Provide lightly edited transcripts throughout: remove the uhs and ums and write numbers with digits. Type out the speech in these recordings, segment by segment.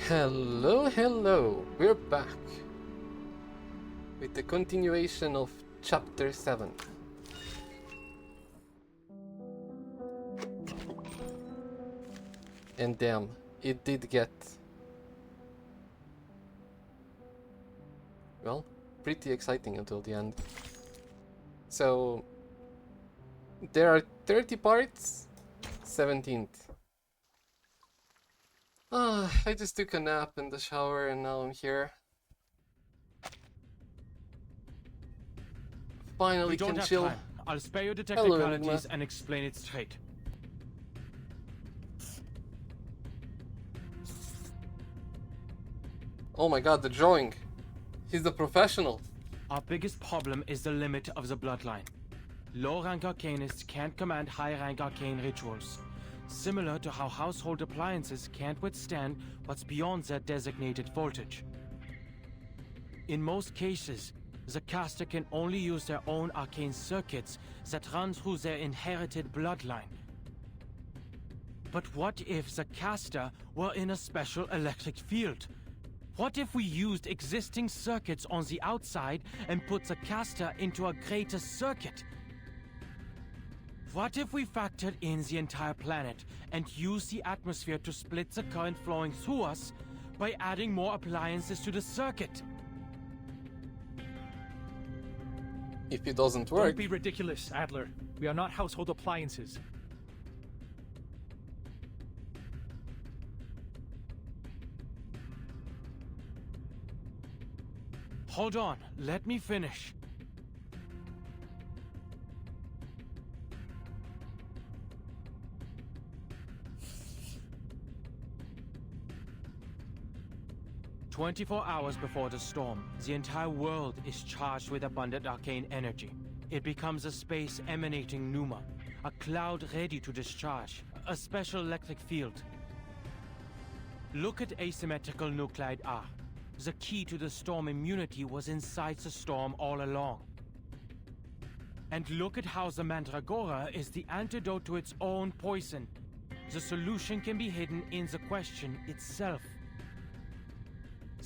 Hello, hello! We're back with the continuation of Chapter 7. And damn, it did get, well, pretty exciting until the end. So, there are 30 parts, 17th. I just took a nap in the shower and now I'm here. Finally We don't can have chill. time. I'll spare you the Hello, technicalities Enigma. and explain it straight. Oh my god, the drawing. He's the professional. Our biggest problem is the limit of the bloodline. Low-rank arcanists can't command high-rank arcane rituals, similar to how household appliances can't withstand what's beyond their designated voltage. In most cases, the caster can only use their own arcane circuits that run through their inherited bloodline. But what if the caster were in a special electric field? What if we used existing circuits on the outside and put the caster into a greater circuit? What if we factored in the entire planet and used the atmosphere to split the current flowing through us by adding more appliances to the circuit? If it doesn't Don't work, be ridiculous, Adler. We are not household appliances. Hold on, let me finish. "24 hours before the storm, the entire world is charged with abundant arcane energy. It becomes a space emanating pneuma, a cloud ready to discharge, a special electric field. Look at asymmetrical nuclide R. The key to the storm immunity was inside the storm all along. And look at how the Mandragora is the antidote to its own poison. The solution can be hidden in the question itself.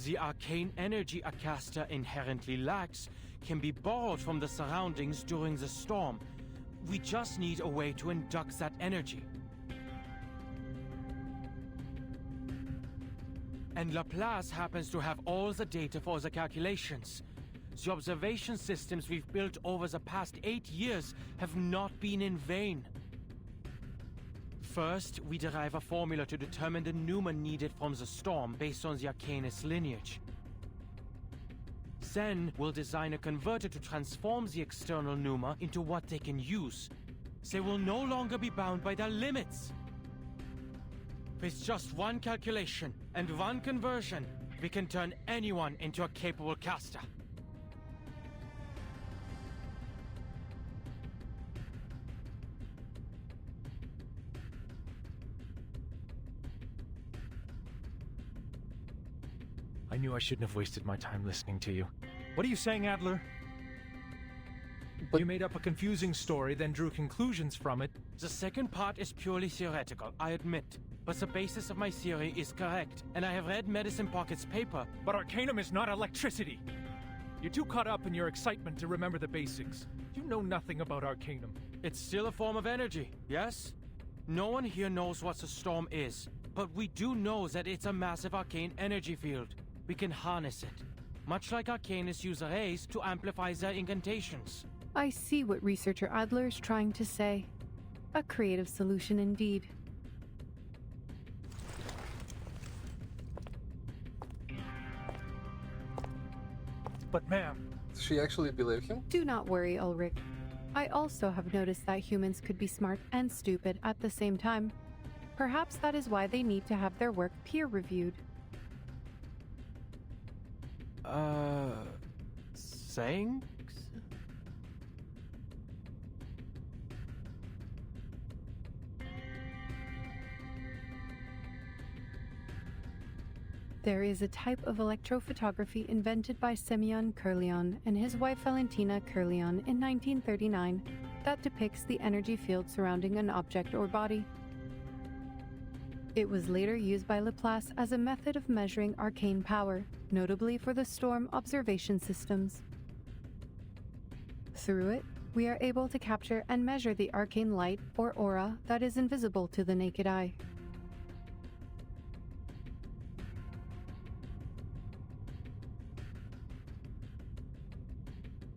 The arcane energy a caster inherently lacks can be borrowed from the surroundings during the storm. We just need a way to induct that energy. And Laplace happens to have all the data for the calculations. The observation systems we've built over the past 8 years have not been in vain. First, we derive a formula to determine the pneuma needed from the storm based on the Arcanist lineage. Then, we'll design a converter to transform the external pneuma into what they can use. They will no longer be bound by their limits. With just one calculation and one conversion, we can turn anyone into a capable caster. I knew I shouldn't have wasted my time listening to you. What are you saying, Adler? But- You made up a confusing story, then drew conclusions from it. The second part is purely theoretical, I admit. But the basis of my theory is correct, and I have read Medicine Pocket's paper. But Arcanum is not electricity! You're too caught up in your excitement to remember the basics. You know nothing about Arcanum. It's still a form of energy, yes? No one here knows what the storm is, but we do know that it's a massive arcane energy field. We can harness it, much like arcanists use arrays to amplify their incantations. I see what researcher Adler is trying to say. A creative solution indeed. But ma'am, does she actually believe him? Do not worry, Ulrich. I also have noticed that humans could be smart and stupid at the same time. Perhaps that is why they need to have their work peer-reviewed. Thanks? There is a type of electrophotography invented by Semyon Kirlian and his wife Valentina Kirlian in 1939 that depicts the energy field surrounding an object or body. It was later used by Laplace as a method of measuring arcane power, notably for the storm observation systems. Through it, we are able to capture and measure the arcane light or aura that is invisible to the naked eye.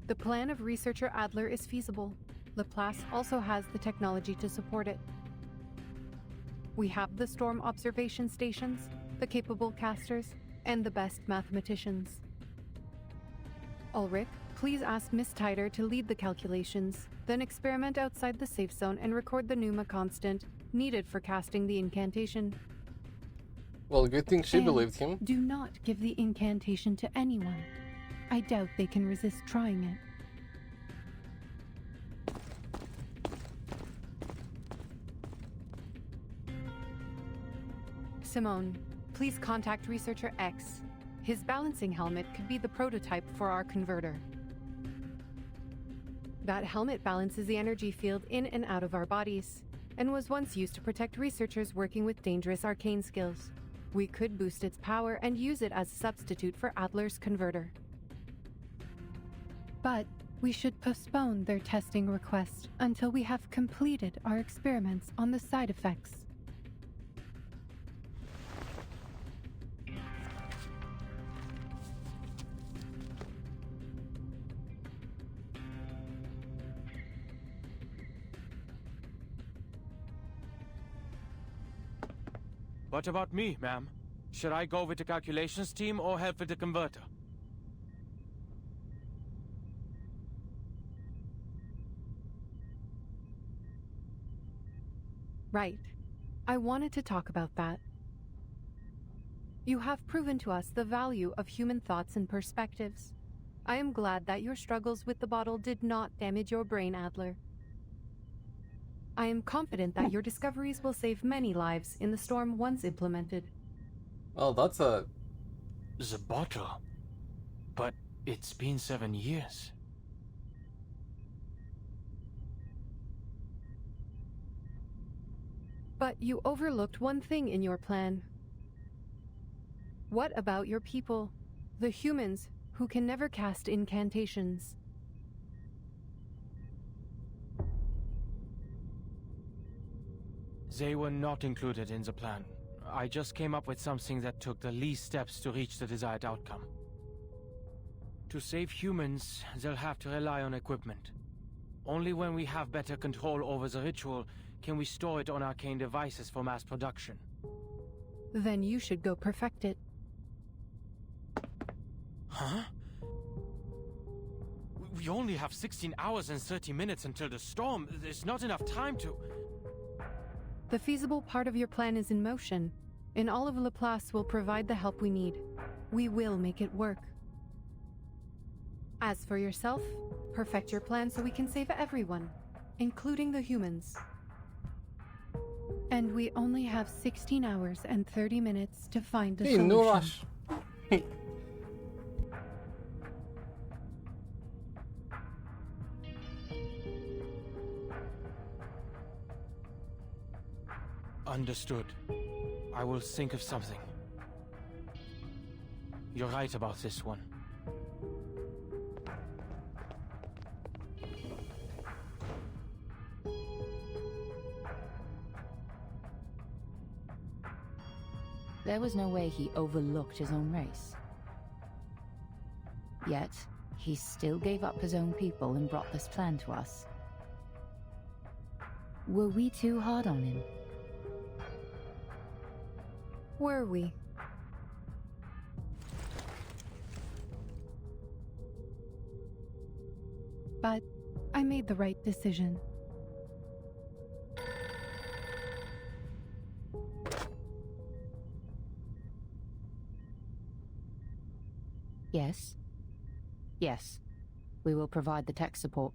The plan of researcher Adler is feasible. Laplace also has the technology to support it. We have the storm observation stations, the capable casters, and the best mathematicians. Ulrich, please ask Miss Tider to lead the calculations, then experiment outside the safe zone and record the Pneuma constant needed for casting the incantation. Well, good thing she And believed him. do not give the incantation to anyone. I doubt they can resist trying it. Simone, please contact Researcher X. His balancing helmet could be the prototype for our converter. That helmet balances the energy field in and out of our bodies, and was once used to protect researchers working with dangerous arcane skills. We could boost its power and use it as a substitute for Adler's converter. But we should postpone their testing request until we have completed our experiments on the side effects. What about me, ma'am? Should I go with the calculations team or help with the converter? Right. I wanted to talk about that. You have proven to us the value of human thoughts and perspectives. I am glad that your struggles with the bottle did not damage your brain, Adler. I am confident that your discoveries will save many lives in the storm once implemented. Well, that's a... The bottle? But it's been 7 years. But you overlooked one thing in your plan. What about your people, the humans who can never cast incantations? They were not included in the plan. I just came up with something that took the least steps to reach the desired outcome. To save humans, they'll have to rely on equipment. Only when we have better control over the ritual can we store it on arcane devices for mass production. Then you should go perfect it. Huh? We only have 16 hours and 30 minutes until the storm. There's not enough time to... The feasible part of your plan is in motion, and all of Laplace will provide the help we need. We will make it work. As for yourself, perfect your plan so we can save everyone, including the humans. And we only have 16 hours and 30 minutes to find a Hey, solution. no rush. Understood. I will think of something. You're right about this one. There was no way he overlooked his own race. Yet, he still gave up his own people and brought this plan to us. Were we too hard on him? Were we? But I made the right decision. Yes. Yes. We will provide the tech support.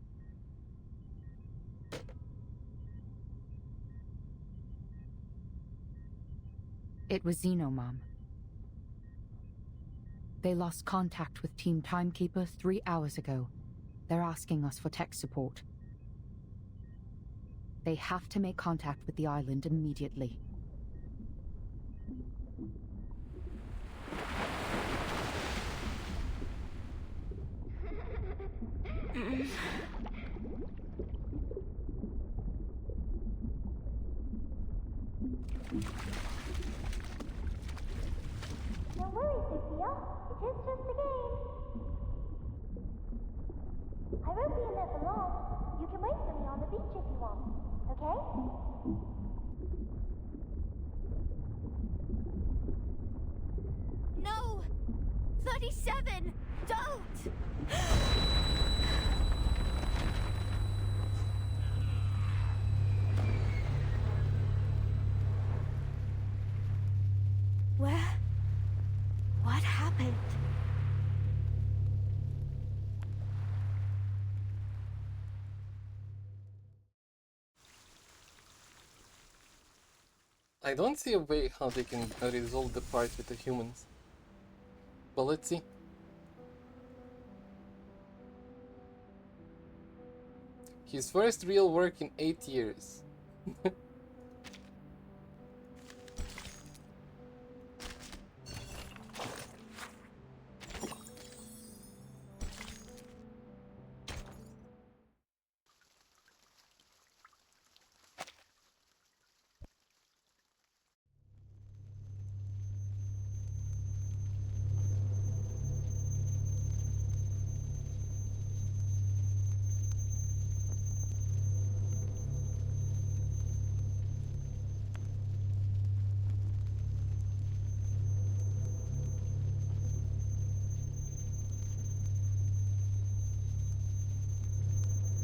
It was Mom. They lost contact with Team Timekeeper 3 hours ago. They're asking us for tech support. They have to make contact with the island immediately. Don't worry, Sophia. It is just a game. I won't be in there for long. You can wait for me on the beach if you want, okay? No! 37! Don't! Where? What happened? I don't see a way how they can resolve the part with the humans. But let's see. His first real work in 8 years.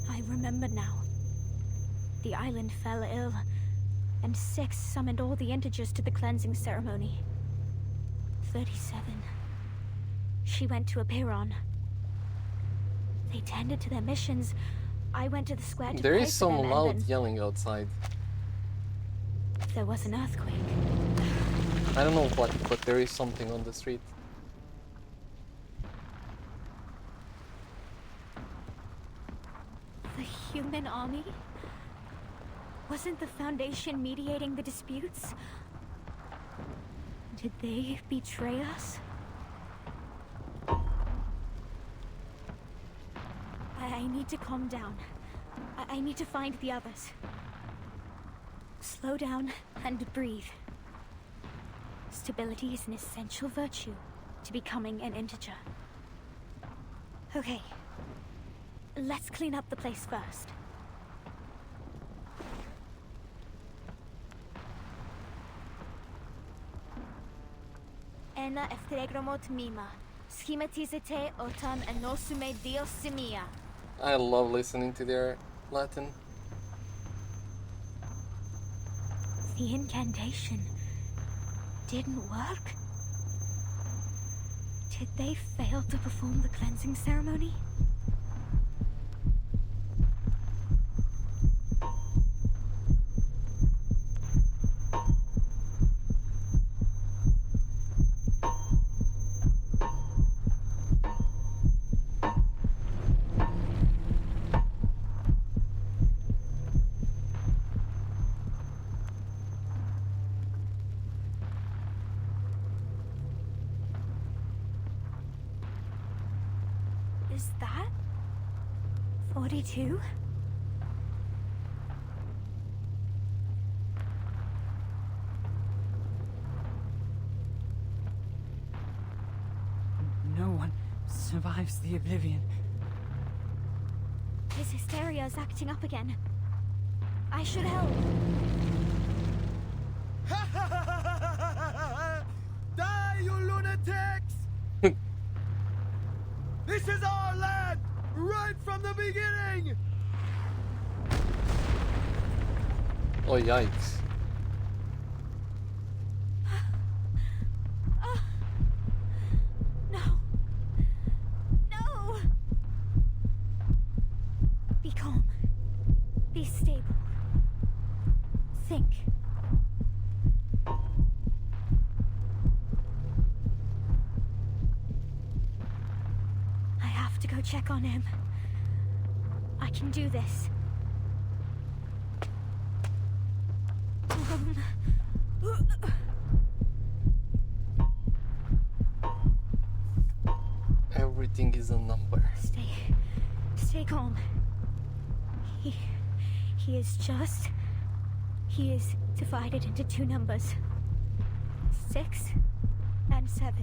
I remember now. The island fell ill, and Six summoned all the integers to the cleansing ceremony. 37. She went to Apiron. They tended to their missions. I went to the square to There pray is for some them, and loud then yelling outside. there was an earthquake. I don't know what, but there is something on the street. The human army? Wasn't the Foundation mediating the disputes? Did they betray us? I need to calm down. I need to find the others. Slow down and breathe. Stability is an essential virtue to becoming an integer. Okay. Let's clean up the place first. Ena eftegromot mima. Schematizete otan enosume diosimia. I love listening to their Latin. The incantation didn't work? Did they fail to perform the cleansing ceremony? Is that 42? No one survives the oblivion. His hysteria is acting up again. I should help. Die, you lunatics! This is our land! Right from the beginning! Oh, yikes. No. No! Be calm. Be stable. Think. I have to go check on him. I can do this. Everything is a number. Stay calm. He is just He is divided into two numbers. 6 and 7.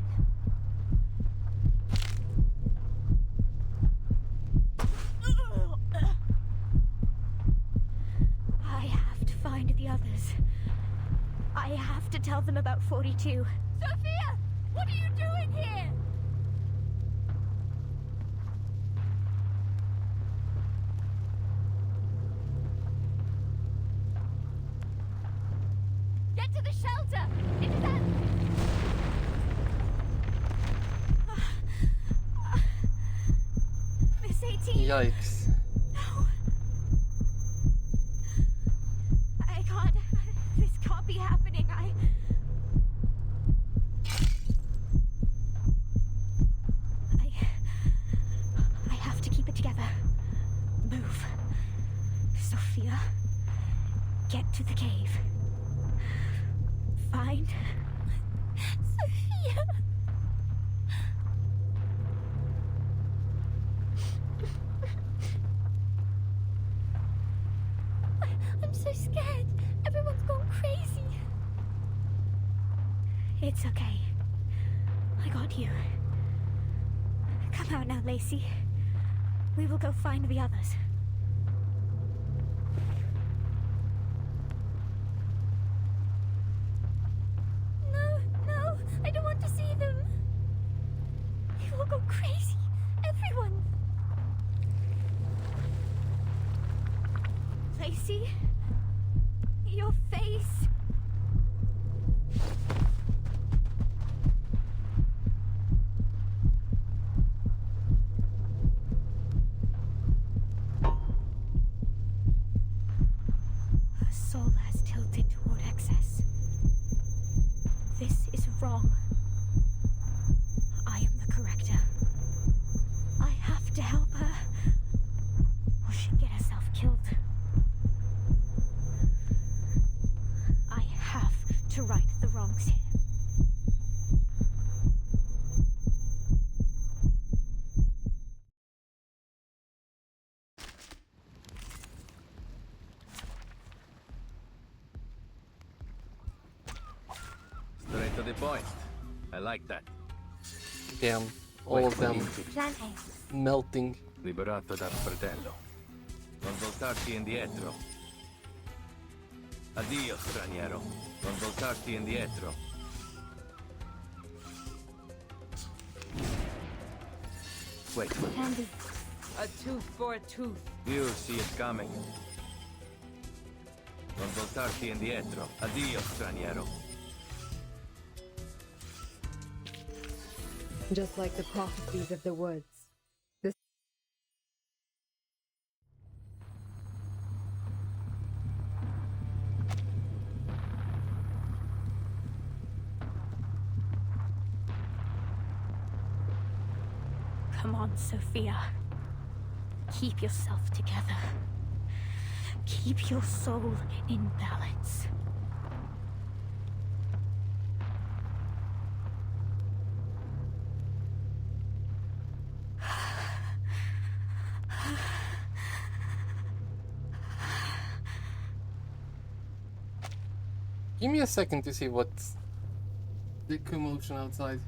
I have to find the others. I have to tell them about 42. Sophia! What are you doing here? Get to the shelter! Into that... Miss 18! Yikes. No. I can't... This can't be happening. I have to keep it together. Move. Sophia, get to the cave. Find... Sophia! I'm so scared. Everyone's gone crazy. It's okay. I got you. Come out now, Lacey. We will go find the others. No, I don't want to see them. They will go crazy. Everyone. Lacey, your face. Her soul has tilted toward excess. This is wrong. I am the corrector. I have to help her, or she'd get herself killed. I have to right the wrongs here. Straight to the point. I like that. Damn. All of them Plan A. melting. Liberato dal fratello. Non voltarti indietro. Addio, straniero. Non voltarti indietro. Wait, Candy. A tooth for a tooth. you see it coming. Non voltarti indietro. Addio, straniero. Just like the prophecies of the woods. Come on, Sophia. Keep yourself together. Keep your soul in balance. Give me a second to see what's the commotion outside.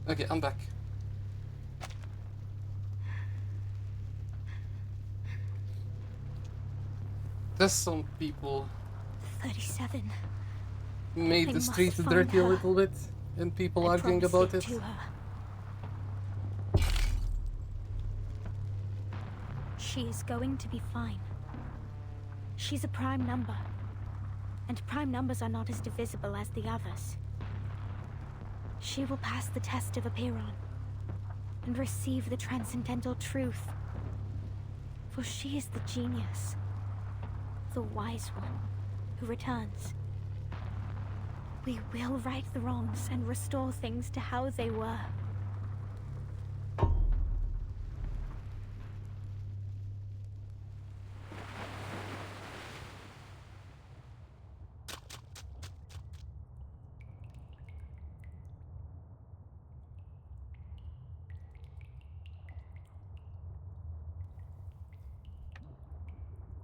Okay, I'm back. There's some people 37. made I the must streets find dirty a her. little bit, and people I arguing promised about it. to her. She is going to be fine. She's a prime number. And prime numbers are not as divisible as the others. She will pass the test of Apiron and receive the transcendental truth. For she is the genius, the wise one, who returns. We will right the wrongs and restore things to how they were.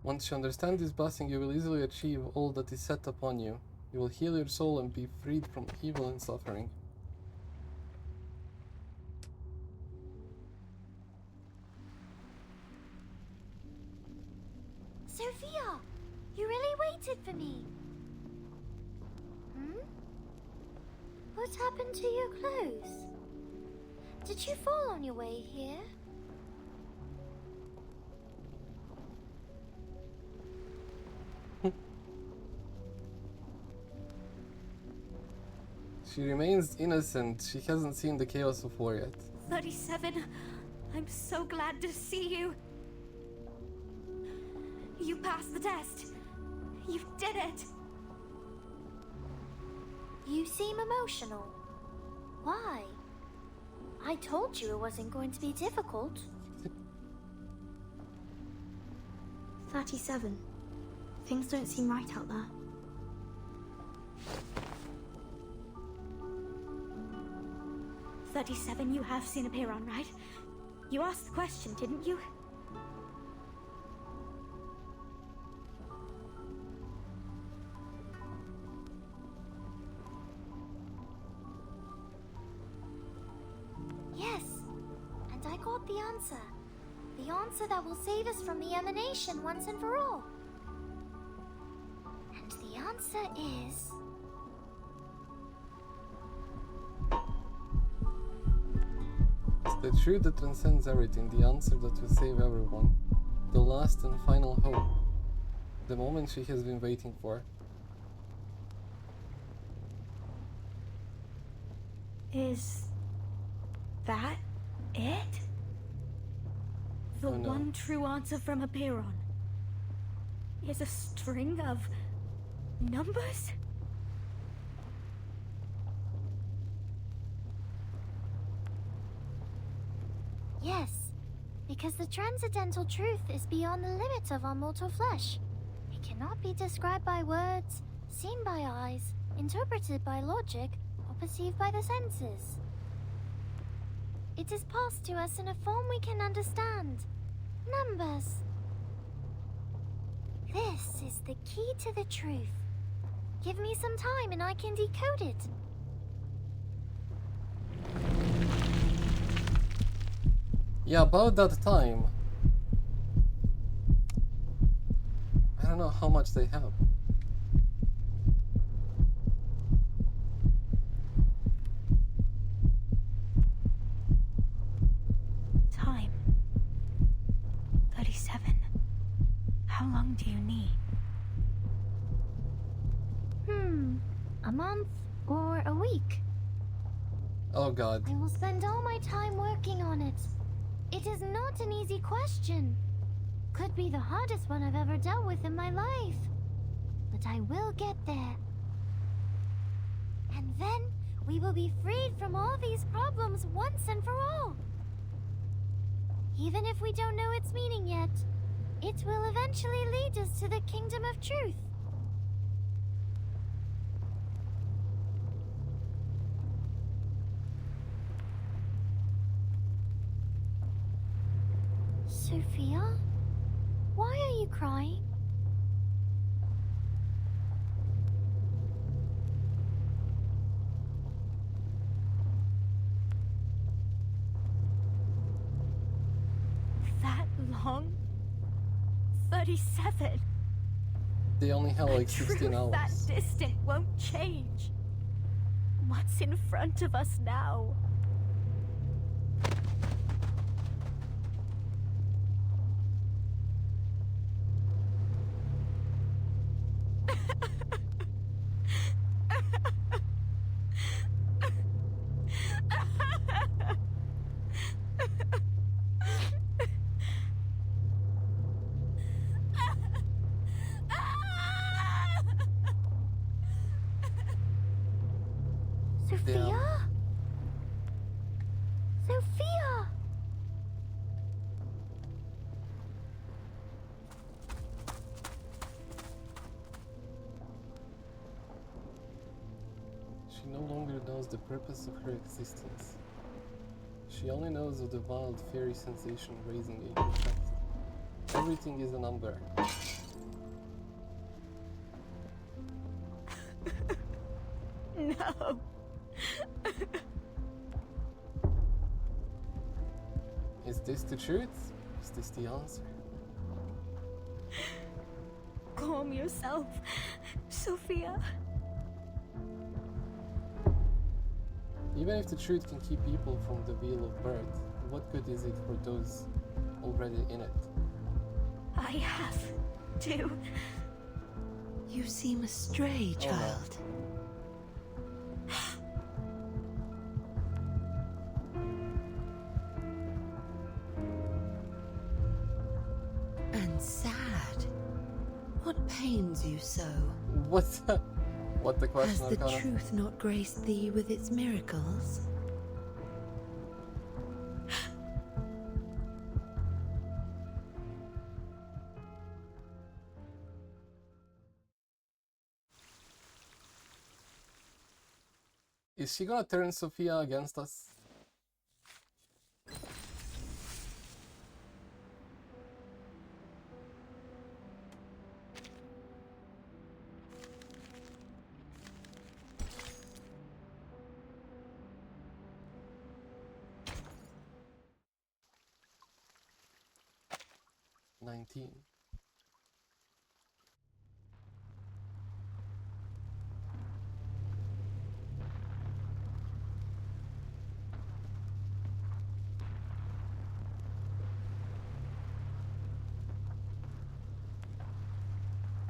Once you understand this blessing, you will easily achieve all that is set upon you. You will heal your soul and be freed from evil and suffering. Sophia! You really waited for me! Hmm? What happened to your clothes? Did you fall on your way here? She remains innocent. She hasn't seen the chaos of war yet. 37. I'm so glad to see you. You passed the test. You did it. You seem emotional. Why? I told you it wasn't going to be difficult. 37. Things don't seem right out there. "37, you have seen Apiron, right? You asked the question, didn't you? Yes, and I got the answer. The answer that will save us from the emanation once and for all. And the answer is... It's the truth that transcends everything, the answer that will save everyone. The last and final hope. The moment she has been waiting for. Is that it? The Oh, no. one true answer from Apiron is a string of numbers? Yes, because the transcendental truth is beyond the limits of our mortal flesh. It cannot be described by words, seen by eyes, interpreted by logic, or perceived by the senses. It is passed to us in a form we can understand. Numbers. This is the key to the truth. Give me some time and I can decode it. Yeah, about that time. I don't know how much they have. Time. 37. How long do you need? A month or a week. Oh god. I will spend all my time working on it. It is not an easy question. Could be the hardest one I've ever dealt with in my life. But I will get there. And then we will be freed from all these problems once and for all. Even if we don't know its meaning yet, it will eventually lead us to the kingdom of truth. Sophia? Why are you crying? long? 37. They only have like 16 Truth hours. that distant won't change. What's in front of us now? Sophia? Sophia! She no longer knows the purpose of her existence. She only knows of the wild fairy sensation raising a effect. Everything is a number. No. Is this the truth? Is this the answer? Calm yourself, Sophia. Even if the truth can keep people from the wheel of birth, what good is it for those already in it? I have to. You seem astray, Oh, no. child. And sad. What pains you so? What the Has question, the Arcana? truth not graced thee with its miracles? Is she gonna turn Sophia against us? $19.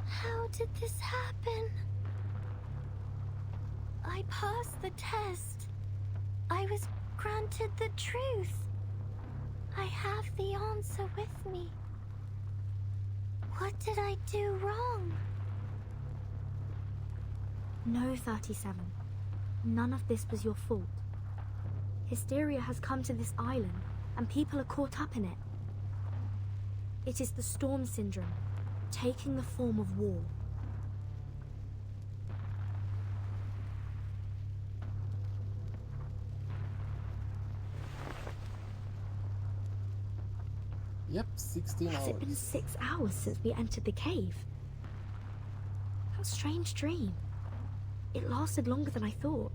How did this happen? I passed the test. I was granted the truth. I have the answer with me. What did I do wrong? No, 37. None of this was your fault. Hysteria has come to this island, and people are caught up in it. It is the Storm Syndrome, taking the form of war. Yep, 16 Has it been hours. 6 hours since we entered the cave? What a strange dream. It lasted longer than I thought.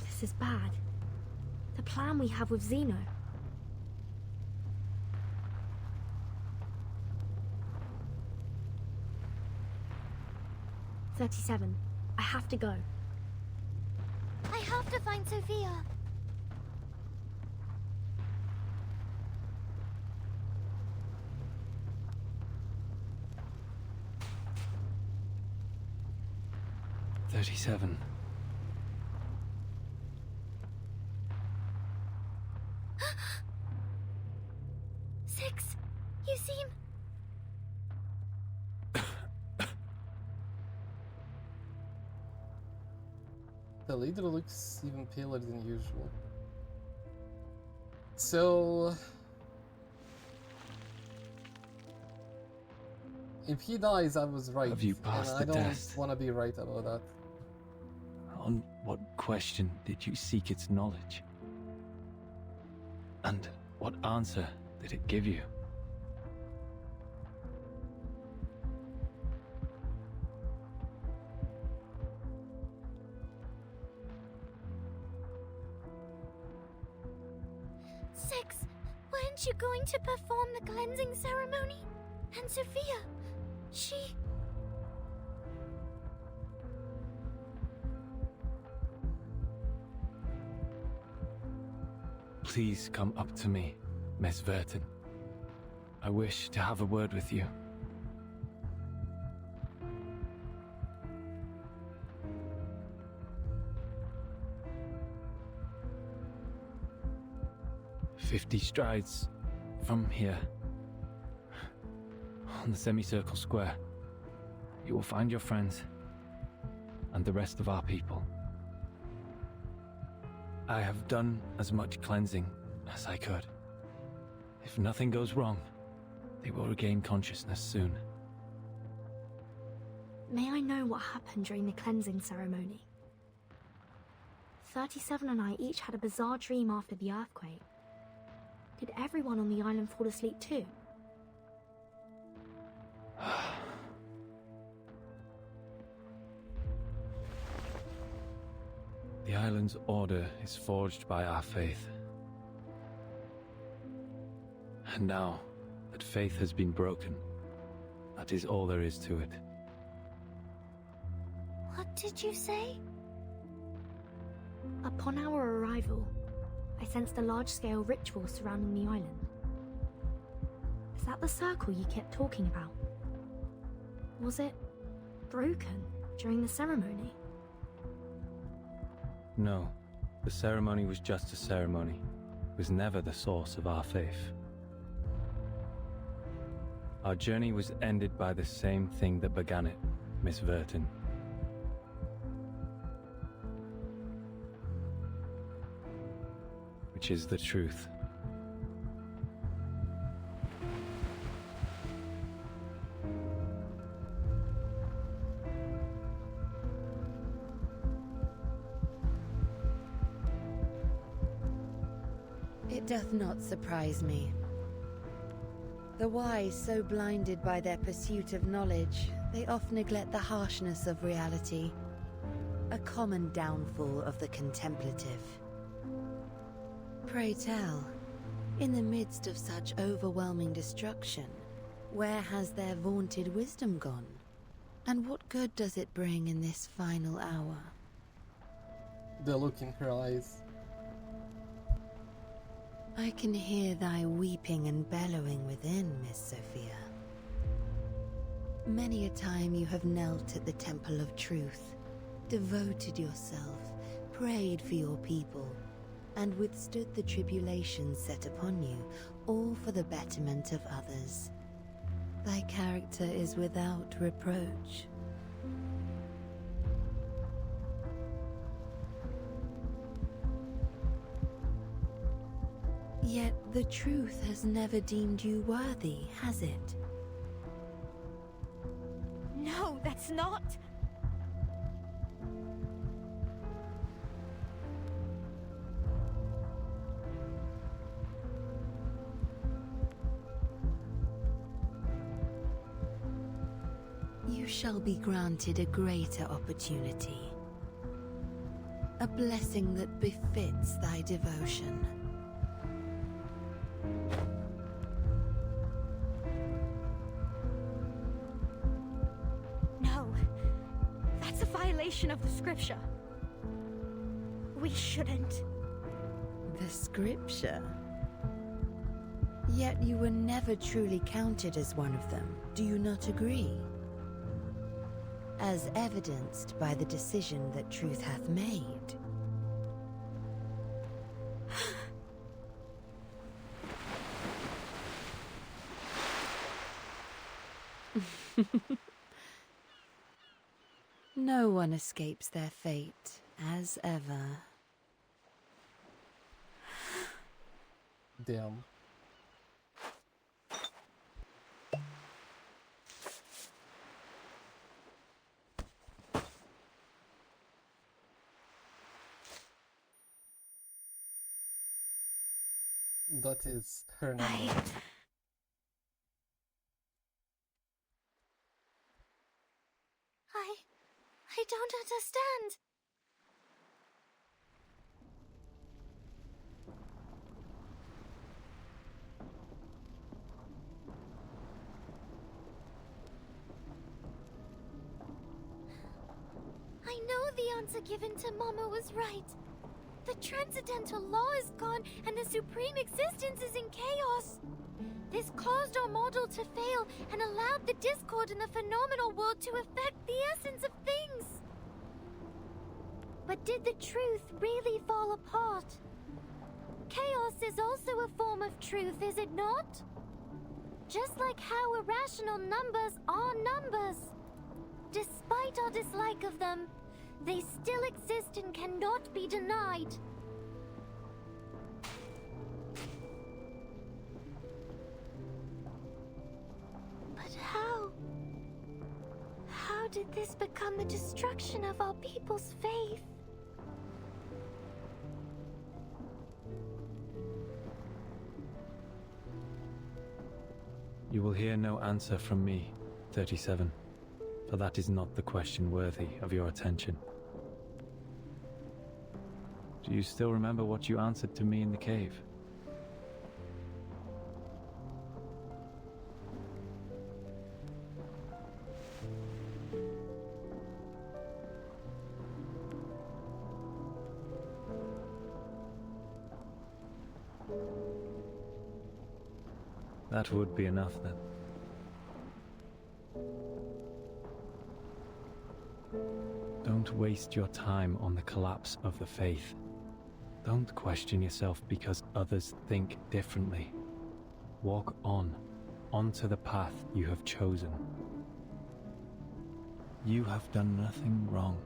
This is bad. The plan we have with Zeno. "37. I have to go." I have to find Sophia. "37. Six, you seem... The leader looks even paler than usual. So... if he dies, I was right. Have you passed and I the don't test? want to be right about that. On what question did you seek its knowledge? And what answer did it give you? Aren't you going to perform the cleansing ceremony? And Sophia, she... Please come up to me, Miss Verton. I wish to have a word with you. "50 strides from here, on the semicircle square, you will find your friends and the rest of our people. I have done as much cleansing as I could. If nothing goes wrong, they will regain consciousness soon." May I know what happened during the cleansing ceremony? 37 and I each had a bizarre dream after the earthquake. Did everyone on the island fall asleep too? The island's order is forged by our faith. And now that faith has been broken, that is all there is to it. What did you say? Upon our arrival, I sensed a large-scale ritual surrounding the island. Is that the circle you kept talking about? Was it broken during the ceremony? No, the ceremony was just a ceremony. It was never the source of our faith. Our journey was ended by the same thing that began it, Miss Verton. Which is the truth. It doth not surprise me. The wise, so blinded by their pursuit of knowledge, they oft neglect the harshness of reality, a common downfall of the contemplative. Pray tell, in the midst of such overwhelming destruction, where has their vaunted wisdom gone? And what good does it bring in this final hour? The look in her eyes. I can hear thy weeping and bellowing within, Miss Sophia. Many a time you have knelt at the Temple of Truth, devoted yourself, prayed for your people, and withstood the tribulations set upon you, all for the betterment of others. Thy character is without reproach. Yet the truth has never deemed you worthy, has it? No, that's not... You shall be granted a greater opportunity. A blessing that befits thy devotion. No. That's a violation of the scripture. We shouldn't. The scripture? Yet you were never truly counted as one of them, do you not agree? As evidenced by the decision that truth hath made. No one escapes their fate, as ever. Damn. That is her number. I don't understand. I know the answer given to Mama was right. The transcendental law is gone, and the supreme existence is in chaos. This caused our model to fail and allowed the discord in the phenomenal world to affect the essence of things. But did the truth really fall apart? Chaos is also a form of truth, is it not? Just like how irrational numbers are numbers. Despite our dislike of them, they still exist and cannot be denied. But how? How did this become the destruction of our people's faith? You will hear no answer from me, 37, for that is not the question worthy of your attention. Do you still remember what you answered to me in the cave? That would be enough then. Don't waste your time on the collapse of the faith. Don't question yourself because others think differently. Walk onto the path you have chosen. You have done nothing wrong.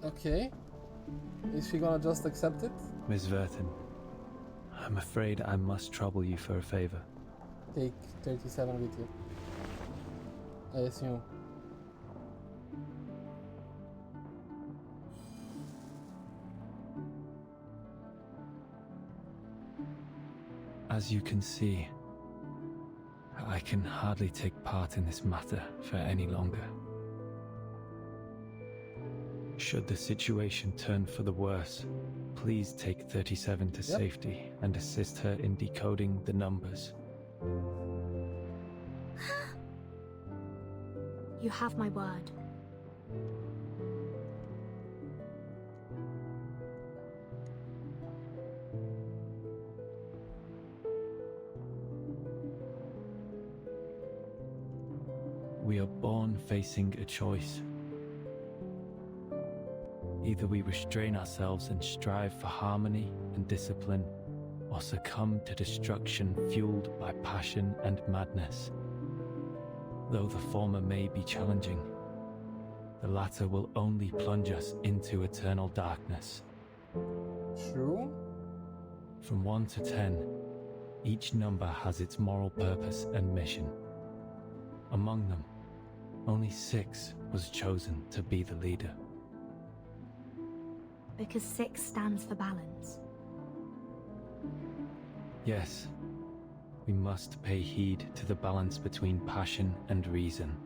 Okay. Is she gonna just accept it? Miss Vertin, I'm afraid I must trouble you for a favor. Take 37 with you. I assume. As you can see, I can hardly take part in this matter for any longer. Should the situation turn for the worse, please take 37 to safety and assist her in decoding the numbers. You have my word. We are born facing a choice. Either we restrain ourselves and strive for harmony and discipline, or succumb to destruction fueled by passion and madness. Though the former may be challenging, the latter will only plunge us into eternal darkness. True. From 1 to 10, each number has its moral purpose and mission. Among them, only 6 was chosen to be the leader. Because 6 stands for balance. Yes, we must pay heed to the balance between passion and reason,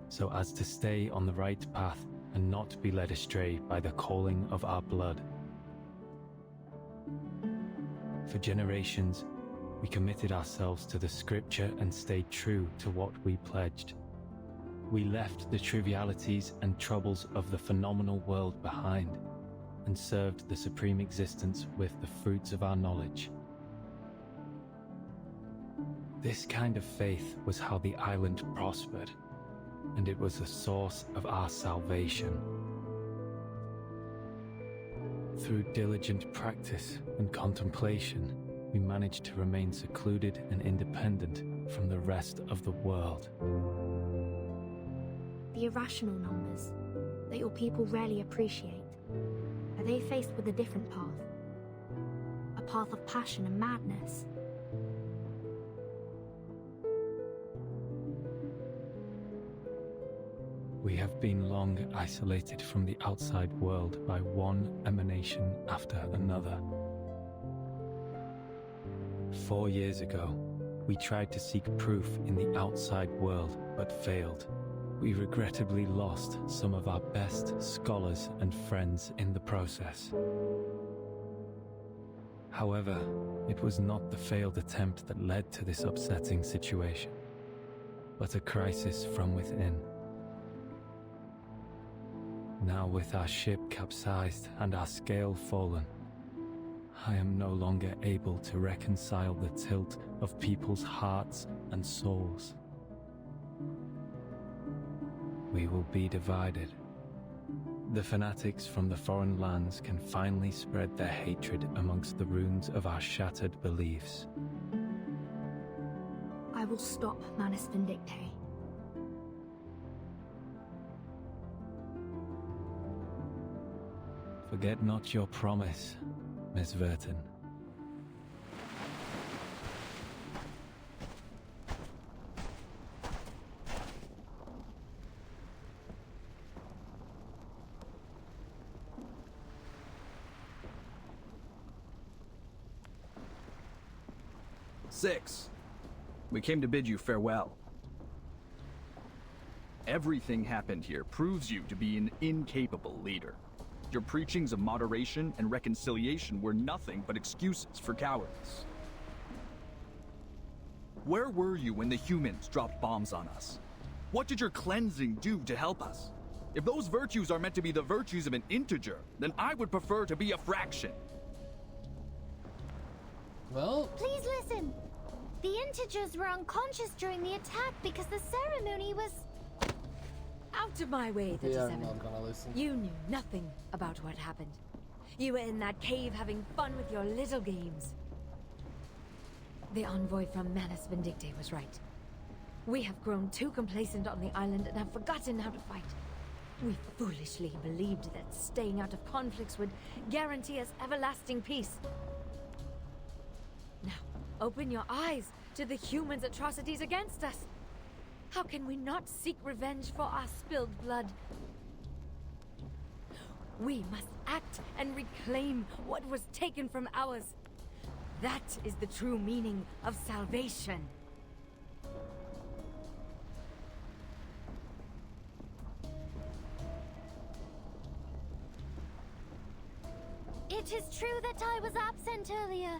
so as to stay on the right path and not be led astray by the calling of our blood. For generations, we committed ourselves to the scripture and stayed true to what we pledged. We left the trivialities and troubles of the phenomenal world behind, and served the supreme existence with the fruits of our knowledge. This kind of faith was how the island prospered, and it was the source of our salvation. Through diligent practice and contemplation, we managed to remain secluded and independent from the rest of the world. The irrational numbers that your people rarely appreciate, are they faced with a different path? A path of passion and madness? We have been long isolated from the outside world by one emanation after another. 4 years ago, we tried to seek proof in the outside world, but failed. We regrettably lost some of our best scholars and friends in the process. However, it was not the failed attempt that led to this upsetting situation, but a crisis from within. Now with our ship capsized and our scale fallen, I am no longer able to reconcile the tilt of people's hearts and souls. We will be divided. The fanatics from the foreign lands can finally spread their hatred amongst the ruins of our shattered beliefs. I will stop Manus Vindictae. Forget not your promise, Miss Verton. Six, we came to bid you farewell. Everything happened here proves you to be an incapable leader. Your preachings of moderation and reconciliation were nothing but excuses for cowardice. Where were you when the humans dropped bombs on us? What did your cleansing do to help us? If those virtues are meant to be the virtues of an integer, then I would prefer to be a fraction. Well, Please listen. The integers were unconscious during the attack because the ceremony was... Out of my way, they are 37. not gonna listen. You knew nothing about what happened. You were in that cave having fun with your little games. The envoy from Manus Vindictae was right. We have grown too complacent on the island and have forgotten how to fight. We foolishly believed that staying out of conflicts would guarantee us everlasting peace. Now, open your eyes to the humans' atrocities against us. How can we not seek revenge for our spilled blood? We must act and reclaim what was taken from ours. That is the true meaning of salvation. It is true that I was absent earlier,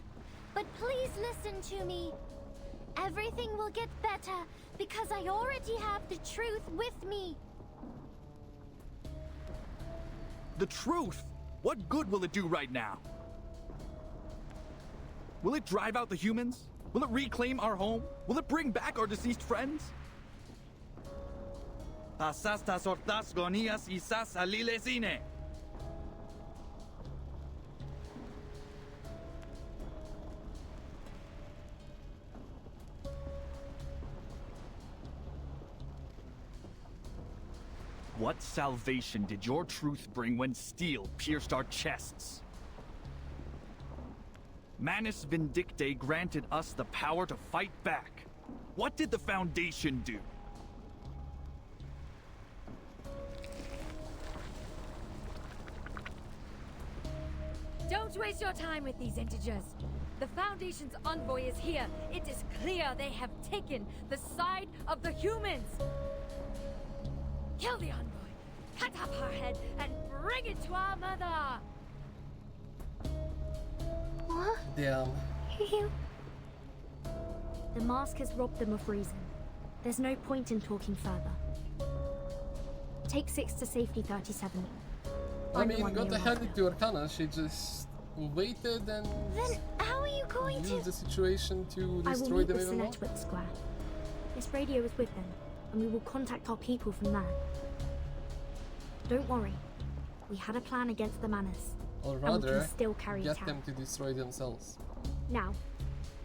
but please listen to me. Everything will get better because I already have the truth with me. The truth? What good will it do right now? Will it drive out the humans? Will it reclaim our home? Will it bring back our deceased friends? Pasastas ortas gonias isas alilesine. What salvation did your truth bring when steel pierced our chests? Manus Vindictae granted us the power to fight back. What did the Foundation do? Don't waste your time with these integers. The Foundation's envoy is here. It is clear they have taken the side of the humans. Kill the envoy, cut off her head, and bring it to our mother! What? Damn. The mask has robbed them of reason. There's no point in talking further. Take 6 to safety, 37. I mean, got ahead to Arcana, she just waited and Then how are you going to... used the situation to I will destroy meet them with even more? Sinette at the square. This radio is with them, and we will contact our people from there. Don't worry. We had a plan against the Manus. Or and we rather, can still carry it get out. them to destroy themselves. Now,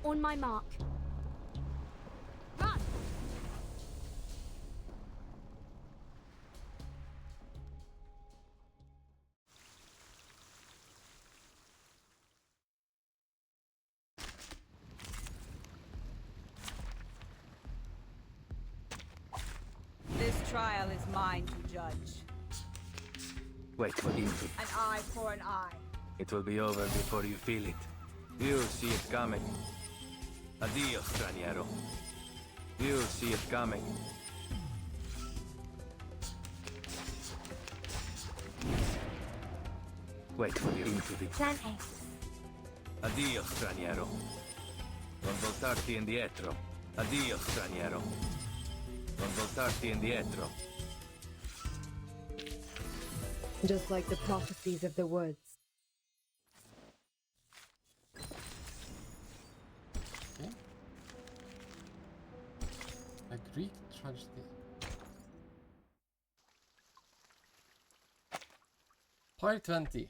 on my mark. Run! This trial is mine to judge. Wait for him to... An eye for an eye. It will be over before you feel it. You'll see it coming. Adios, straniero. You'll see it coming. Wait for him to be... Plan A. Addio, straniero. Non voltarti indietro. Addio, straniero. Non voltarti indietro. Just like the prophecies of the woods. Okay. A Greek tragedy. Part 20.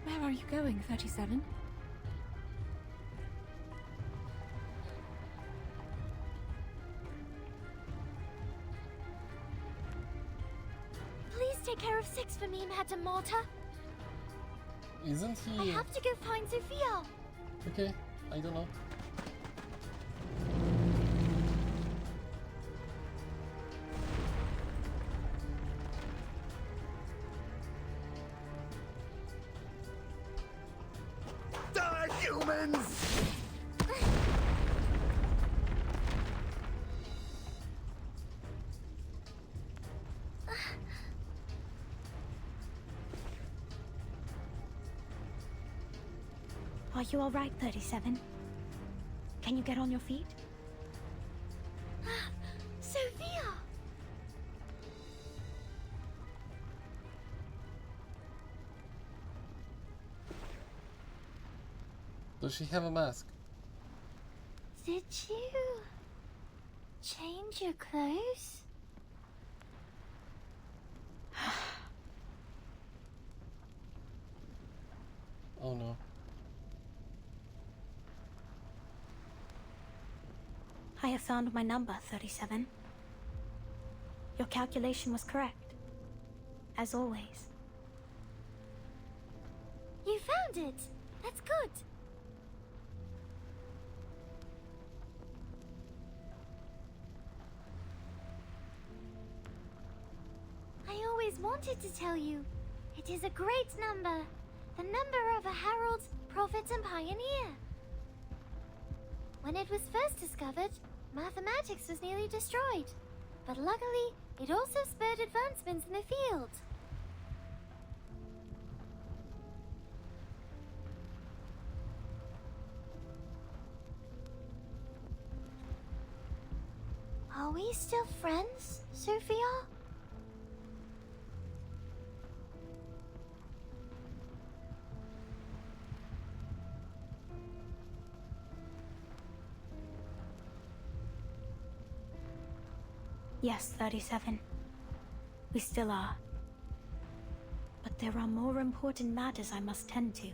Where are you going, 37? Please take care of 6 for me, Madam Malta. Isn't I he... have to go find Sophia. Okay, I don't know. Die, humans! Are you all right, 37? Can you get on your feet? Sophia! Does she have a mask? Did you change your clothes? Oh no. I have found my number, 37. Your calculation was correct. As always. You found it! That's good! I always wanted to tell you. It is a great number. The number of a herald, prophet, and pioneer. When it was first discovered, mathematics was nearly destroyed. But luckily, it also spurred advancements in the field. Are we still friends, Sophia? Yes, 37. We still are. But there are more important matters I must tend to.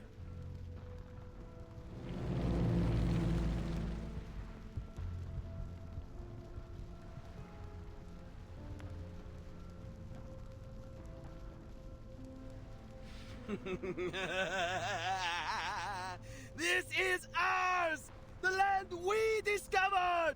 This is ours! The land we discovered!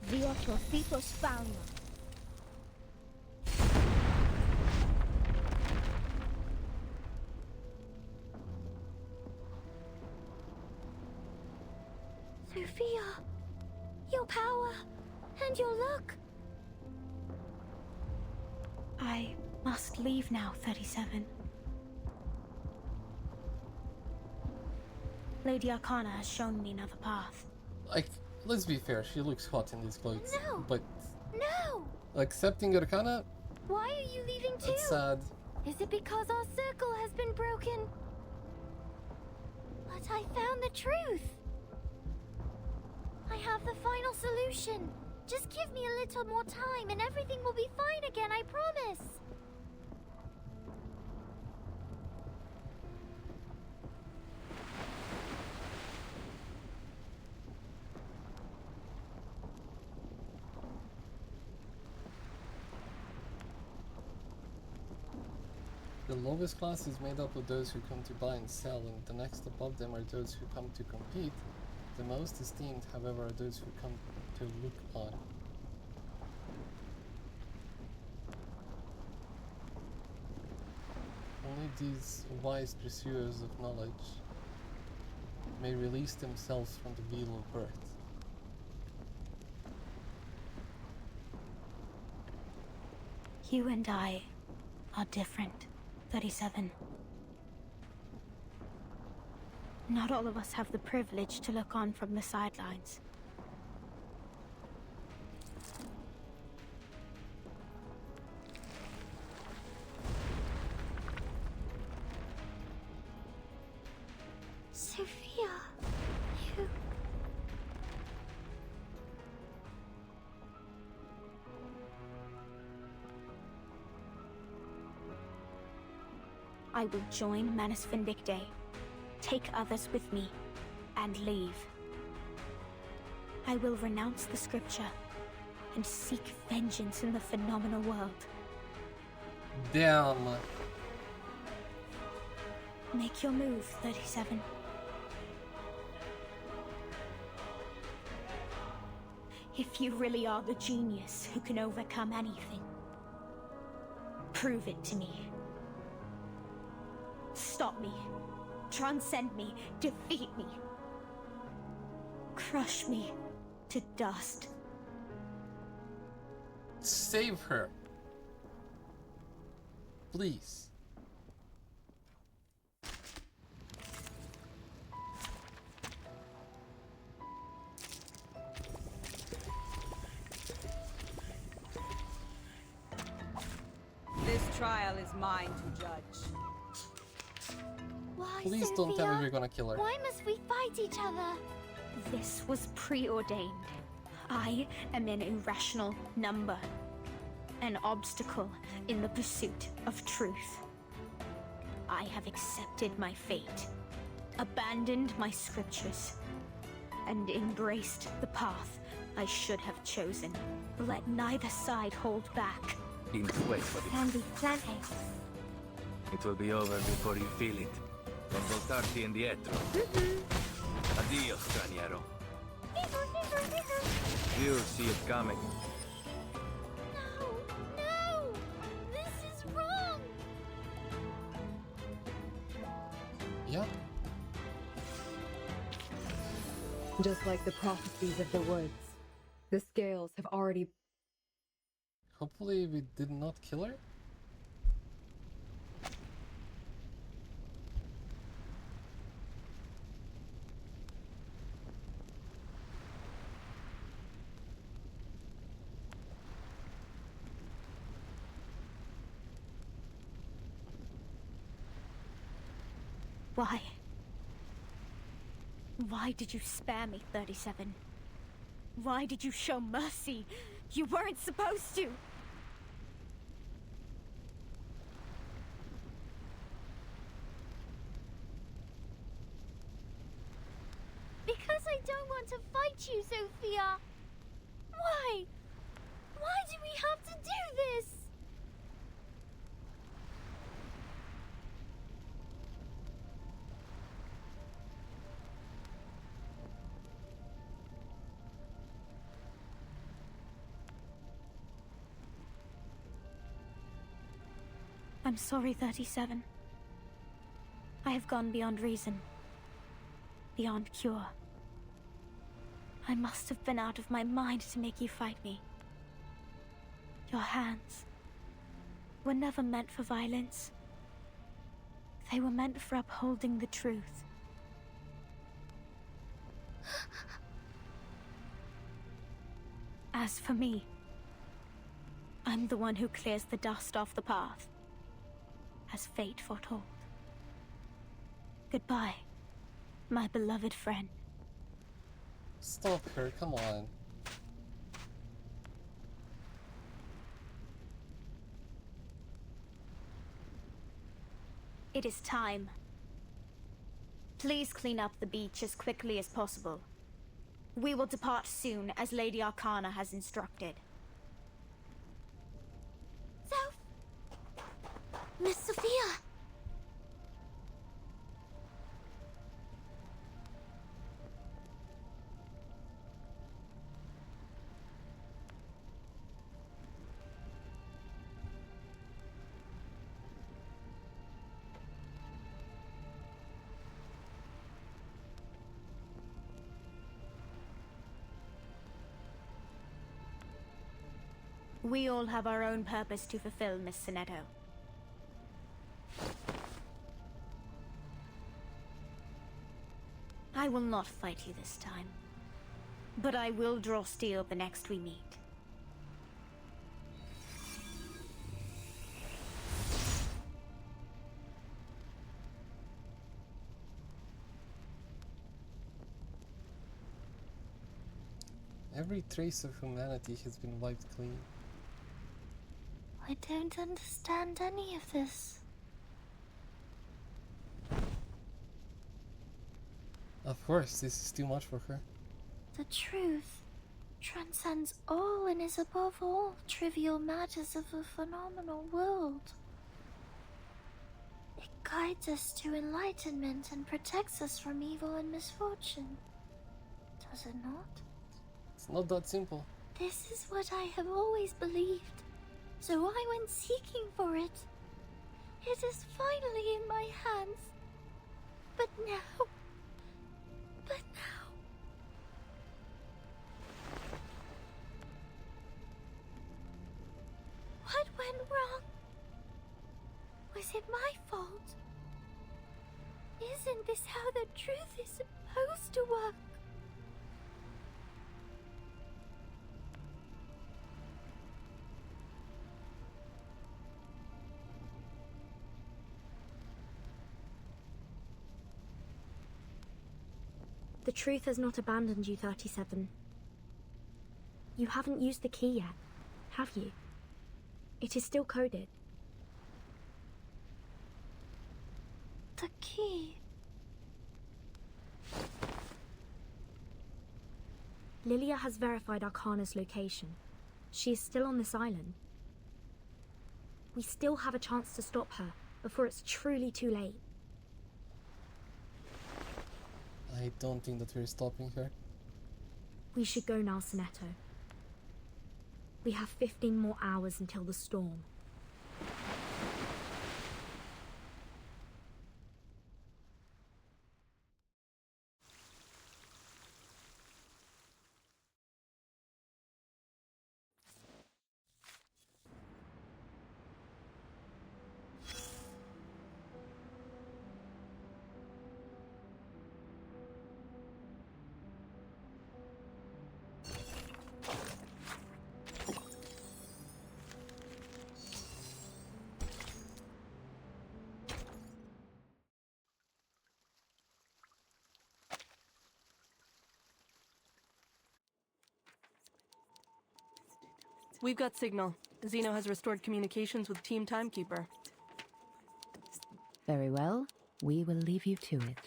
Viotrophytos Fauna. Sophia, your power and your luck. I must leave now, 37. Lady Arcana has shown me another path. Like, let's be fair, she looks hot in these clothes. No! But No! accepting Arcana, Why are you leaving too? that's sad. Is it because our circle has been broken? But I found the truth. I have the final solution. Just give me a little more time and everything will be fine again, I promise. The lowest class is made up of those who come to buy and sell, and the next above them are those who come to compete. The most esteemed, however, are those who come to look on. Only these wise pursuers of knowledge may release themselves from the wheel of birth. You and I are different, 37. Not all of us have the privilege to look on from the sidelines. Sophia, you... I will join Manus Vindicte, take others with me, and leave. I will renounce the scripture and seek vengeance in the phenomenal world. Damn. Make your move, 37. If you really are the genius who can overcome anything, prove it to me. Stop me. Transcend me. Defeat me. Crush me to dust. Save her. Please. This trial is mine to judge. Why, Please Sophia? don't tell me you're gonna kill her. Why must we fight each other? This was preordained. I am an irrational number. An obstacle in the pursuit of truth. I have accepted my fate, abandoned my scriptures, and embraced the path I should have chosen. Let neither side hold back. In sweat, buddy. Can be plenty. It will be over before you feel it. Con voltarti indietro. Addio, straniero. You see it coming. No! This is wrong! Yeah. Just like the prophecies of the woods, the scales have already... Hopefully we did not kill her. Why? Why did you spare me, 37? Why did you show mercy? You weren't supposed to! Because I don't want to fight you, Sophia! Why? Why do we have to do this? I'm sorry, 37. I have gone beyond reason. Beyond cure. I must have been out of my mind to make you fight me. Your hands were never meant for violence. They were meant for upholding the truth. As for me, I'm the one who clears the dust off the path, as fate foretold. Goodbye, my beloved friend. Stop her, come on. It is time. Please clean up the beach as quickly as possible. We will depart soon, as Lady Arcana has instructed. South! Miss Sophia! We all have our own purpose to fulfill, Miss Sinetto. I will not fight you this time, but I will draw steel the next we meet. Every trace of humanity has been wiped clean. I don't understand any of this. Of course, this is too much for her. The truth transcends all and is above all trivial matters of a phenomenal world. It guides us to enlightenment and protects us from evil and misfortune. Does it not? It's not that simple. This is what I have always believed, so I went seeking for it. It is finally in my hands. But now... What went wrong? Was it my fault? Isn't this how the truth is supposed to work? The truth has not abandoned you, 37. You haven't used the key yet, have you? It is still coded. The key. Lilia has verified Arcana's location. She is still on this island. We still have a chance to stop her before it's truly too late. I don't think that we're stopping her. We should go now, Sinetto. We have 15 more hours until the storm. We've got signal. Zeno has restored communications with Team Timekeeper. Very well. We will leave you to it.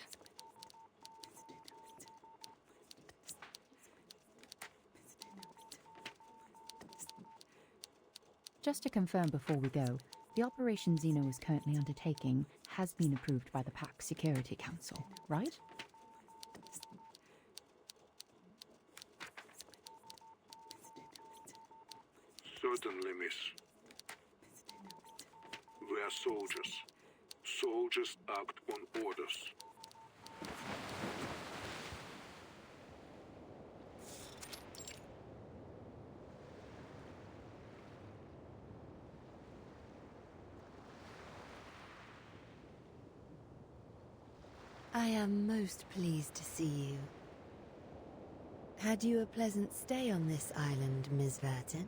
Just to confirm before we go, the operation Zeno is currently undertaking has been approved by the Pax Security Council, right? Certainly, miss. We are soldiers. Soldiers act on orders. I am most pleased to see you. Had you a pleasant stay on this island, Ms. Vertin?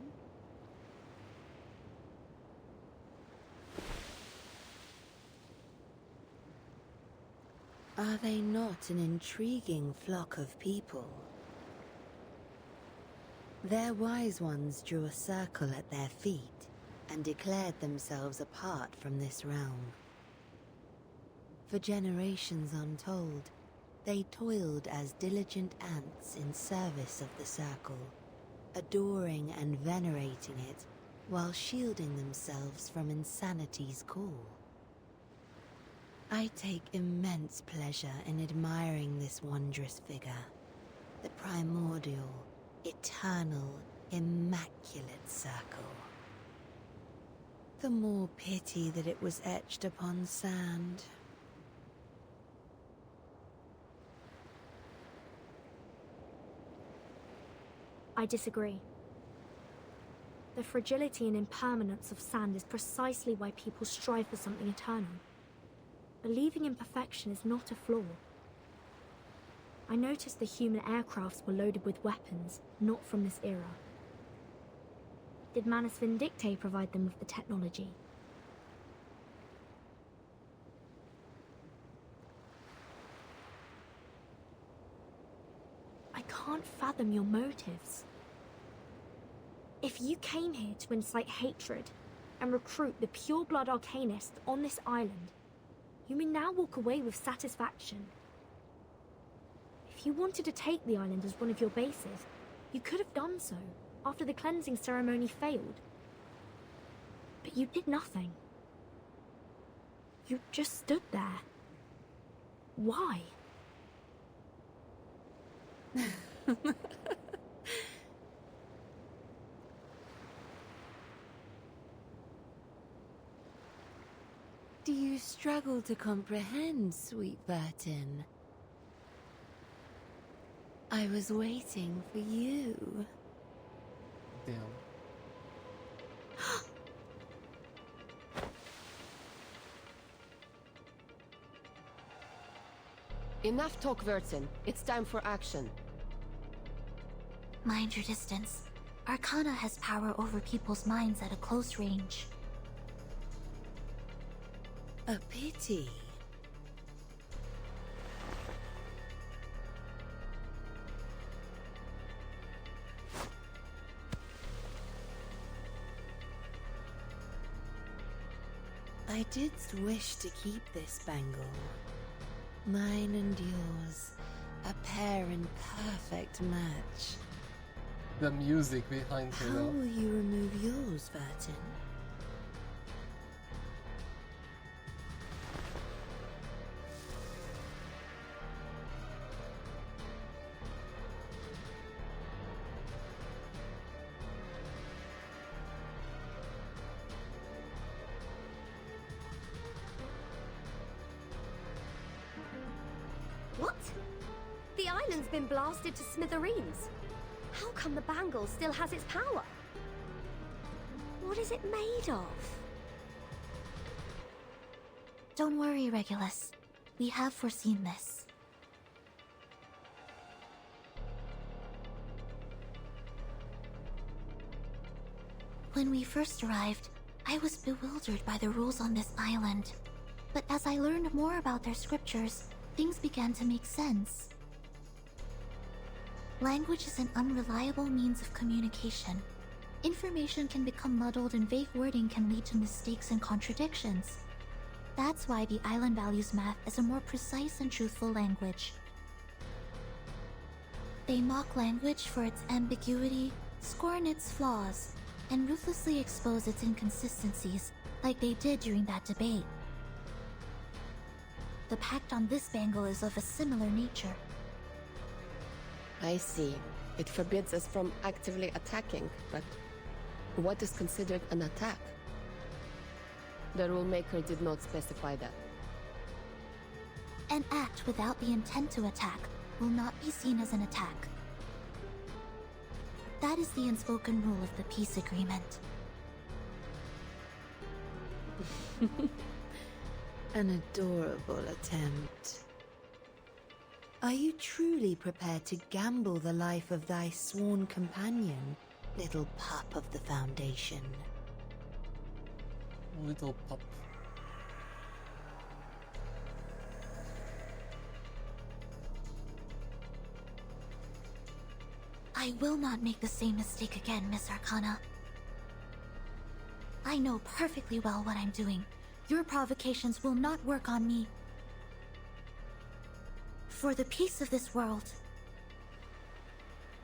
Are they not an intriguing flock of people? Their wise ones drew a circle at their feet and declared themselves apart from this realm. For generations untold, they toiled as diligent ants in service of the circle, adoring and venerating it while shielding themselves from insanity's call. I take immense pleasure in admiring this wondrous figure, the primordial, eternal, immaculate circle. The more pity that it was etched upon sand. I disagree. The fragility and impermanence of sand is precisely why people strive for something eternal. Believing in perfection is not a flaw. I noticed the human aircrafts were loaded with weapons, not from this era. Did Manus Vindictae provide them with the technology? I can't fathom your motives. If you came here to incite hatred and recruit the pure-blood arcanists on this island, you may now walk away with satisfaction. If you wanted to take the island as one of your bases, you could have done so after the cleansing ceremony failed. But you did nothing. You just stood there. Why? Do you struggle to comprehend, sweet Burton? I was waiting for you. Damn. Enough talk, Vertin. It's time for action. Mind your distance. Arcana has power over people's minds at a close range. A pity. I did wish to keep this bangle. Mine and yours, a pair in perfect match. The music behind her How though. will you remove yours, Vertin? What? The island's been blasted to smithereens. How come the bangle still has its power? What is it made of? Don't worry, Regulus. We have foreseen this. When we first arrived, I was bewildered by the rules on this island. But as I learned more about their scriptures, things began to make sense. Language is an unreliable means of communication. Information can become muddled and vague wording can lead to mistakes and contradictions. That's why the island values math as a more precise and truthful language. They mock language for its ambiguity, scorn its flaws, and ruthlessly expose its inconsistencies, like they did during that debate. The pact on this bangle is of a similar nature. I see. It forbids us from actively attacking, but what is considered an attack? The rulemaker did not specify that. An act without the intent to attack will not be seen as an attack. That is the unspoken rule of the peace agreement. An adorable attempt. Are you truly prepared to gamble the life of thy sworn companion, little pup of the Foundation? Little pup. I will not make the same mistake again, Miss Arcana. I know perfectly well what I'm doing. Your provocations will not work on me. For the peace of this world,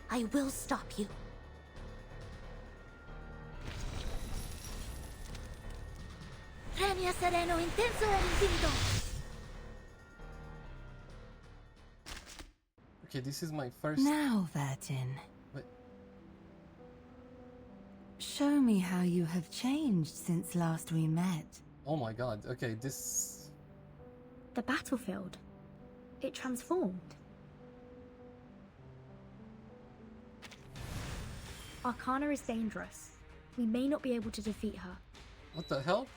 I will stop you. Premia sereno intenso e infinito. Okay, this is my first. Now, Vertin. Wait. Show me how you have changed since last we met. Oh my god, okay, this. The battlefield. It transformed. Arcana is dangerous. We may not be able to defeat her. What the hell?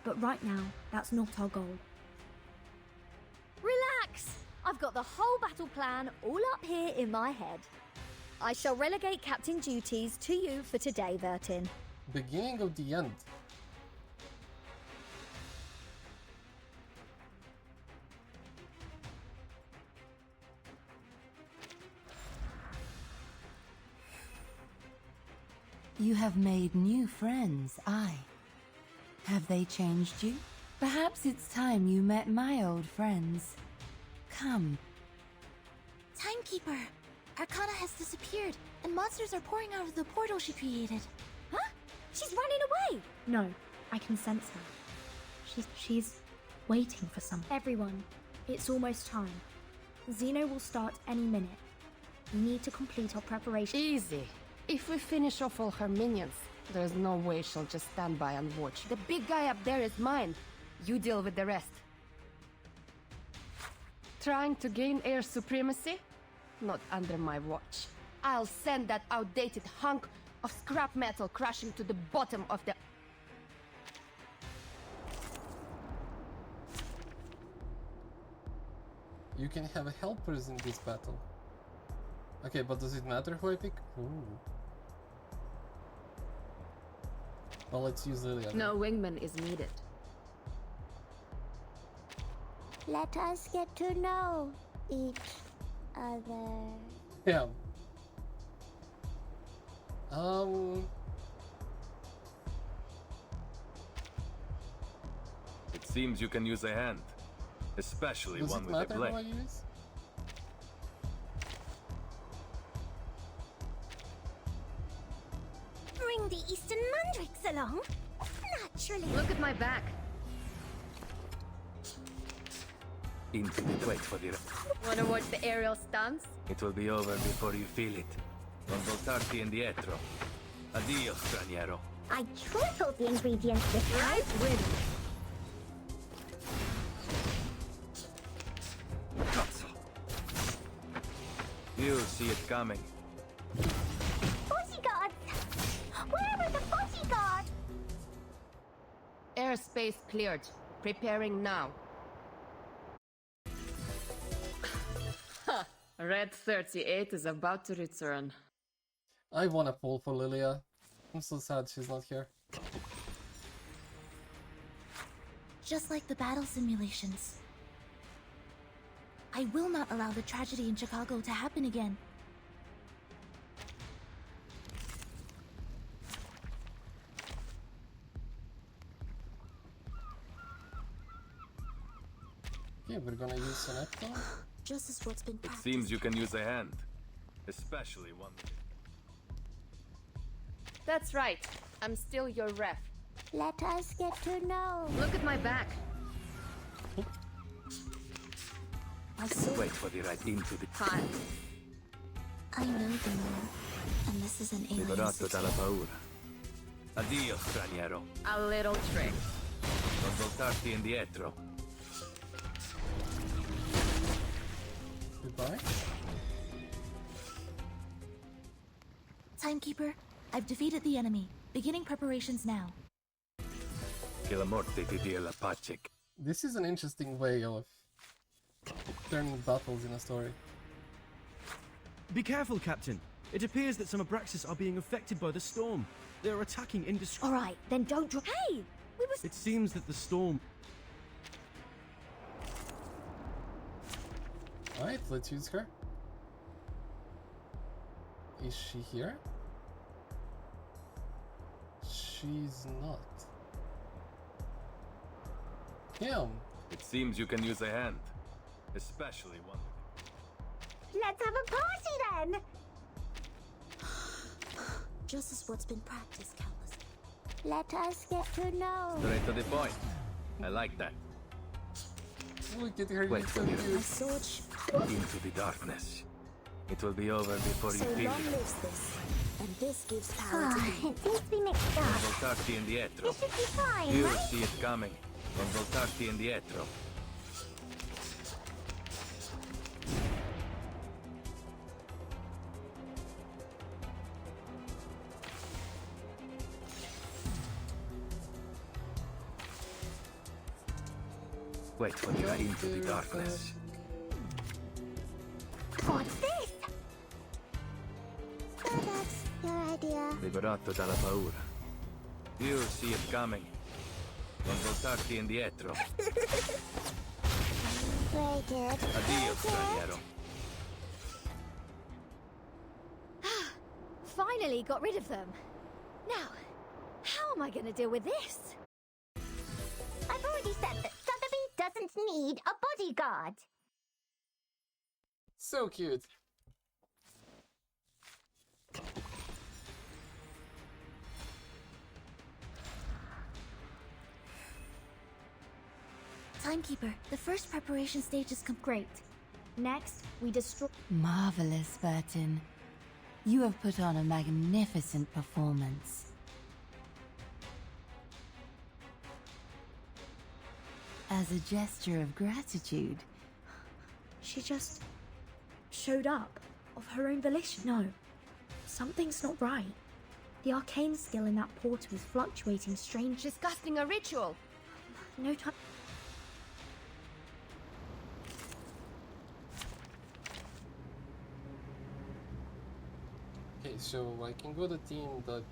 But right now, that's not our goal. Relax! I've got the whole battle plan all up here in my head. I shall relegate captain duties to you for today, Vertin. Beginning of the end. You have made new friends, aye. Have they changed you? Perhaps it's time you met my old friends. Come. Timekeeper! Arcana has disappeared, and monsters are pouring out of the portal she created. Huh? She's running away! No, I can sense her. She's waiting for something. Everyone, it's almost time. Xeno will start any minute. We need to complete our preparation. Easy. If we finish off all her minions, there's no way she'll just stand by and watch. The big guy up there is mine. You deal with the rest. Trying to gain air supremacy? Not under my watch. I'll send that outdated hunk of scrap metal crashing to the bottom of the... You can have helpers in this battle. Okay, but does it matter who I pick? Ooh. Well, let's use Lilia. No wingman is needed. Let us get to know each other. Yeah. It seems you can use a hand. Especially Does one it with a matter who I blade. use? Bring the Eastern Mandrakes along. Naturally. Look at my back. Into the wait for the... Wanna watch the aerial stunts? It will be over before you feel it. Non voltarti indietro. Addio, straniero. I tripled the ingredients this time. Right win. You see it coming. Bodyguards! Where are the bodyguards? Airspace cleared. Preparing now. Ha! Red 38 is about to return. I wanna pull for Lilia. I'm so sad she's not here. Just like the battle simulations. I will not allow the tragedy in Chicago to happen again. Okay, we're gonna use Senecton. Just as what's been It practiced. seems you can use a hand. Especially one with... That's right. I'm still your ref. Let us get to know. Look at my back. Wait for the right into the... Time. I know the moon, and this is an alien Liberato city. dalla paura. Addio, straniero. A little trick. Non voltarti indietro. Goodbye. Timekeeper, I've defeated the enemy. Beginning preparations now. Che la morte ti dia la pace. This is an interesting way of turning battles in a story. Be careful, Captain. It appears that some Abraxas are being affected by the storm. They are attacking indiscriminately. All right, then don't drop. Hey, we were. It seems that the storm... Alright, let's use her. Is she here? She's not. Damn. It seems you can use a hand. Especially one. Let's have a party then! Just as what's been practiced, Countless. Let us get to know. Straight to the point. I like that. Look at her, Wait it's so for you. cute. Into the darkness. It will be over before you So feel long it. lives this, and this gives power to me. It seems to be mixed up. Voltarti indietro. This should be fine, You right? see it coming. Non voltarti indietro. Wait for the light into the darkness. What's this? So that's your idea. Liberato dalla paura. You see it coming. Non voltarti indietro. Very good. Addio, straniero. Finally got rid of them. Now, how am I going to deal with this? I've already said that Sotheby doesn't need a bodyguard. So cute. Timekeeper, the first preparation stage is great. Next, we destroy. Marvelous, Burton. You have put on a magnificent performance. As a gesture of gratitude, She just showed up of her own volition. No, something's not right. The arcane skill in that portal is fluctuating strange. Disgusting a ritual. No time. Okay, so I can go to team that.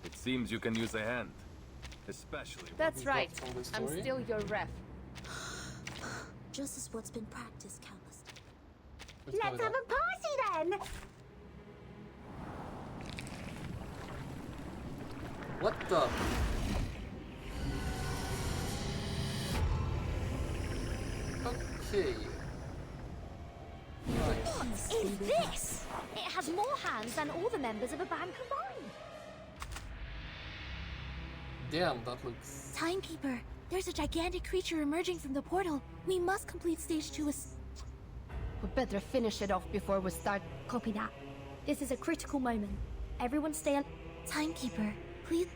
It seems you can use a hand. Especially That's right. from the I'm story? still your ref. Just as what's been practiced, Countless. Let's Let's go have with a party then! that. What the? Okay. Nice. What is this? It has more hands than all the members of a band combined. Damn, that looks. Timekeeper, there's a gigantic creature emerging from the portal. We must complete stage 2 as. We better finish it off before we start. Copy that. This is a critical moment. Everyone stay on. Timekeeper, please.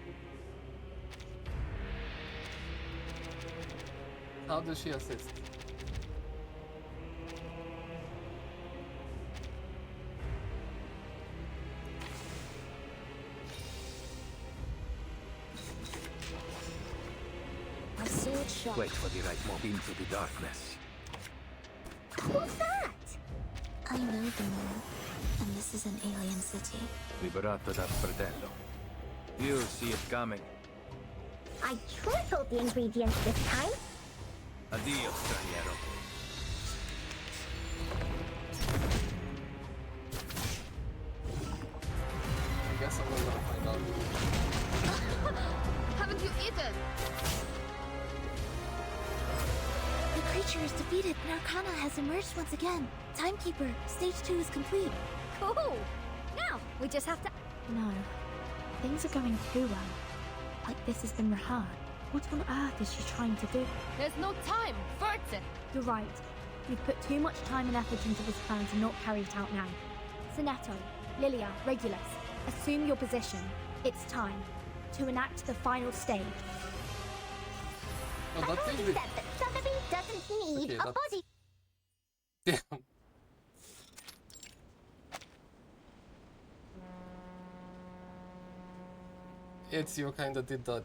How does she assist? My sword shot. Wait for the right move into the darkness. What's that? I know the moon, and this is an alien city. Liberato dal fratello. You see it coming. I tripled the ingredients this time. Addio, straniero. I guess I'm not gonna find out. Haven't you eaten? The creature is defeated and Arcana has emerged once again. Timekeeper, stage 2 is complete. Cool. Now we just have to. No, things are going too well. Like this has been rehearsed. What on earth is she trying to do? There's no time, Burton. You're right. We've put too much time and effort into this plan to not carry it out now. Sonetto, Lilia, Regulus, assume your position. It's time to enact the final stage. Oh, that I've thing already did. said that Sotheby doesn't need Okay, a that's- body. Damn. Ezio kinda did that.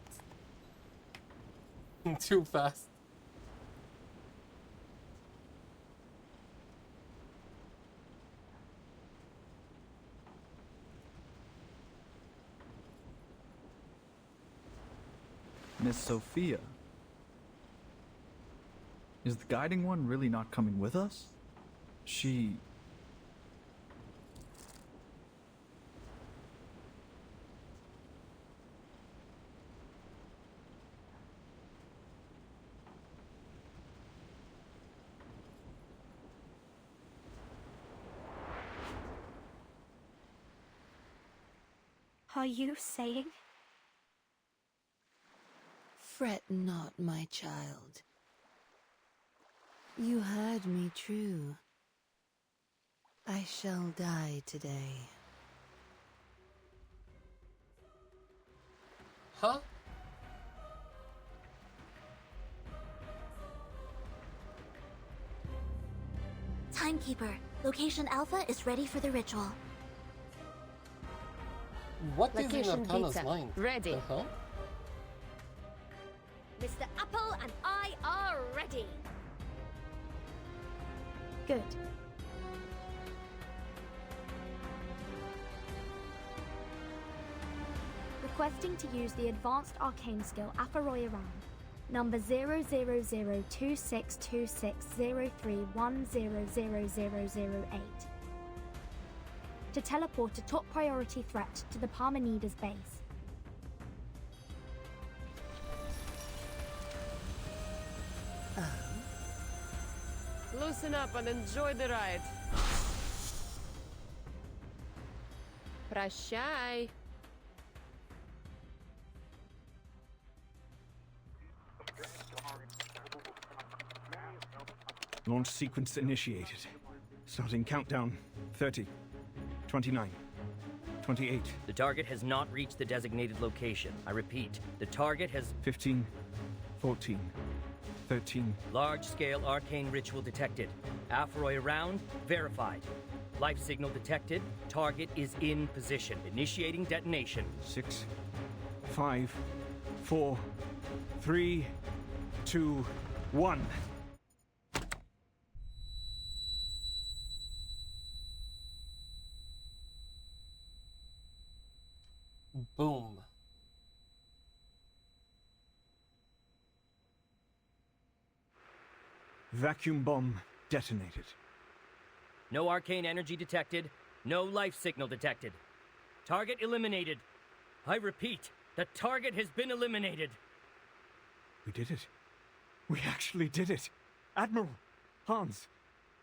Too fast. Miss Sophia. Is the guiding one really not coming with us? She... are you saying? Fret not, my child. You heard me true. I shall die today. Huh? Timekeeper, Location Alpha is ready for the ritual. What is in Location Arcana's Beta, mind? ready. The hell? Mr. Apple and I are ready. Good. Requesting to use the advanced arcane skill Afaroya Round, number 000262603100008, to teleport a top priority threat to the Parmenides base. Loosen up and enjoy the ride. Прощай. Launch sequence initiated. Starting countdown. 30, 29, 28. The target has not reached the designated location. I repeat, the target has... 15, 14, 13. Large-scale arcane ritual detected. Afaroy round verified. Life signal detected. Target is in position. Initiating detonation. 6, 5, 4, 3, 2, 1. Boom. Vacuum bomb detonated. No arcane energy detected. No life signal detected. Target eliminated. I repeat, the target has been eliminated. We did it. We actually did it. Admiral, Hans,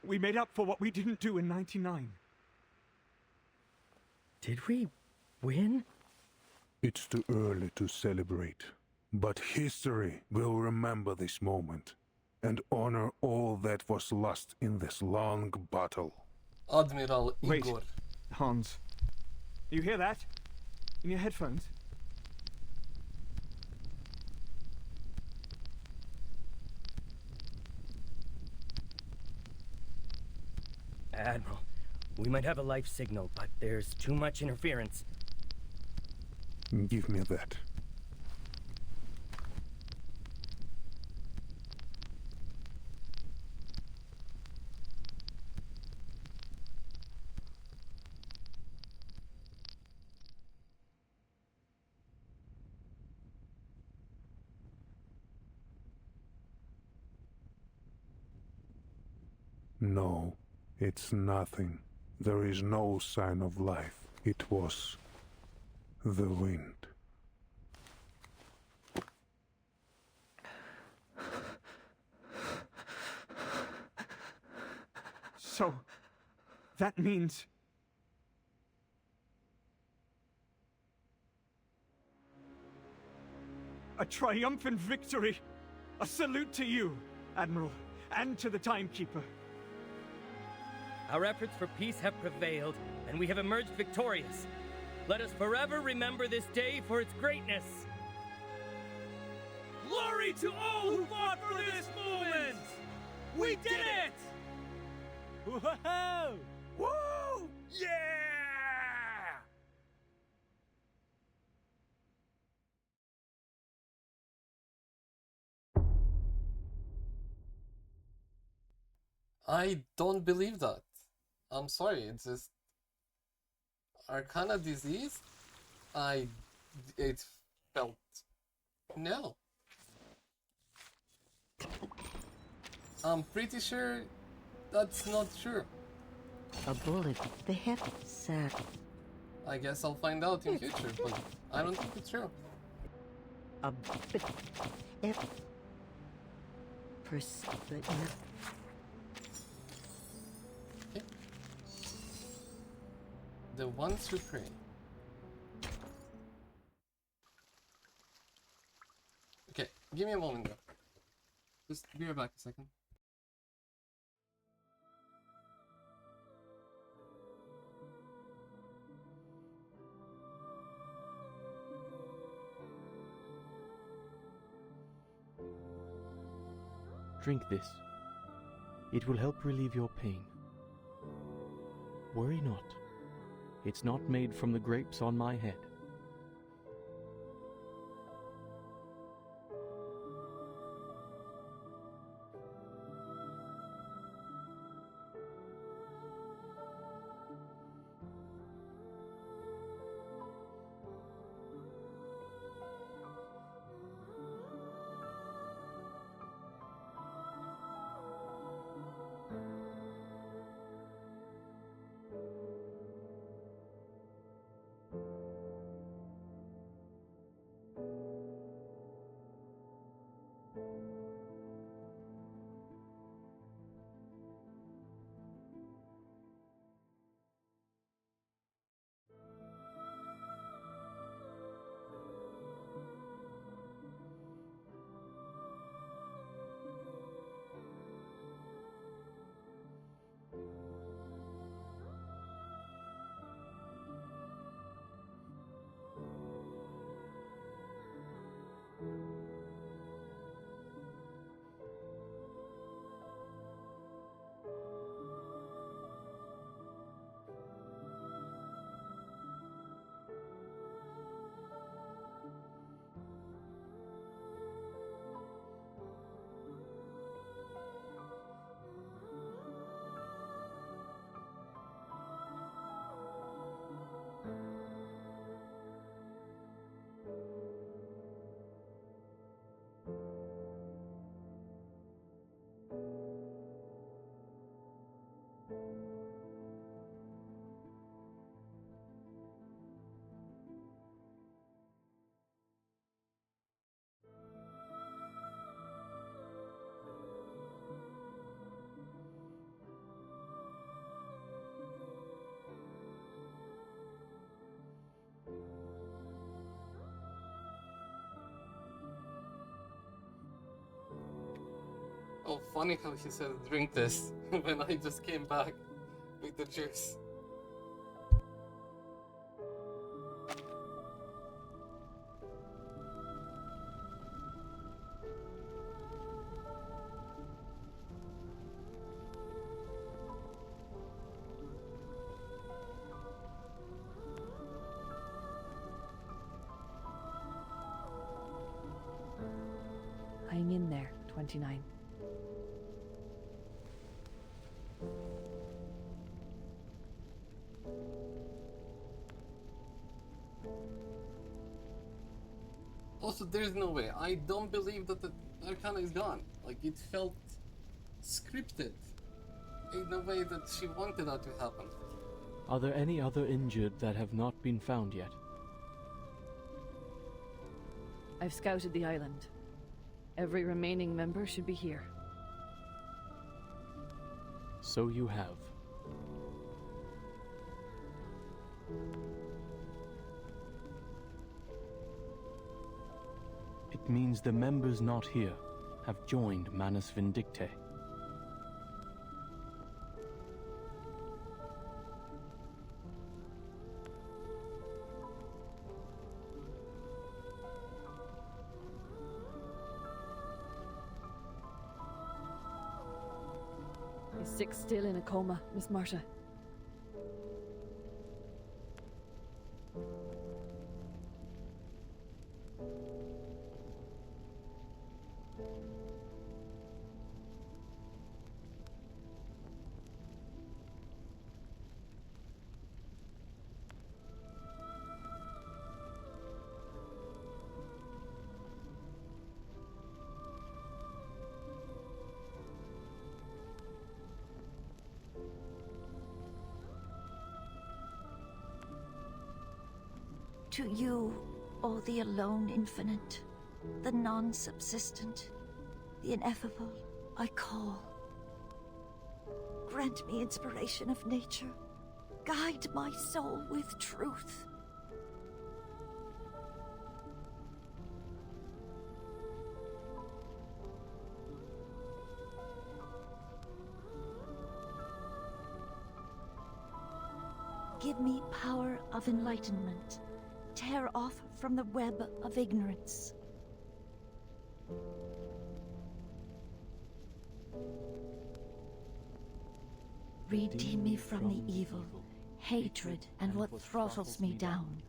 we made up for what we didn't do in 99. Did we win? It's too early to celebrate, but history will remember this moment and honor all that was lost in this long battle. Admiral Igor. Wait, Hans. You hear that? In your headphones? Admiral, we might have a life signal, but there's too much interference. Give me that. No, it's nothing. There is no sign of life. It was the wind. So, that means... a triumphant victory! A salute to you, Admiral, and to the Timekeeper. Our efforts for peace have prevailed, and we have emerged victorious. Let us forever remember this day for its greatness. Glory to all who fought for this moment! We did it! Whoa! Woo! Yeah! I don't believe that. I'm sorry, it's just Arcana disease. It felt no. I'm pretty sure that's not true. A bullet, the hip, sir. I guess I'll find out in future, but I don't think it's true. A bit, if, but The ones who pray. Give me a moment, though. Just be right back a second. Drink this. It will help relieve your pain. Worry not. It's not made from the grapes on my head. Oh, funny how she said drink this when I just came back with the juice. Hang in there, 29. Also, there's no way. I don't believe that the Arcana is gone. Like, it felt scripted in the way that she wanted that to happen. Are there any other injured that have not been found yet? I've scouted the island. Every remaining member should be here. So you have. It means the members not here have joined Manus Vindictae. Is Six still in a coma, Miss Marta? To you, O the alone infinite, the non-subsistent, the ineffable, I call. Grant me inspiration of nature. Guide my soul with truth. give me power of enlightenment. Tear off from the web of ignorance. Redeem me from the evil, hatred, and what throttles me down.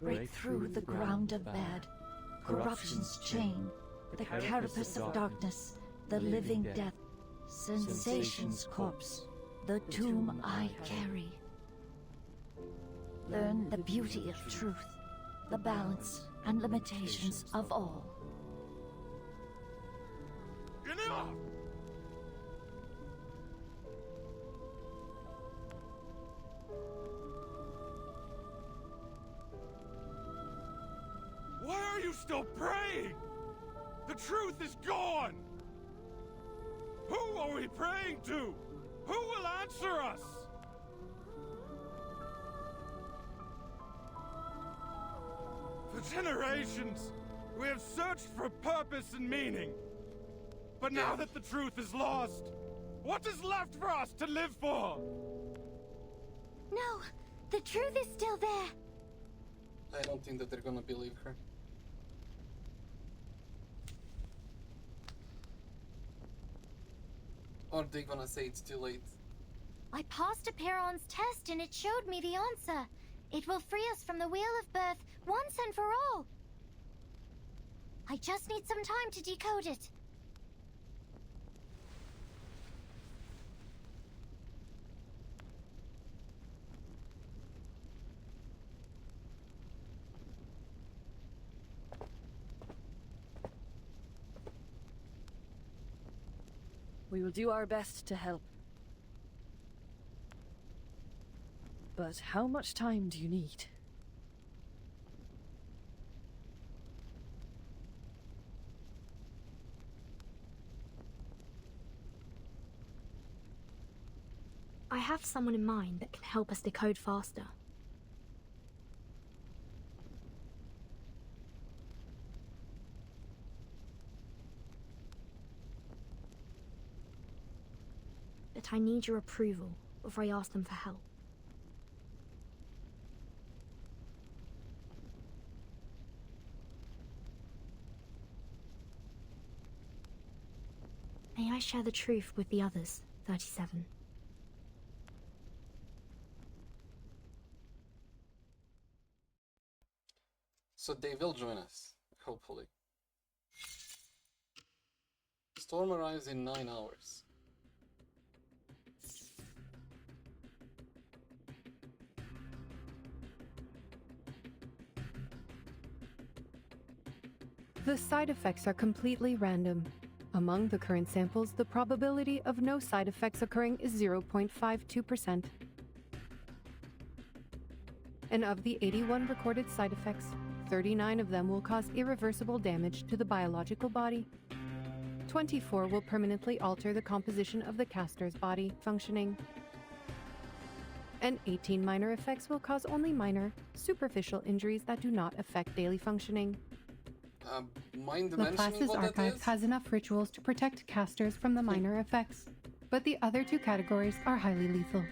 Break through the ground of bad, corruption's chain, the carapace of darkness, the living death, sensation's corpse, the tomb I carry. Learn the beauty of truth, the balance and limitations of all. Enough! Why are you still praying? The truth is gone! Who are we praying to? Who will answer us? For generations, we have searched for purpose and meaning. But now that the truth is lost, what is left for us to live for? No, the truth is still there. I don't think that they're gonna believe her. Or they're gonna say it's too late. I passed a Perron's test and it showed me the answer. It will free us from the Wheel of Birth once and for all. I just need some time to decode it. We will do our best to help. But how much time do you need? I have someone in mind that can help us decode faster. But I need your approval before I ask them for help. May I share the truth with the others, 37? So they will join us, hopefully. Storm arrives in 9 hours. The side effects are completely random. Among the current samples, the probability of no side effects occurring is 0.52%. And of the 81 recorded side effects, 39 of them will cause irreversible damage to the biological body. 24 will permanently alter the composition of the caster's body functioning. And 18 minor effects will cause only minor, superficial injuries that do not affect daily functioning. Mind The mentioning class's what that archive is? has enough rituals to protect casters from the minor effects, but the other two categories are highly lethal.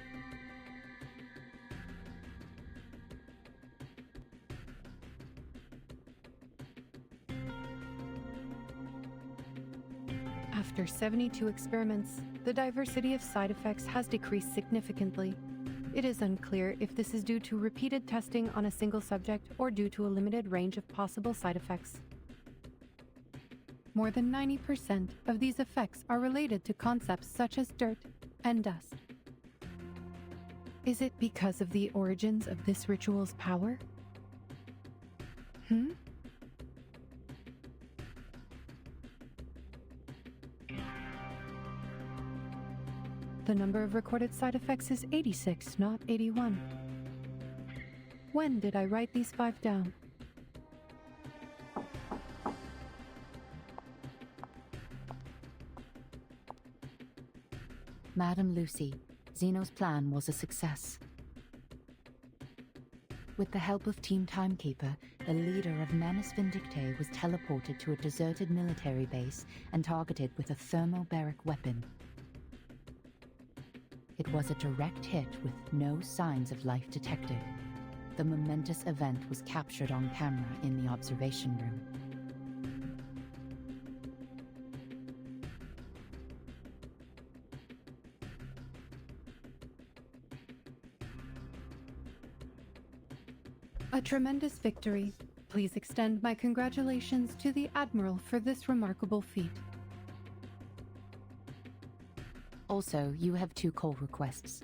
After 72 experiments, the diversity of side effects has decreased significantly. It is unclear if this is due to repeated testing on a single subject or due to a limited range of possible side effects. More than 90% of these effects are related to concepts such as dirt and dust. Is it because of the origins of this ritual's power? The number of recorded side effects is 86, not 81. When did I write these 5 down? Madam Lucy, Zeno's plan was a success. With the help of Team Timekeeper, the leader of Manus Vindictae was teleported to a deserted military base and targeted with a thermobaric weapon. It was a direct hit with no signs of life detected. The momentous event was captured on camera in the observation room. A tremendous victory. Please extend my congratulations to the Admiral for this remarkable feat. Also, you have 2 call requests.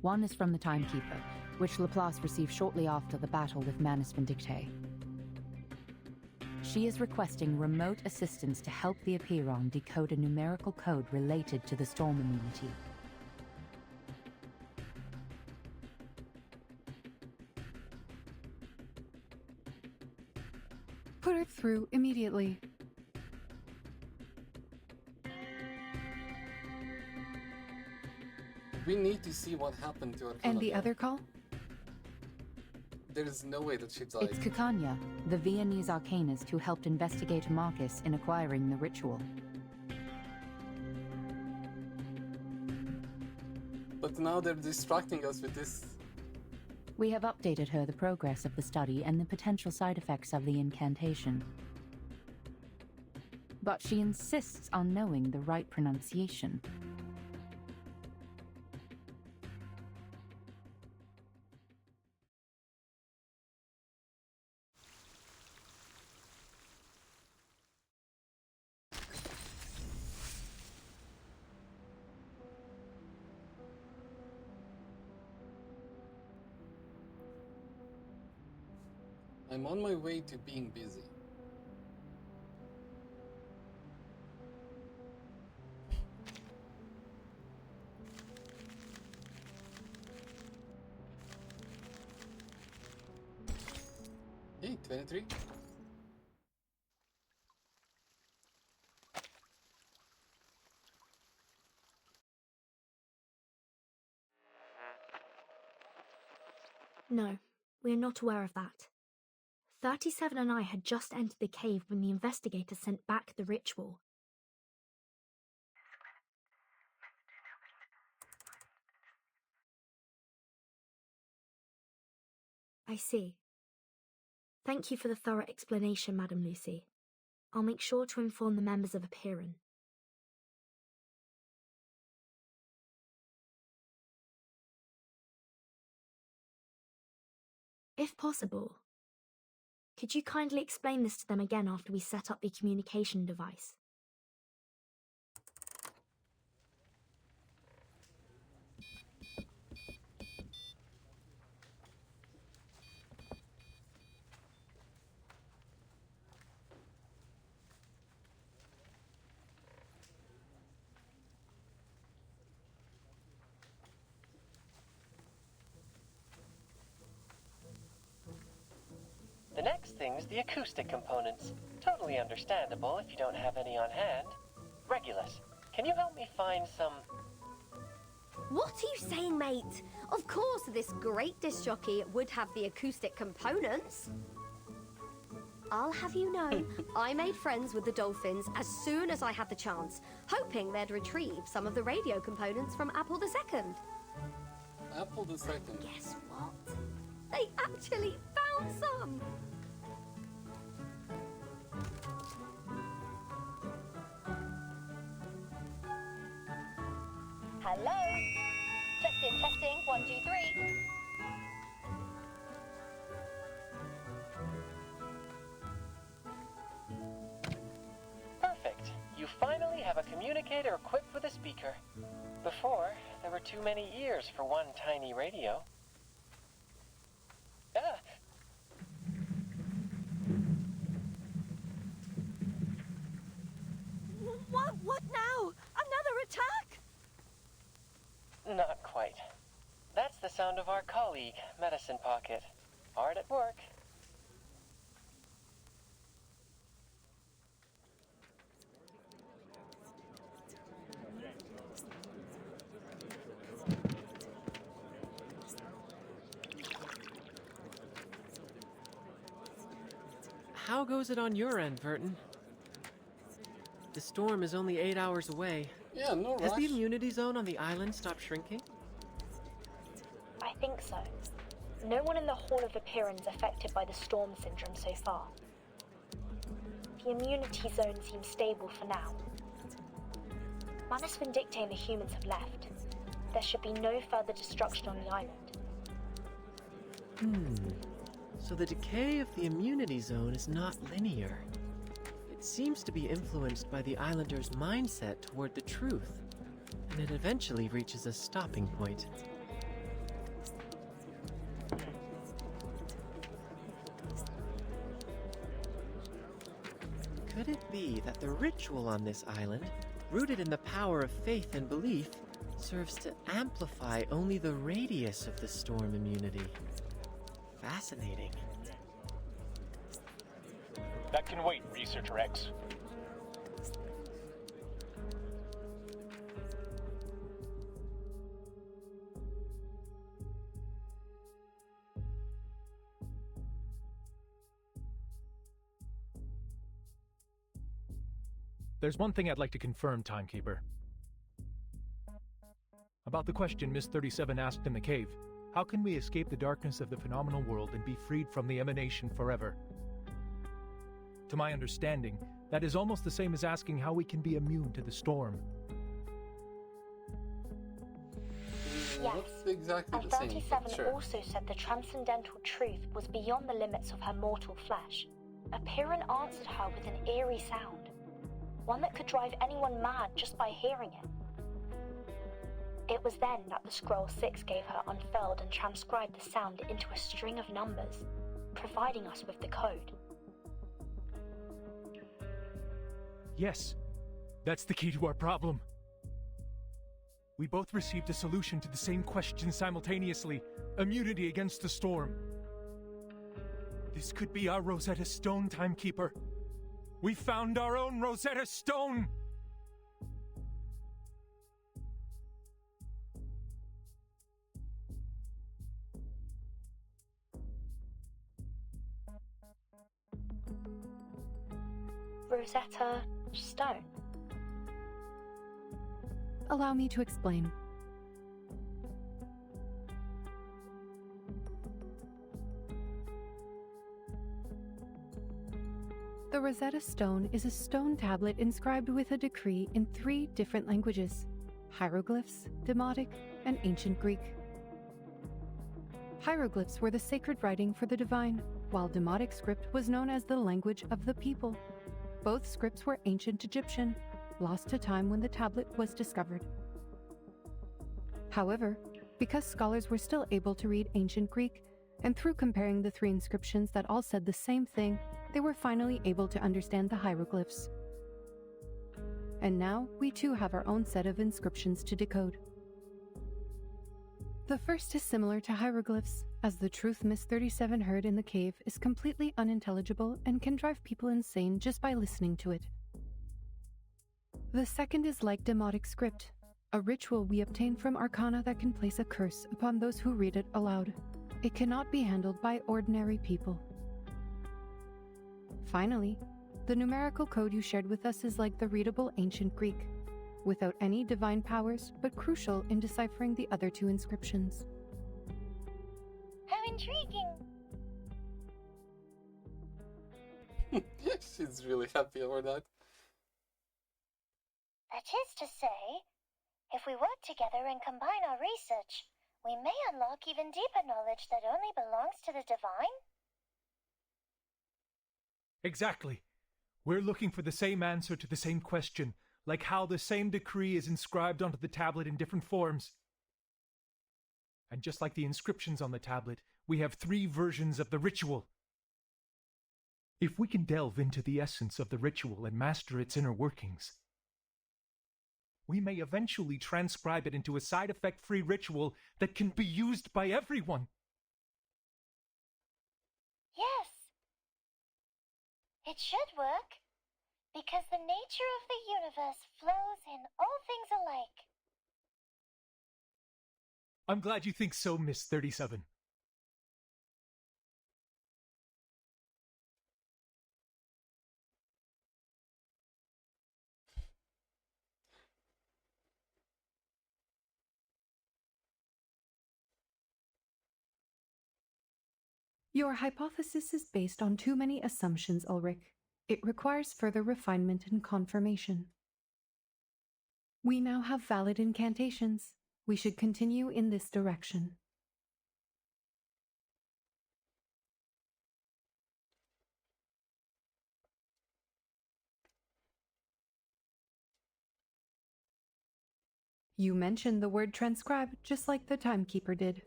One is from the Timekeeper, which Laplace received shortly after the battle with Manus Vindictae. She is requesting remote assistance to help the Apiron decode a numerical code related to the storm immunity. Put her through immediately. We need to see what happened to her. And the other call? There is no way that she died. It's Kukanya, the Viennese arcanist who helped investigate Marcus in acquiring the ritual. But now they're distracting us with this. We have updated her the progress of the study and the potential side effects of the incantation. But she insists on knowing the right pronunciation. I'm on my way to being busy. Hey, 23. No, we are not aware of that. 37 and I had just entered the cave when the investigator sent back the ritual. I see. Thank you for the thorough explanation, Madam Lucy. I'll make sure to inform the members of Apiron. If possible, could you kindly explain this to them again after we set up the communication device? The next thing's the acoustic components. Totally understandable if you don't have any on hand. Regulus, can you help me find some... What are you saying, mate? Of course, this great disc jockey would have the acoustic components. I'll have you know, I made friends with the dolphins as soon as I had the chance, hoping they'd retrieve some of the radio components from Apple II. Apple II? Guess what? They actually found some! Hello? Testing, 1, 2, 3. Perfect. You finally have a communicator equipped with a speaker. Before, there were too many ears for one tiny radio. Ah! What now? Another attack? Not quite. That's the sound of our colleague, Medicine Pocket. Hard at work. How goes it on your end, Verton? The storm is only 8 hours away, Yeah, no Has rush. the immunity zone on the island stopped shrinking? I think so. No one in the Hall of Appearance affected by the storm syndrome so far. The immunity zone seems stable for now. Manus Vindictae and the humans have left. There should be no further destruction on the island. So the decay of the immunity zone is not linear. It seems to be influenced by the islanders' mindset toward the truth, and it eventually reaches a stopping point. Could it be that the ritual on this island, rooted in the power of faith and belief, serves to amplify only the radius of the storm immunity? Fascinating. That can wait, Researcher X. There's one thing I'd like to confirm, Timekeeper. About the question Miss 37 asked in the cave, how can we escape the darkness of the phenomenal world and be freed from the emanation forever? To my understanding, that is almost the same as asking how we can be immune to the storm. Yes, exactly and the same, 37 sure. also said the transcendental truth was beyond the limits of her mortal flesh. Apeiron answered her with an eerie sound, one that could drive anyone mad just by hearing it. It was then that the Scroll 6 gave her unfurled and transcribed the sound into a string of numbers, providing us with the code. Yes, that's the key to our problem. We both received a solution to the same question simultaneously: immunity against the storm. This could be our Rosetta Stone, Timekeeper. We found our own Rosetta Stone! Rosetta Stone. Allow me to explain. The Rosetta Stone is a stone tablet inscribed with a decree in 3 different languages: hieroglyphs, Demotic, and Ancient Greek. Hieroglyphs were the sacred writing for the divine, while Demotic script was known as the language of the people. Both scripts were ancient Egyptian, lost to time when the tablet was discovered. However, because scholars were still able to read Ancient Greek, and through comparing the 3 inscriptions that all said the same thing, they were finally able to understand the hieroglyphs. And now, we too have our own set of inscriptions to decode. The first is similar to hieroglyphs, as the truth Miss 37 heard in the cave is completely unintelligible and can drive people insane just by listening to it. The second is like Demotic script, a ritual we obtain from Arcana that can place a curse upon those who read it aloud. It cannot be handled by ordinary people. Finally, the numerical code you shared with us is like the readable Ancient Greek, without any divine powers, but crucial in deciphering the other 2 inscriptions. How intriguing! She's really happy over that. That is to say, if we work together and combine our research, we may unlock even deeper knowledge that only belongs to the divine? Exactly. We're looking for the same answer to the same question, like how the same decree is inscribed onto the tablet in different forms. And just like the inscriptions on the tablet, we have 3 versions of the ritual. If we can delve into the essence of the ritual and master its inner workings, we may eventually transcribe it into a side-effect-free ritual that can be used by everyone. Yes. It should work, because the nature of the universe flows in all things alike. I'm glad you think so, Miss 37. Your hypothesis is based on too many assumptions, Ulrich. It requires further refinement and confirmation. We now have valid incantations. We should continue in this direction. You mentioned the word transcribe just like the timekeeper did.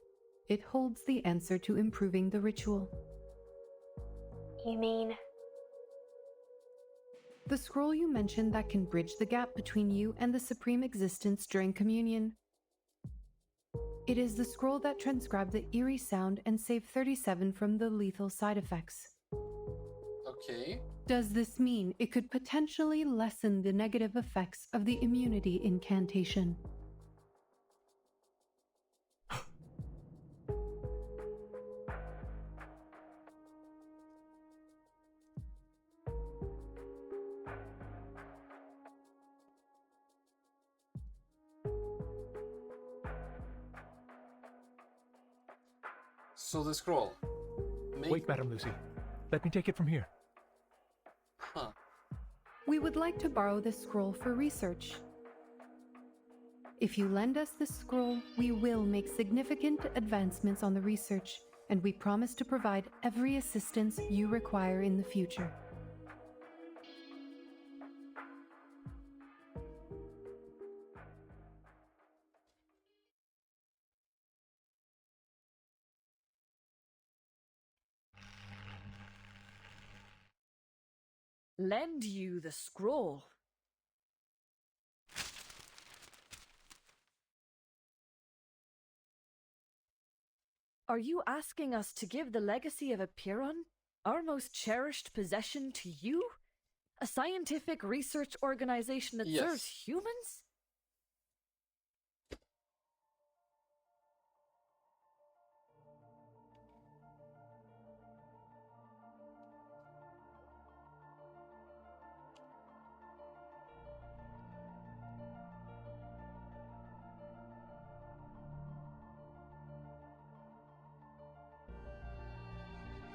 It holds the answer to improving the ritual. You mean? The scroll you mentioned that can bridge the gap between you and the Supreme Existence during communion. It is the scroll that transcribed the eerie sound and saved 37 from the lethal side effects. Okay. Does this mean it could potentially lessen the negative effects of the immunity incantation? So the scroll. Wait, Madam Lucy. Let me take it from here. Huh. We would like to borrow this scroll for research. If you lend us this scroll, we will make significant advancements on the research, and we promise to provide every assistance you require in the future. Lend you the scroll. Are you asking us to give the legacy of Apiron, our most cherished possession, to you? A scientific research organization that serves humans?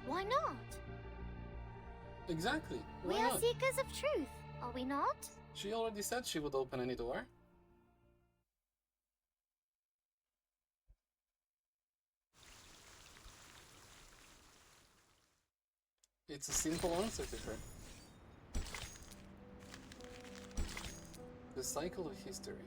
Why not? Exactly. We Why are not? seekers of truth, are we not? She already said she would open any door. It's a simple answer to her. The cycle of history.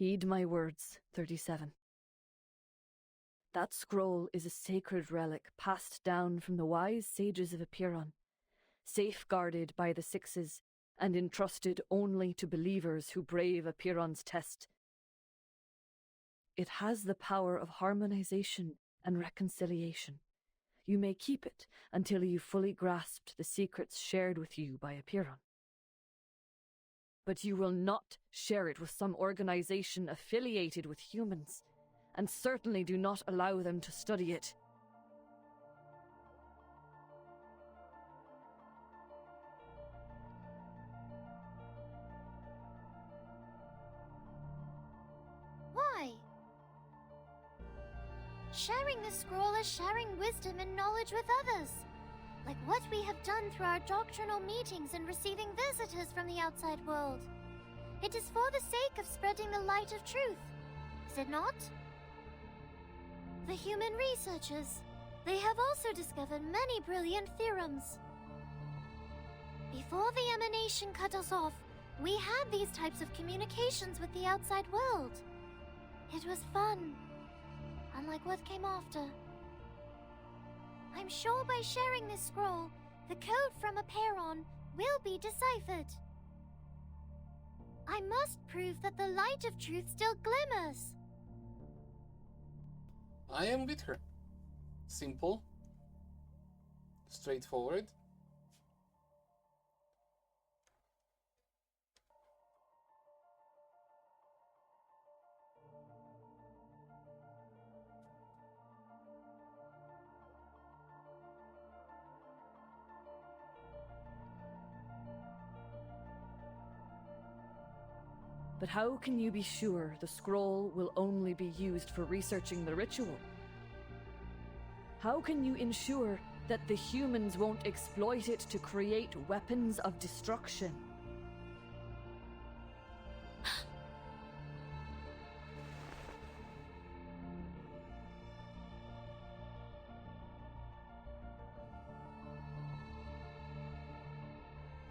Heed my words, 37. That scroll is a sacred relic passed down from the wise sages of Apiron, safeguarded by the Sixes and entrusted only to believers who brave Apiron's test. It has the power of harmonization and reconciliation. You may keep it until you fully grasped the secrets shared with you by Apiron. But you will not share it with some organization affiliated with humans, and certainly do not allow them to study it. Why? Sharing the scroll is sharing wisdom and knowledge with others, like what we have done through our doctrinal meetings and receiving visitors from the outside world. It is for the sake of spreading the light of truth, is it not? The human researchers, they have also discovered many brilliant theorems. Before the emanation cut us off, we had these types of communications with the outside world. It was fun, unlike what came after. I'm sure by sharing this scroll, the code from Apiron will be deciphered. I must prove that the light of truth still glimmers. I am with her. Simple. Straightforward. But how can you be sure the scroll will only be used for researching the ritual? How can you ensure that the humans won't exploit it to create weapons of destruction?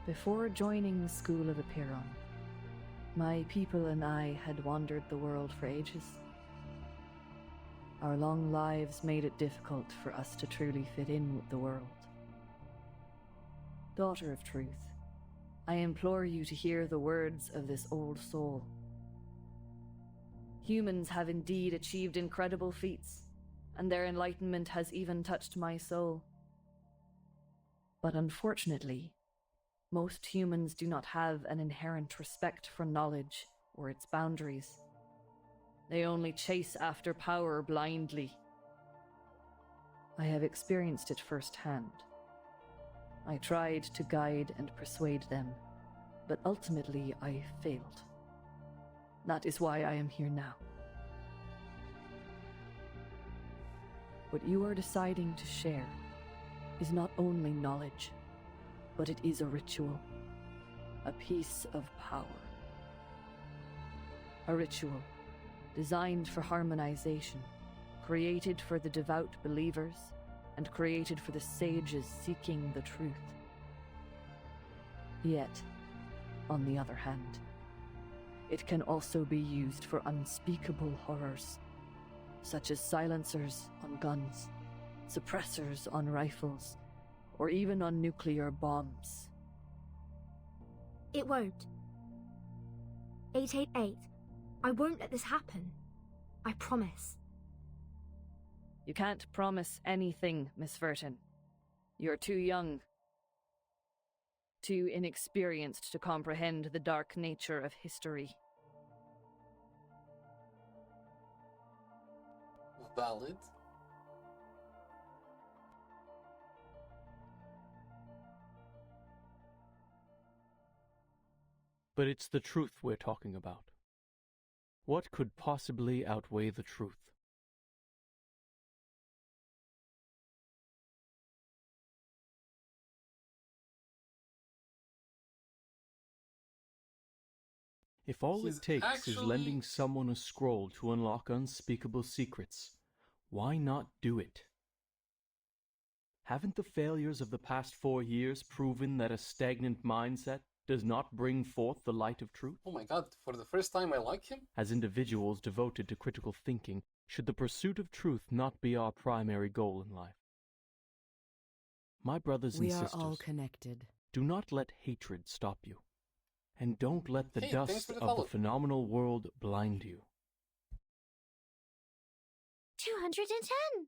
Before joining the School of Apiron, my people and I had wandered the world for ages. Our long lives made it difficult for us to truly fit in with the world. Daughter of Truth, I implore you to hear the words of this old soul. Humans have indeed achieved incredible feats, and their enlightenment has even touched my soul. But unfortunately, most humans do not have an inherent respect for knowledge or its boundaries. They only chase after power blindly. I have experienced it firsthand. I tried to guide and persuade them, but ultimately I failed. That is why I am here now. What you are deciding to share is not only knowledge, but it is a ritual, a piece of power. A ritual designed for harmonization, created for the devout believers, and created for the sages seeking the truth. Yet, on the other hand, it can also be used for unspeakable horrors, such as silencers on guns, suppressors on rifles, or even on nuclear bombs. It won't. 888. I won't let this happen. I promise. You can't promise anything, Miss Verton. You're too young, too inexperienced to comprehend the dark nature of history. Valid. But it's the truth we're talking about. What could possibly outweigh the truth? If all it takes is lending someone a scroll to unlock unspeakable secrets, why not do it? Haven't the failures of the past 4 years proven that a stagnant mindset does not bring forth the light of truth? Oh my god, for the first time I like him? As individuals devoted to critical thinking, should the pursuit of truth not be our primary goal in life? My brothers and sisters, we are all connected. Do not let hatred stop you. And don't let the Hey, dust of the phenomenal world blind you. 210!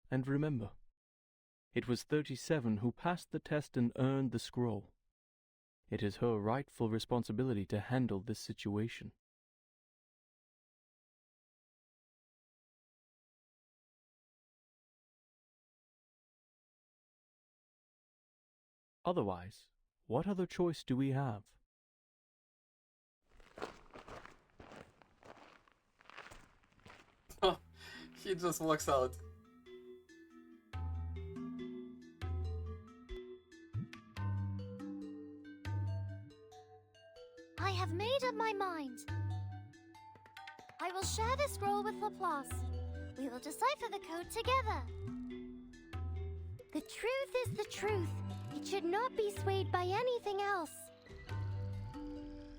And remember, it was 37 who passed the test and earned the scroll. It is her rightful responsibility to handle this situation. Otherwise, what other choice do we have? He just walks out. I have made up my mind. I will share the scroll with Laplace. We will decipher the code together. The truth is the truth. It should not be swayed by anything else.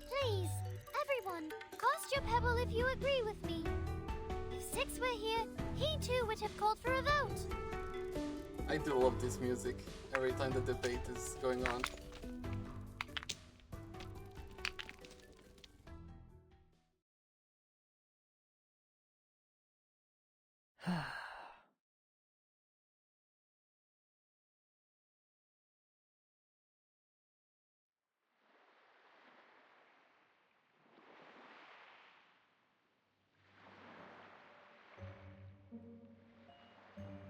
Please, everyone, cast your pebble if you agree with me. If Six were here, he too would have called for a vote. I do love this music every time the debate is going on.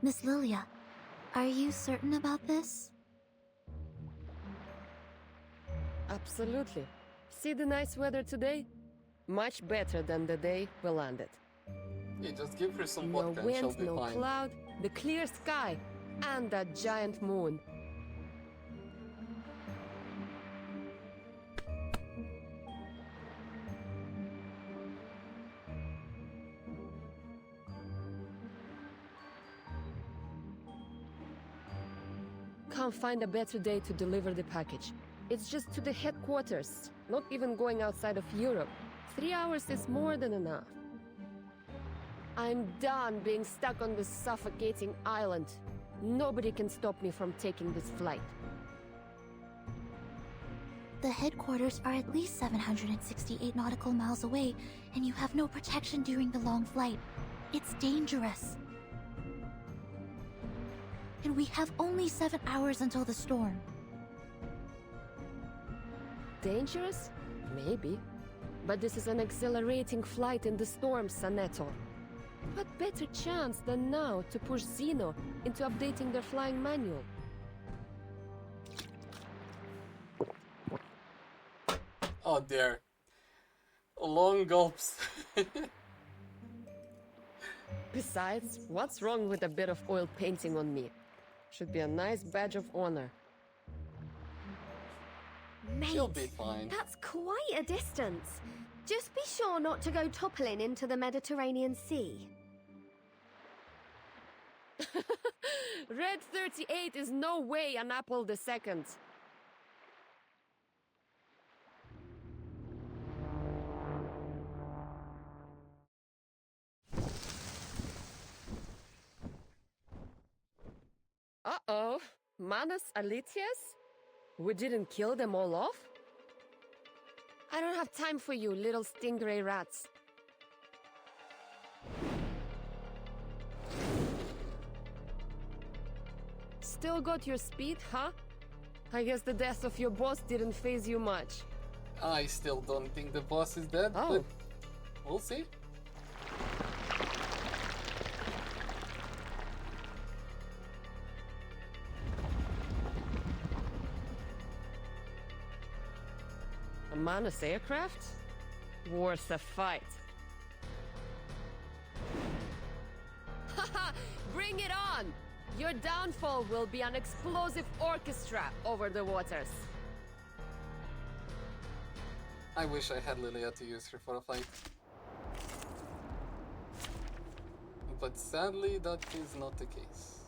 Miss Lilia, are you certain about this? Absolutely. See the nice weather today? Much better than the day we landed. Yeah, just give her some No vodka and she'll wind, be no fine. cloud, the clear sky, and that giant moon. Can't find a better day to deliver the package. It's just to the headquarters, not even going outside of Europe. 3 hours is more than enough. I'm done being stuck on this suffocating island. Nobody can stop me from taking this flight. The headquarters are at least 768 nautical miles away, and you have no protection during the long flight. It's dangerous. And we have only 7 hours until the storm. Dangerous? Maybe. But this is an exhilarating flight in the storm, Saneto. What better chance than now to push Xeno into updating their flying manual? Oh dear. Long gulps. Besides, what's wrong with a bit of oil painting on me? Should be a nice badge of honor. Mate, She'll be fine. that's quite a distance. Just be sure not to go toppling into the Mediterranean Sea. Red 38 is no way an Apple II. Uh-oh. Manus Alitius? We didn't kill them all off? I don't have time for you, little stingray rats. Still got your speed, huh? I guess the death of your boss didn't faze you much. I still don't think the boss is dead, Oh. but we'll see. A Manus aircraft? Worth a fight. Haha! Bring it on! Your downfall will be an explosive orchestra over the waters. I wish I had Lilia to use her for a fight. But sadly, that is not the case.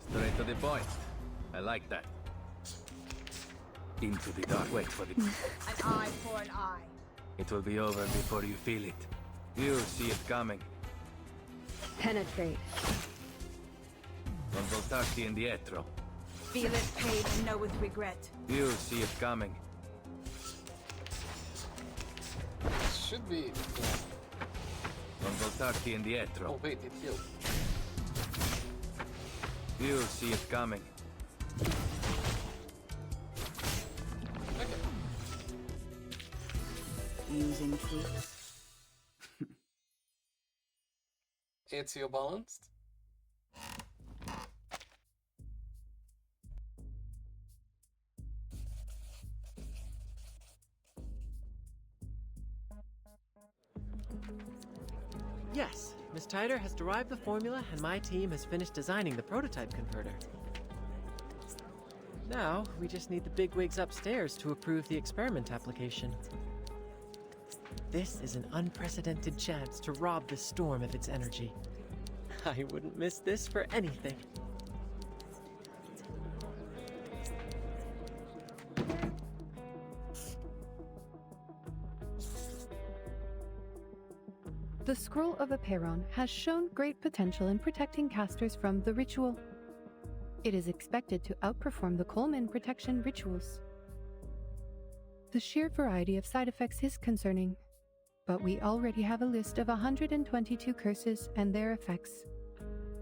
Straight to the point. I like that. Into the dark. Wait for the... An eye for an eye. It will be over before you feel it. You see it coming. Penetrate. Non voltarti indietro. Feel it paid and know with regret. You see it coming. Should be. Non voltarti indietro. Oh wait, it healed. You see it coming. Using truth. Ezio balanced. Yes, Miss Titer has derived the formula and my team has finished designing the prototype converter. Now, we just need the bigwigs upstairs to approve the experiment application. This is an unprecedented chance to rob this storm of its energy. I wouldn't miss this for anything. The Scroll of Aperon has shown great potential in protecting casters from the ritual. It is expected to outperform the Coleman protection rituals. The sheer variety of side effects is concerning, but we already have a list of 122 curses and their effects.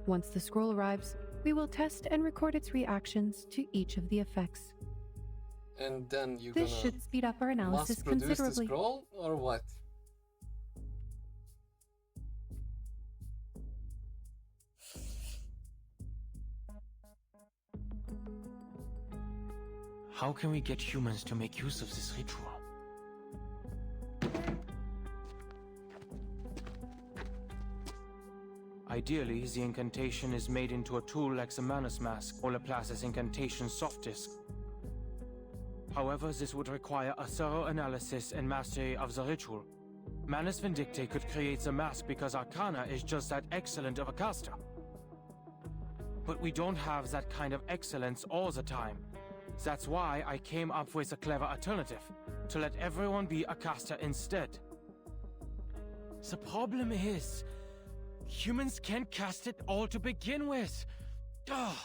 Once the scroll arrives, we will test and record its reactions to each of the effects. And then you This should speed up our analysis considerably. The scroll, or what? How can we get humans to make use of this ritual? Ideally, the incantation is made into a tool like the Manus Mask or Laplace's incantation soft disk. However, this would require a thorough analysis and mastery of the ritual. Manus Vindicte could create the mask because Arcana is just that excellent of a caster. But we don't have that kind of excellence all the time. That's why I came up with a clever alternative, to let everyone be a caster instead. The problem is, humans can't cast it all to begin with. Ugh.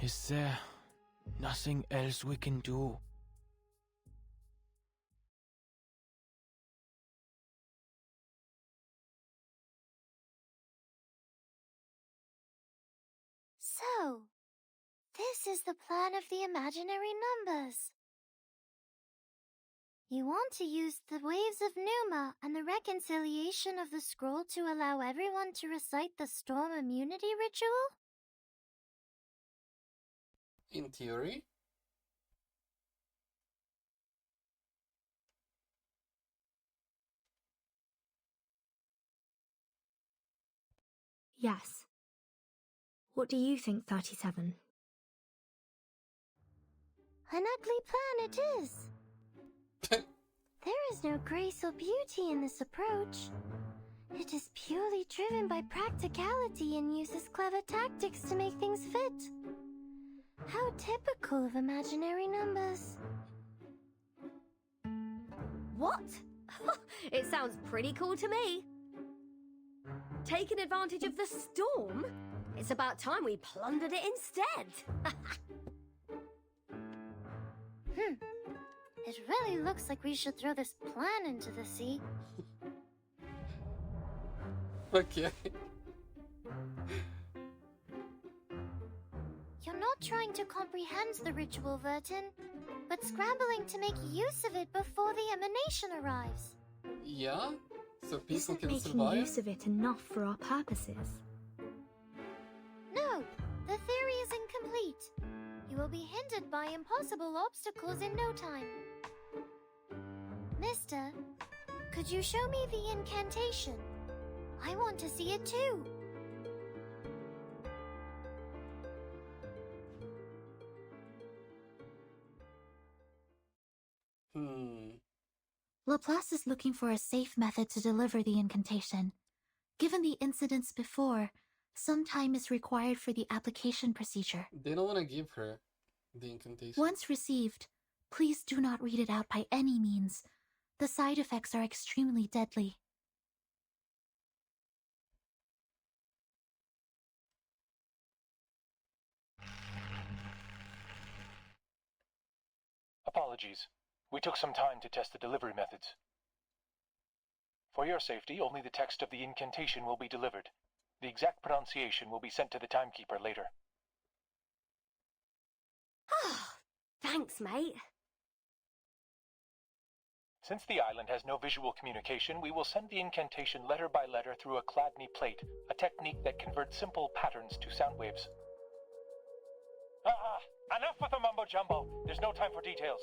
Is there nothing else we can do? So, this is the plan of the imaginary numbers. You want to use the waves of Numa and the reconciliation of the scroll to allow everyone to recite the storm immunity ritual? In theory. Yes. What do you think, 37? An ugly plan it is. There is no grace or beauty in this approach. It is purely driven by practicality and uses clever tactics to make things fit. How typical of imaginary numbers. What? It sounds pretty cool to me. Taking advantage of the storm? It's about time we plundered it instead. It really looks like we should throw this plan into the sea. Okay. You're not trying to comprehend the ritual, Vertin, but scrambling to make use of it before the emanation arrives. Yeah? So people Isn't can making survive? use of it enough for our purposes? No, the theory is incomplete. You will be hindered by impossible obstacles in no time. Mister, could you show me the incantation? I want to see it too. Laplace is looking for a safe method to deliver the incantation. Given the incidents before, some time is required for the application procedure. They don't want to give her the incantation. Once received, please do not read it out by any means. The side effects are extremely deadly. Apologies. We took some time to test the delivery methods. For your safety, only the text of the incantation will be delivered. The exact pronunciation will be sent to the timekeeper later. Thanks, mate. Since the island has no visual communication, we will send the incantation letter by letter through a Chladni plate, a technique that converts simple patterns to sound waves. Enough with the mumbo-jumbo. There's no time for details.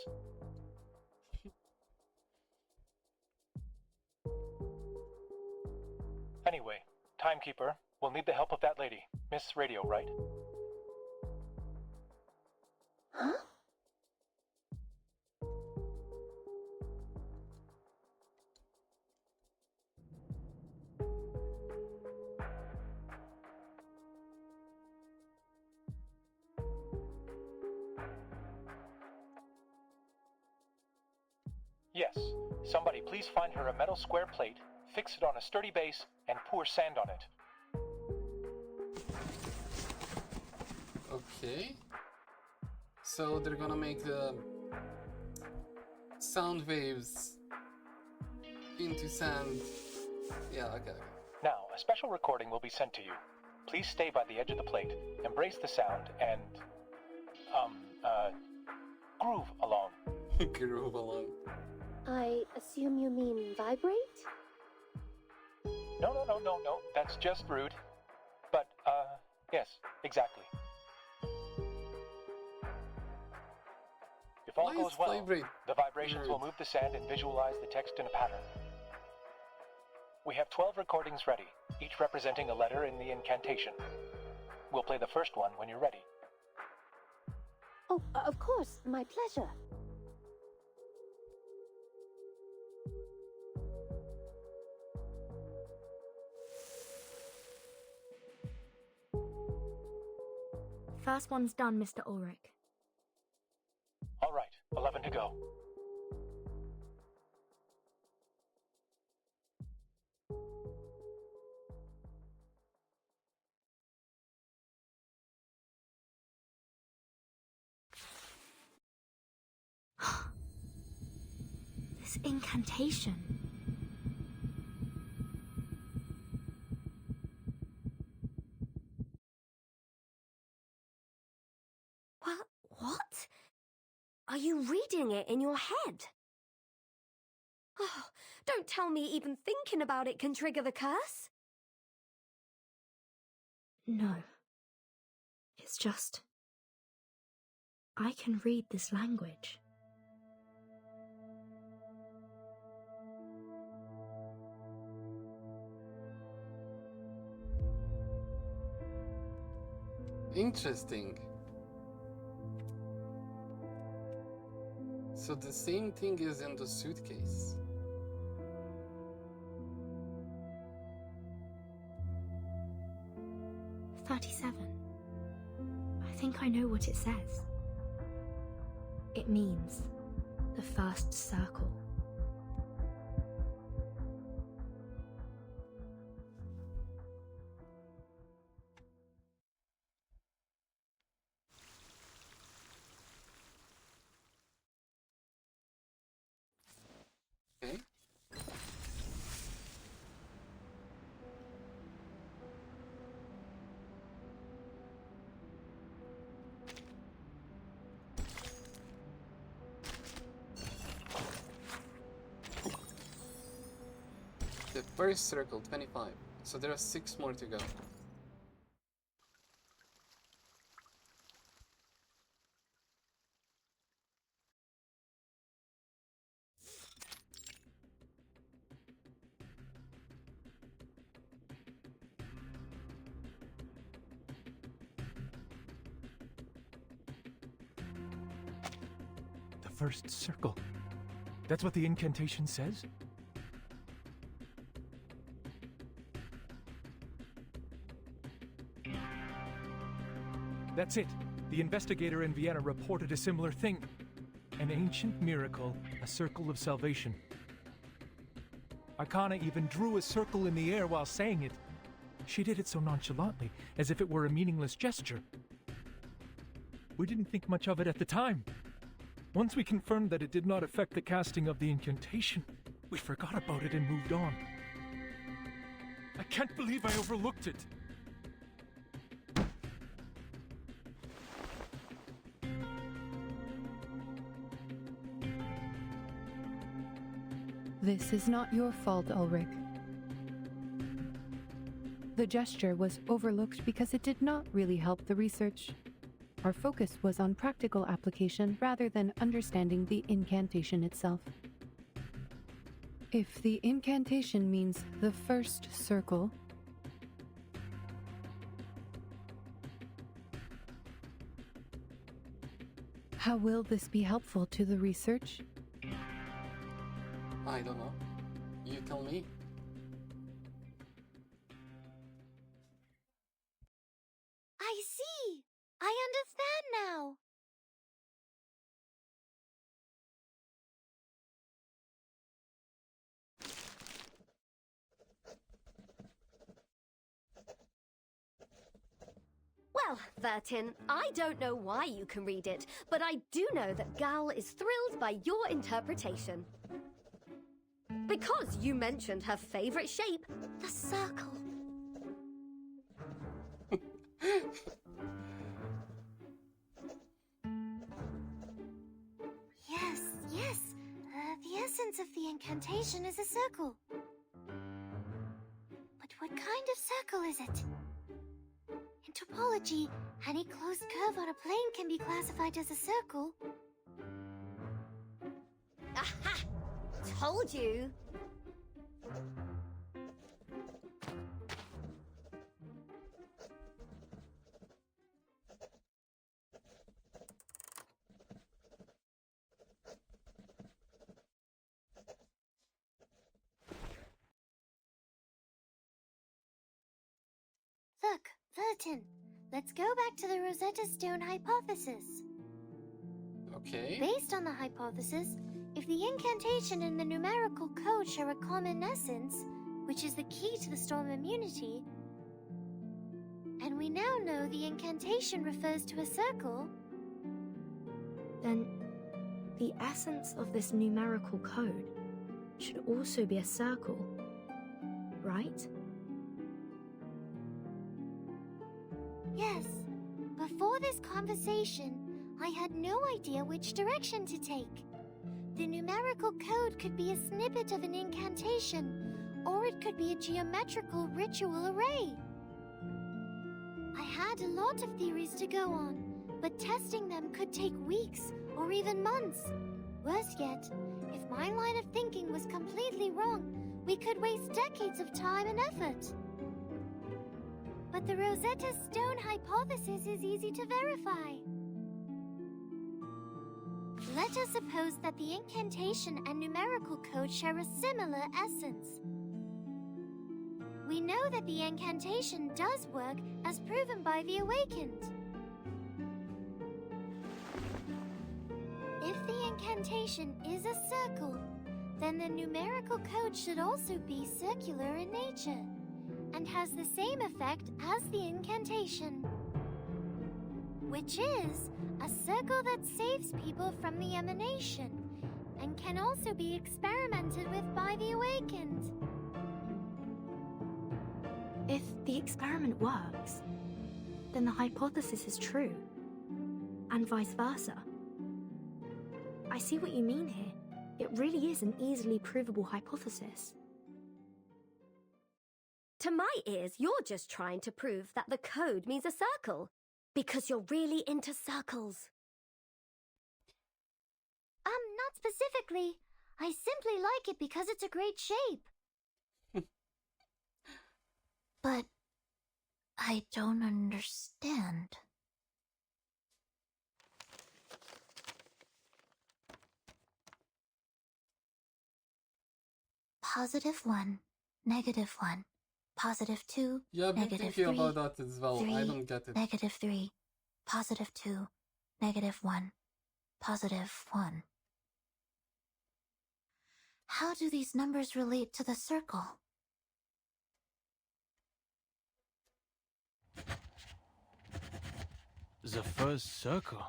Anyway, timekeeper, we'll need the help of that lady, Miss Radio, right? Huh? Yes. Somebody please find her a metal square plate, fix it on a sturdy base, and pour sand on it. Okay. So they're gonna make the sound waves into sand. Yeah, okay. Now, a special recording will be sent to you. Please stay by the edge of the plate, embrace the sound, and, groove along. Groove along. I assume you mean vibrate? No. That's just rude. But, yes, exactly. If all Why goes is well, vibrate the vibrations will rude? move the sand and visualize the text in a pattern. We have 12 recordings ready, each representing a letter in the incantation. We'll play the first one when you're ready. Oh, of course, my pleasure. First one's done, Mr. Ulrich. All right, 11 to go. This incantation. What? Are you reading it in your head? Oh, don't tell me even thinking about it can trigger the curse. No. It's just... I can read this language. Interesting. So the same thing is in the suitcase. "37. I think I know what it says. It means the first circle. Okay. The first circle, 25. So there are 6 more to go. The first circle. That's what the incantation says? That's it. The investigator in Vienna reported a similar thing. An ancient miracle, a circle of salvation. Arcana even drew a circle in the air while saying it. She did it so nonchalantly, as if it were a meaningless gesture. We didn't think much of it at the time. Once we confirmed that it did not affect the casting of the incantation, we forgot about it and moved on. I can't believe I overlooked it. This is not your fault, Ulrich. The gesture was overlooked because it did not really help the research. Our focus was on practical application rather than understanding the incantation itself. If the incantation means the first circle, how will this be helpful to the research? I don't know. You tell me. I see! I understand now! Well, Vertin, I don't know why you can read it, but I do know that Gal is thrilled by your interpretation. Because you mentioned her favorite shape, the circle. Yes. The essence of the incantation is a circle. of circle is it? In topology, any closed curve on a plane can be classified as a circle. Aha! Told you! Look, Vertin, let's go back to the Rosetta Stone hypothesis. Okay. Based on the hypothesis, if the incantation and the numerical code share a common essence, which is the key to the storm immunity, and we now know the incantation refers to a circle, then the essence of this numerical code should also be a circle, right? yes. Before this conversation, I had no idea which direction to take. The numerical code could be a snippet of an incantation, or it could be a geometrical ritual array. I had a lot of theories to go on, but testing them could take weeks or even months. Worse yet, if my line of thinking was completely wrong, we could waste decades of time and effort. But the Rosetta Stone hypothesis is easy to verify. Let us suppose that the incantation and numerical code share a similar essence. We know that the incantation does work as proven by the Awakened. If the incantation is a circle, then the numerical code should also be circular in nature and has the same effect as the incantation, which is a circle that saves people from the emanation and can also be experimented with by the Awakened. If the experiment works, then the hypothesis is true, and vice versa. I see what you mean here. It really is an easily provable hypothesis. To my ears, you're just trying to prove that the code means a circle, because you're really into circles. Not specifically. I simply like it because it's a great shape. But I don't understand. +1, -1, +2, Yeah, I've been thinking -3, about that as well. 3, I don't get it. -3, +2, -1, +1. How do these numbers relate to the circle? The first circle.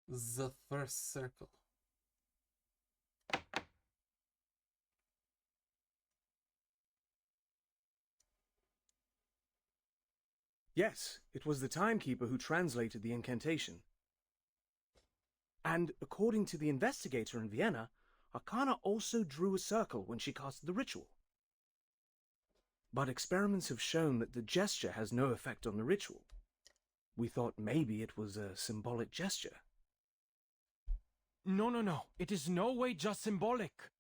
The first circle. Yes, it was the timekeeper who translated the incantation. And according to the investigator in Vienna, Arcana also drew a circle when she cast the ritual. But experiments have shown that the gesture has no effect on the ritual. We thought maybe it was a symbolic gesture. No. It is no way just symbolic.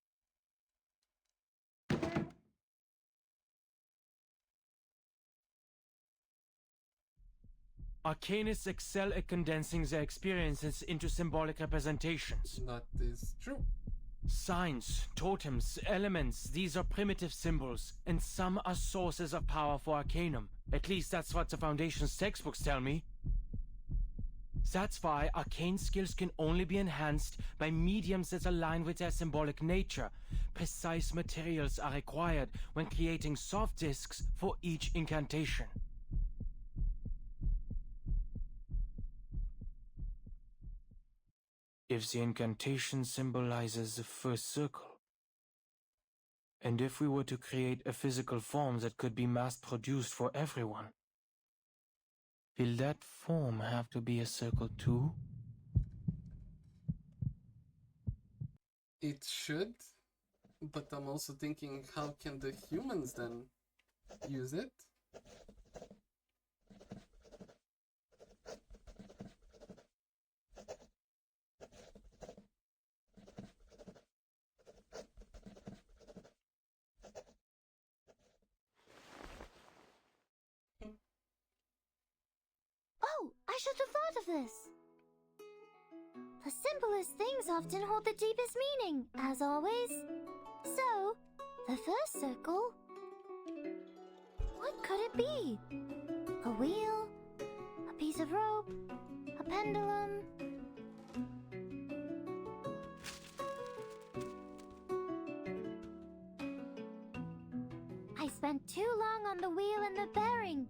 Arcanists excel at condensing their experiences into symbolic representations. That is true. Signs, totems, elements, these are primitive symbols, and some are sources of power for Arcanum. At least that's what the Foundation's textbooks tell me. That's why arcane skills can only be enhanced by mediums that align with their symbolic nature. Precise materials are required when creating soft discs for each incantation. If the incantation symbolizes the first circle, and if we were to create a physical form that could be mass-produced for everyone, will that form have to be a circle too? It should, but I'm also thinking, how can the humans then use it. Oh, I should have thought of this. The simplest things often hold the deepest meaning, as always. So, the first circle... What could it be? A wheel? A piece of rope? A pendulum? I spent too long on the wheel and the bearing,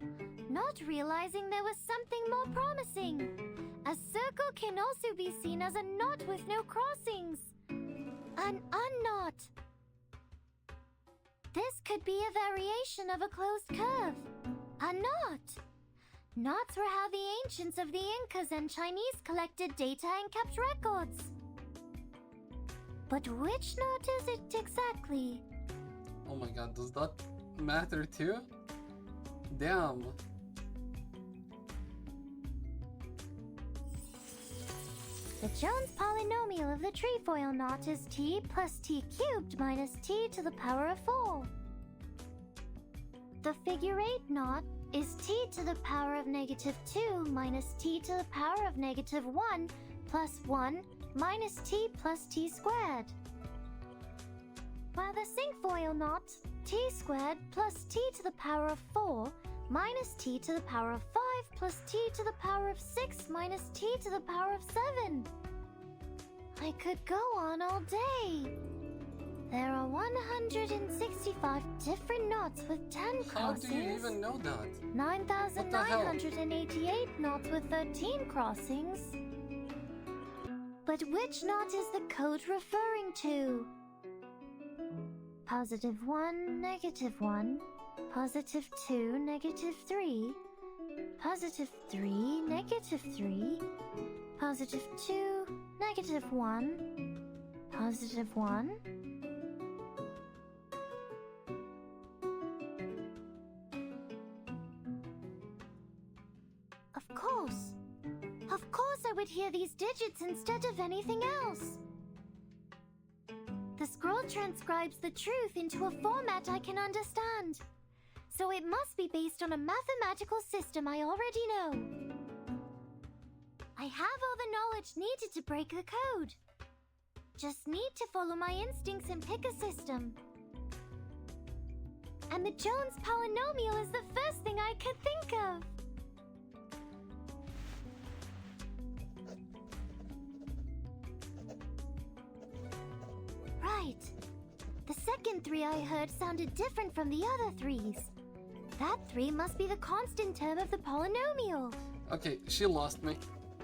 not realizing there was something more promising. A circle can also be seen as a knot with no crossings. An unknot. This could be a variation of a closed curve. A knot. Knots were how the ancients of the Incas and Chinese collected data and kept records. But which knot is it exactly? Oh my god, does that matter too? Damn. The Jones polynomial of the trefoil knot is t plus t cubed minus t to the power of 4. The figure 8 knot is t to the power of -2 minus t to the power of -1 plus 1 minus t plus t squared. While the cinquefoil knot, t squared plus t to the power of 4 minus t to the power of 5 plus t to the power of 6 minus t to the power of 7. I could go on all day. There are 165 different knots with 10 crossings. How do you even know that? 9,988 knots with 13 crossings. But which knot is the code referring to? +1, -1, +2, -3, +3, -3, +2, -1, +1. Of course I would hear these digits instead of anything else. The scroll transcribes the truth into a format I can understand. So it must be based on a mathematical system I already know. I have all the knowledge needed to break the code. Just need to follow my instincts and pick a system. And the Jones polynomial is the first thing I could think of. Right. The second 3 I heard sounded different from the other 3s. That 3 must be the constant term of the polynomial. Okay, she lost me.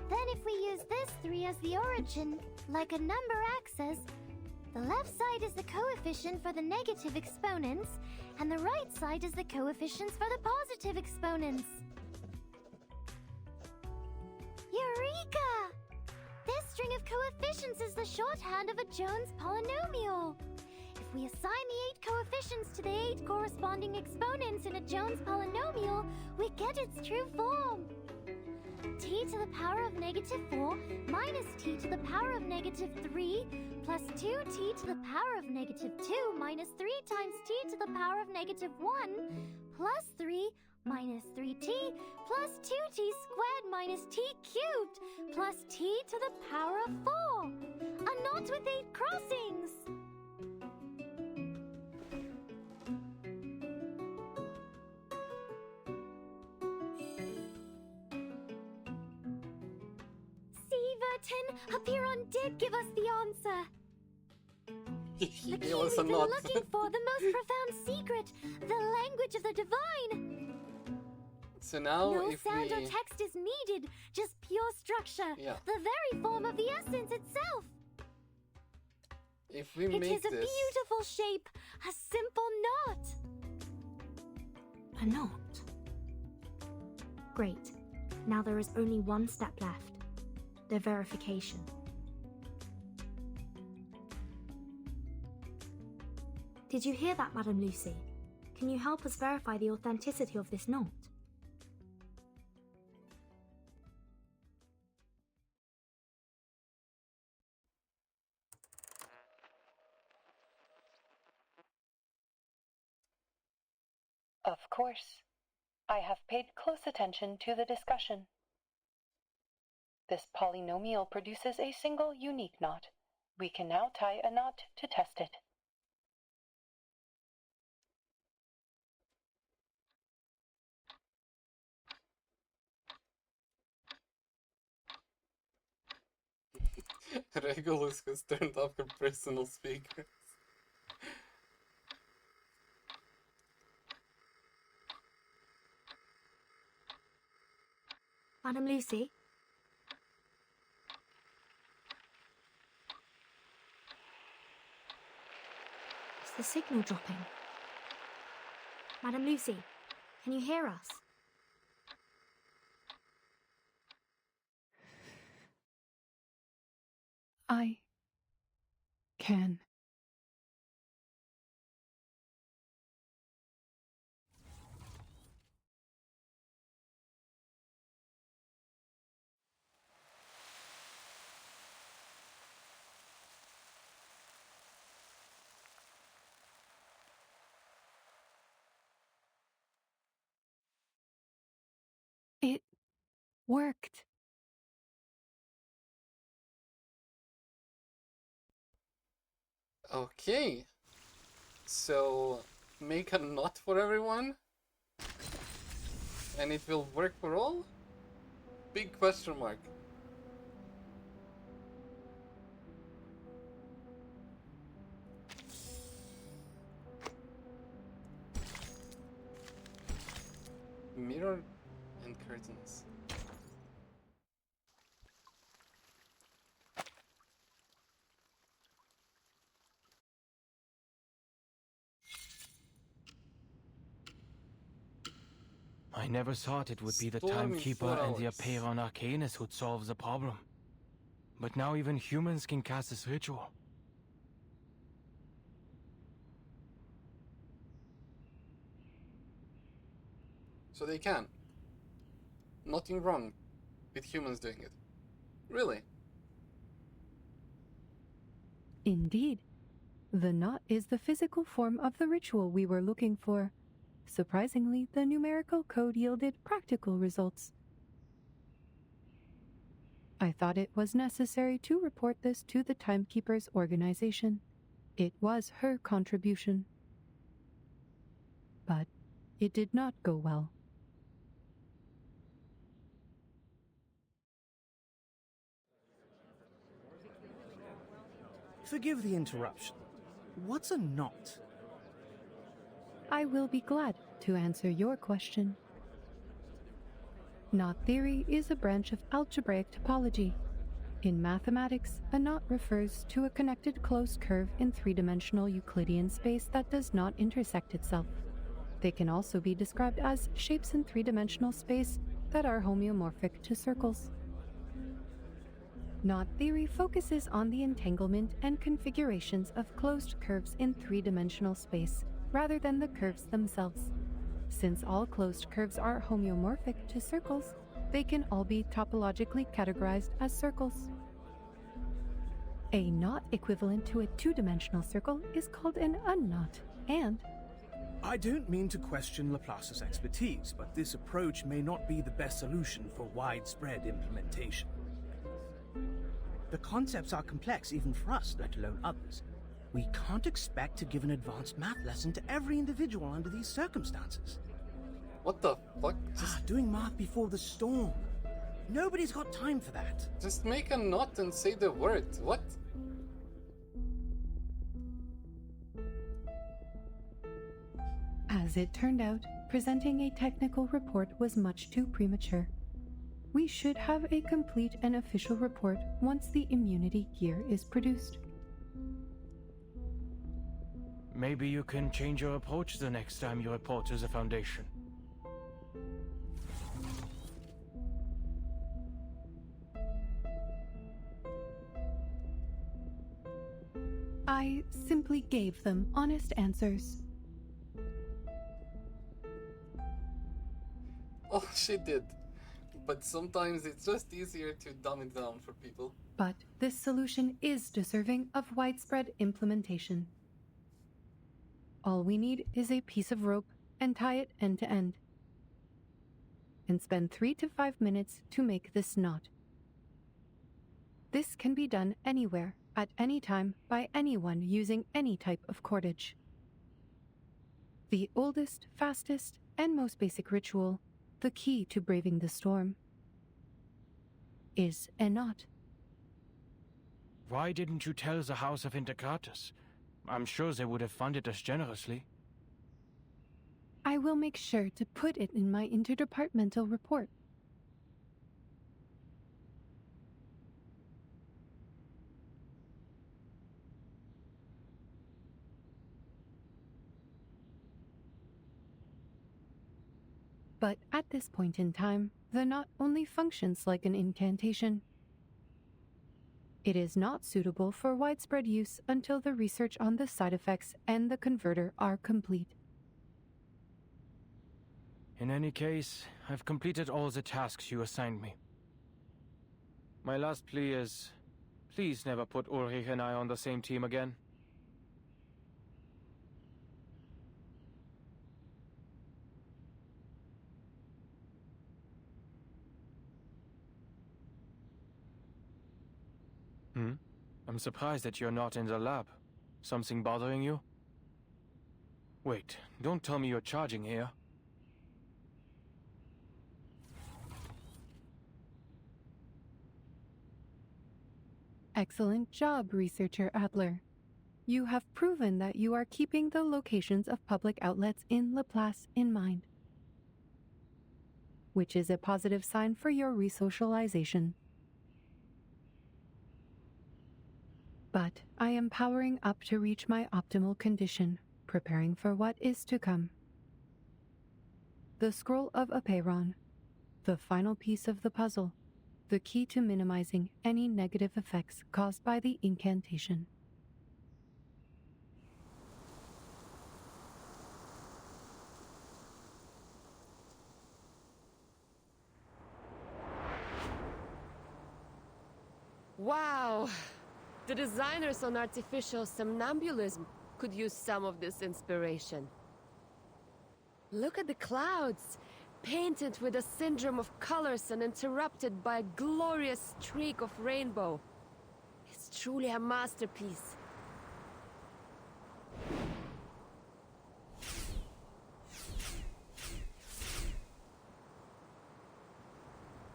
Then if we use this 3 as the origin, like a number axis, the left side is the coefficient for the negative exponents, and the right side is the coefficients for the positive exponents. Eureka! This string of coefficients is the shorthand of a Jones polynomial. If we assign the 8 coefficients to the 8 corresponding exponents in a Jones polynomial, we get its true form. T to the power of -4 minus t to the power of -3 plus 2t to the power of -2 minus 3 times t to the power of -1 plus 3 minus 3t plus 2t squared minus t cubed plus t to the power of 4. A knot with 8 crossings. See, Vertin, Apiron did give us the answer. The key we've been looking for, the most profound secret, the language of the divine. So now no if sound we... or text is needed, just pure structure, Yeah. the very form of the essence itself. If we It make is a this... beautiful shape, a simple knot. A knot? Great. Now there is only one step left. The verification. Did you hear that, Madame Lucy? can you help us verify the authenticity of this note? Of course. I have paid close attention to the discussion. This polynomial produces a single unique knot. We can now tie a knot to test it. Regulus has turned off her personal speakers. Madam Lucy? Is the signal dropping? Madam Lucy, can you hear us? I can. It worked. Okay. So, make a knot for everyone? And it will work for all? Big question mark. Mirror and curtains. I never thought it would be the Storm in Timekeeper 4 and the hours. Apeiron Arcanus who'd solve the problem. But now even humans can cast this ritual. So they can. Nothing wrong with humans doing it. Really? Indeed. The knot is the physical form of the ritual we were looking for. Surprisingly, the numerical code yielded practical results. I thought it was necessary to report this to the Timekeeper's organization. It was her contribution. But it did not go well. Forgive the interruption. What's a knot? I will be glad to answer your question. Knot theory is a branch of algebraic topology. In mathematics, a knot refers to a connected closed curve in three-dimensional Euclidean space that does not intersect itself. They can also be described as shapes in three-dimensional space that are homeomorphic to circles. Knot theory focuses on the entanglement and configurations of closed curves in three-dimensional space, rather than the curves themselves. Since all closed curves are homeomorphic to circles, they can all be topologically categorized as circles. A knot equivalent to a two-dimensional circle is called an unknot, and I don't mean to question Laplace's expertise, but this approach may not be the best solution for widespread implementation. The concepts are complex even for us, let alone others. We can't expect to give an advanced math lesson to every individual under these circumstances. What the fuck? Doing math before the storm. Nobody's got time for that. Just make a knot and say the word. What? as it turned out, presenting a technical report was much too premature. We should have a complete and official report once the immunity gear is produced. Maybe you can change your approach the next time you report to the Foundation. I simply gave them honest answers. she did. But sometimes it's just easier to dumb it down for people. But this solution is deserving of widespread implementation. All we need is a piece of rope and tie it end to end. And spend 3 to 5 minutes to make this knot. This can be done anywhere, at any time, by anyone using any type of cordage. The oldest, fastest, and most basic ritual, the key to braving the storm, is a knot. Why didn't you tell the House of Integratus? I'm sure they would have funded us generously. I will make sure to put it in my interdepartmental report. But at this point in time, the knot only functions like an incantation. It is not suitable for widespread use until the research on the side effects and the converter are complete. In any case, I've completed all the tasks you assigned me. My last plea is, please never put Ulrich and I on the same team again. I'm surprised that you're not in the lab. Something bothering you? Wait, don't tell me you're charging here. Excellent job, Researcher Adler. You have proven that you are keeping the locations of public outlets in Laplace in mind, which is a positive sign for your resocialization. But I am powering up to reach my optimal condition, preparing for what is to come. The Scroll of Apeiron, the final piece of the puzzle, the key to minimizing any negative effects caused by the incantation. Wow! The designers on artificial somnambulism could use some of this inspiration. Look at the clouds, painted with a syndrome of colors and interrupted by a glorious streak of rainbow. It's truly a masterpiece.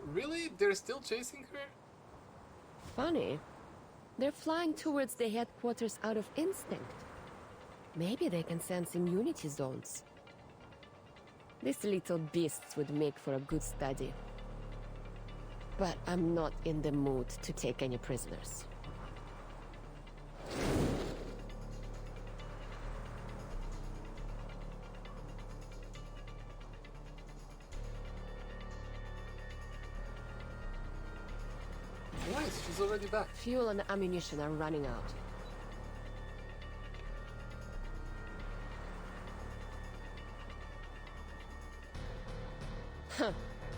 Really? They're still chasing her? Funny. They're flying towards the headquarters out of instinct. Maybe they can sense immunity zones. These little beasts would make for a good study. But I'm not in the mood to take any prisoners. Nice, she's already back. Fuel and ammunition are running out. Huh.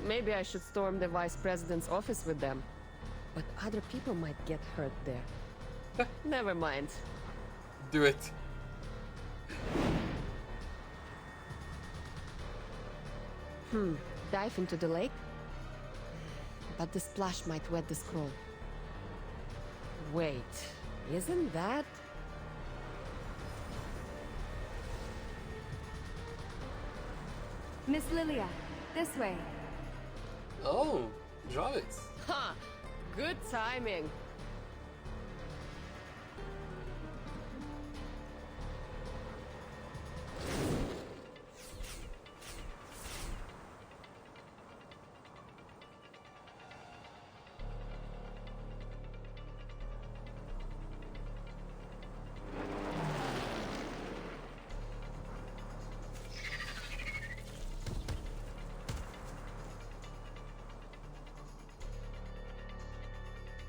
Maybe I should storm the Vice President's office with them. But other people might get hurt there. Never mind. Do it. Dive into the lake? But the splash might wet the scroll. Wait, isn't that... Miss Lilia, this way. Oh, draw it. Ha! Good timing.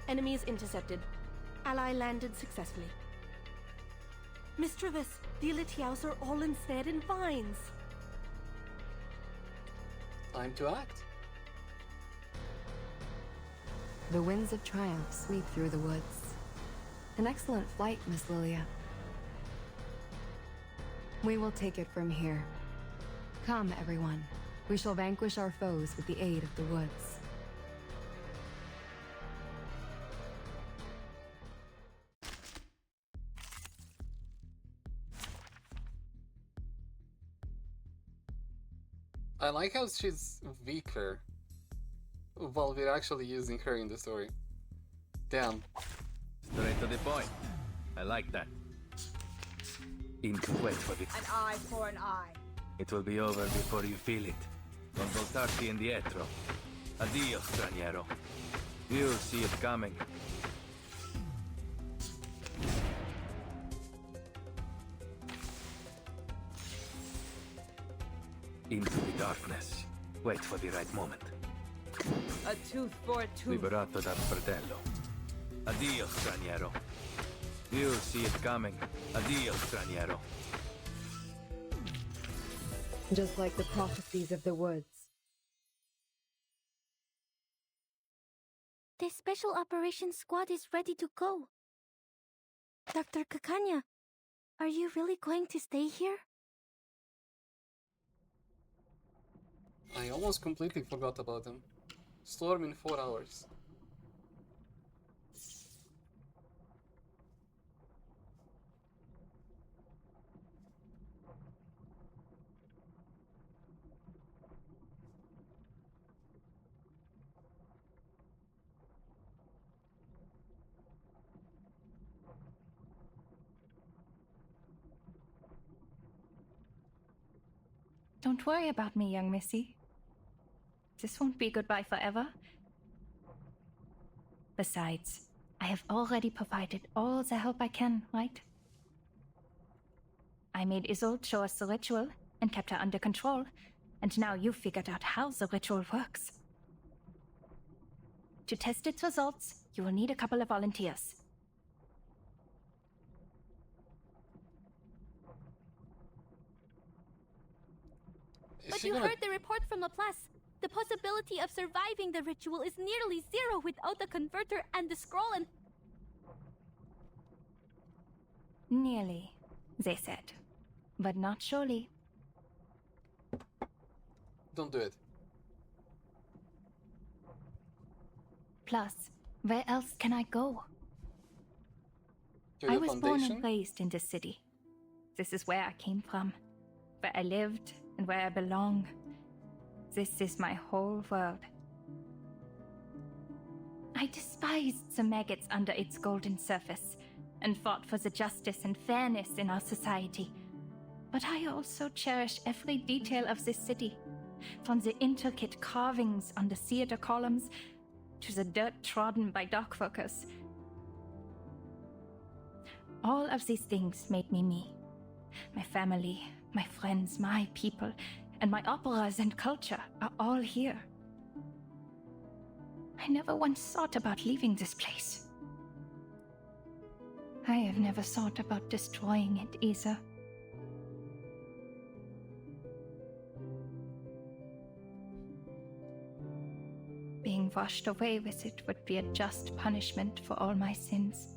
Enemies intercepted. Ally landed successfully. Miss Travis, the Elitiaus are all ensnared in vines. Time to act. The winds of triumph sweep through the woods. An excellent flight, Miss Lilia. We will take it from here. Come, everyone. We shall vanquish our foes with the aid of the woods. I like how she's weaker while we're actually using her in the story. Damn. Straight to the point. I like that. Wait for it. An eye for an eye. It will be over before you feel it. Con voltarti indietro. Addio, straniero. You'll see it coming. Into the darkness. Wait for the right moment. A tooth for a tooth. Liberato dal fratello. Addio, straniero. You'll see it coming. Addio, straniero. Just like the prophecies of the woods. The Special Operations Squad is ready to go. Dr. Kakanya, are you really going to stay here? I almost completely forgot about him. Storm in 4 hours. Don't worry about me, young missy. This won't be goodbye forever. Besides, I have already provided all the help I can, right? I made Isolde show us the ritual and kept her under control, and now you've figured out how the ritual works. To test its results, you will need a couple of volunteers. But you heard the report from Laplace. The possibility of surviving the ritual is nearly zero without the converter and the scroll and... Nearly, they said. But not surely. Don't do it. Plus, where else can I go? To I the was born Foundation? and raised in this city. This is where I came from, where I lived and where I belong. This is my whole world. I despised the maggots under its golden surface and fought for the justice and fairness in our society. But I also cherish every detail of this city, from the intricate carvings on the theater columns to the dirt trodden by dockworkers. All of these things made me me. My family, my friends, my people, and my operas and culture are all here. I never once thought about leaving this place. I have never thought about destroying it either. Being washed away with it would be a just punishment for all my sins.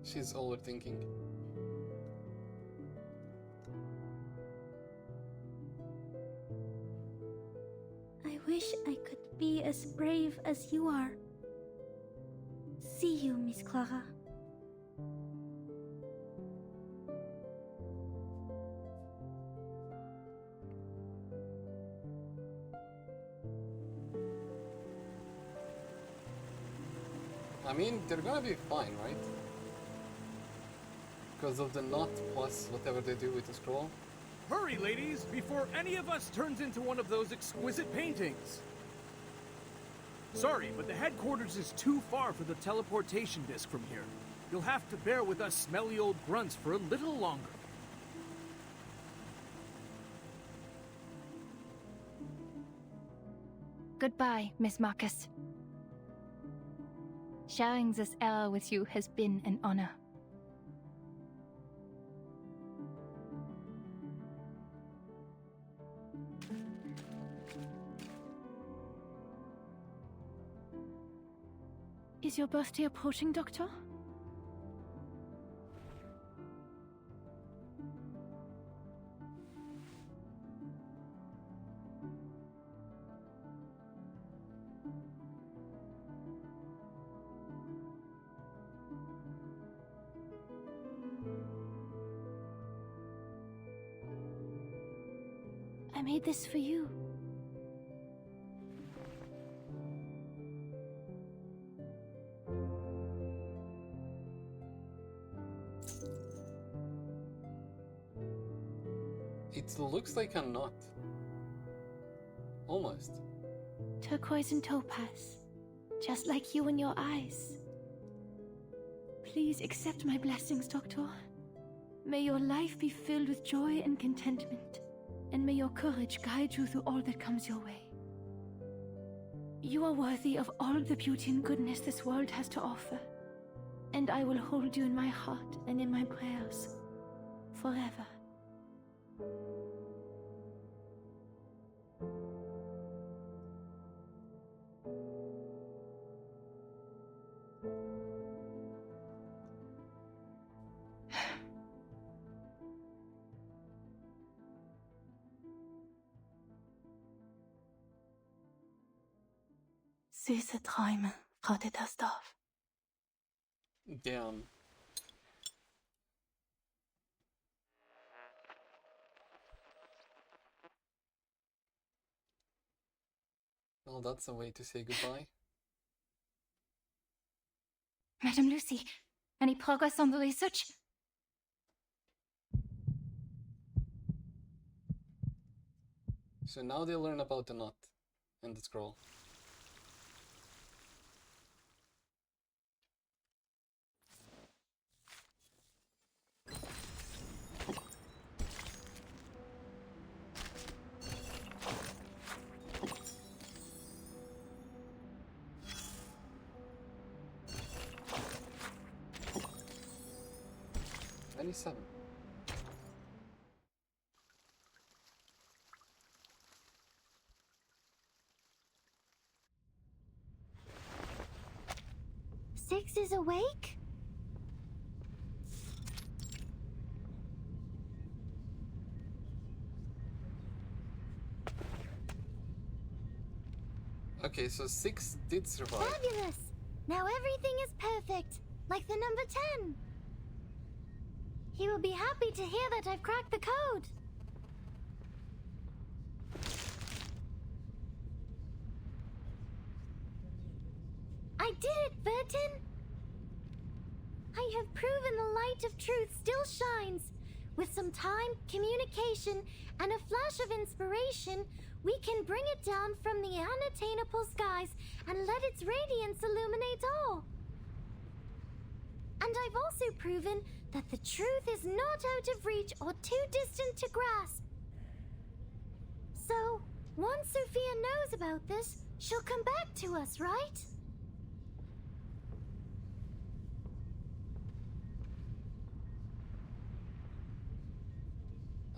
She's overthinking. I wish I could be as brave as you are. See you, Miss Clara. I mean, they're gonna be fine, right? Because of the knot plus whatever they do with the scroll. Hurry, ladies, before any of us turns into one of those exquisite paintings! Sorry, but the headquarters is too far for the teleportation disc from here. You'll have to bear with us smelly old grunts for a little longer. Goodbye, Miss Marcus. Sharing this hour with you has been an honor. Is your birthday approaching, Doctor? I made this for you. It looks like a knot. Almost. Turquoise and topaz, just like you and your eyes. Please accept my blessings, Doctor. May your life be filled with joy and contentment, and may your courage guide you through all that comes your way. You are worthy of all the beauty and goodness this world has to offer, and I will hold you in my heart and in my prayers forever. Süße Träume, Frau Dittersdorf. Damn. Well, that's a way to say goodbye. Madam Lucy, any progress on the research? So now they learn about the knot and the scroll. Seven. Six is awake? Okay, so 6 did survive. Fabulous! Now everything is perfect, like the number 10. He will be happy to hear that I've cracked the code. I did it, Vertin! I have proven the light of truth still shines. With some time, communication, and a flash of inspiration, we can bring it down from the unattainable skies and let its radiance illuminate all. And I've also proven that the truth is not out of reach or too distant to grasp. So, once Sophia knows about this, she'll come back to us, right?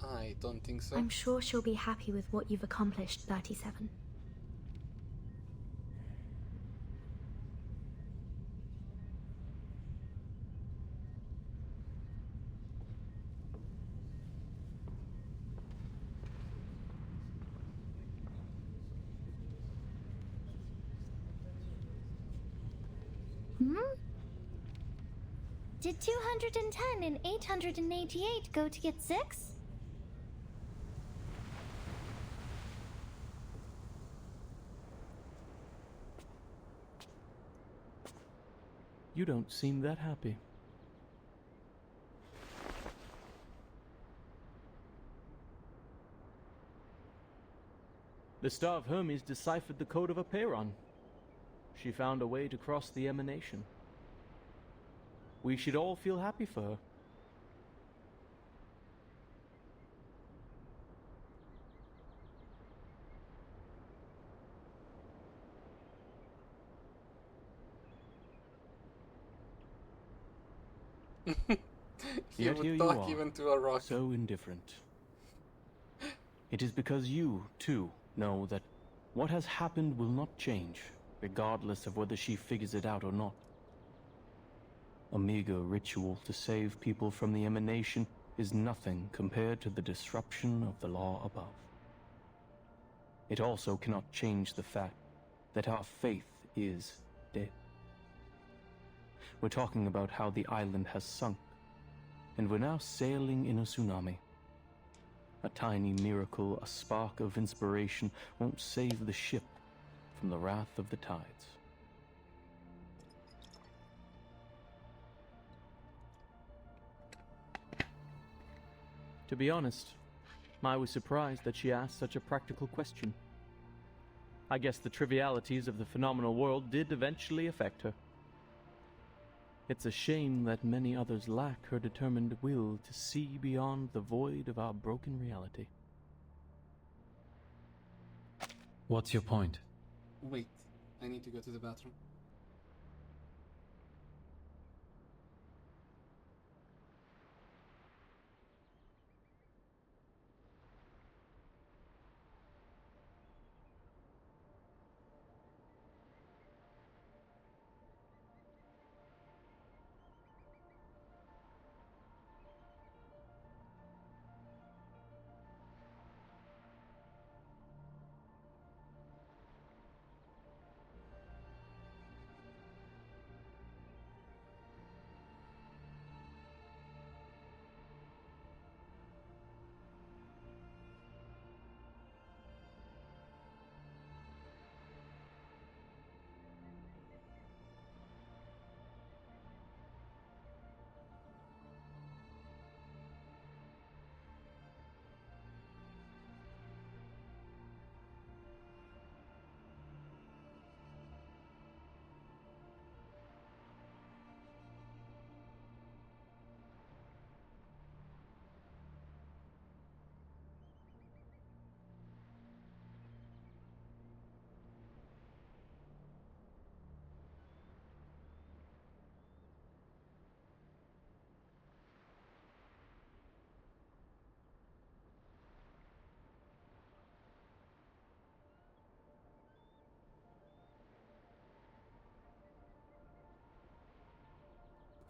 I don't think so. I'm sure she'll be happy with what you've accomplished, 37. Did 210 and 888 go to get 6? You don't seem that happy. The Star of Hermes deciphered the code of Aperon. She found a way to cross the emanation. We should all feel happy for her. He Yet would here you talk are, even to a rock. so indifferent. It is because you, too, know that what has happened will not change. regardless of whether she figures it out or not. A meager ritual to save people from the emanation is nothing compared to the disruption of the law above. It also cannot change the fact that our faith is dead. We're talking about how the island has sunk, and we're now sailing in a tsunami. A tiny miracle, a spark of inspiration, won't save the ship from the wrath of the tides. To be honest, I was surprised that she asked such a practical question. I guess the trivialities of the phenomenal world did eventually affect her. It's a shame that many others lack her determined will to see beyond the void of our broken reality. What's your point? Wait, I need to go to the bathroom.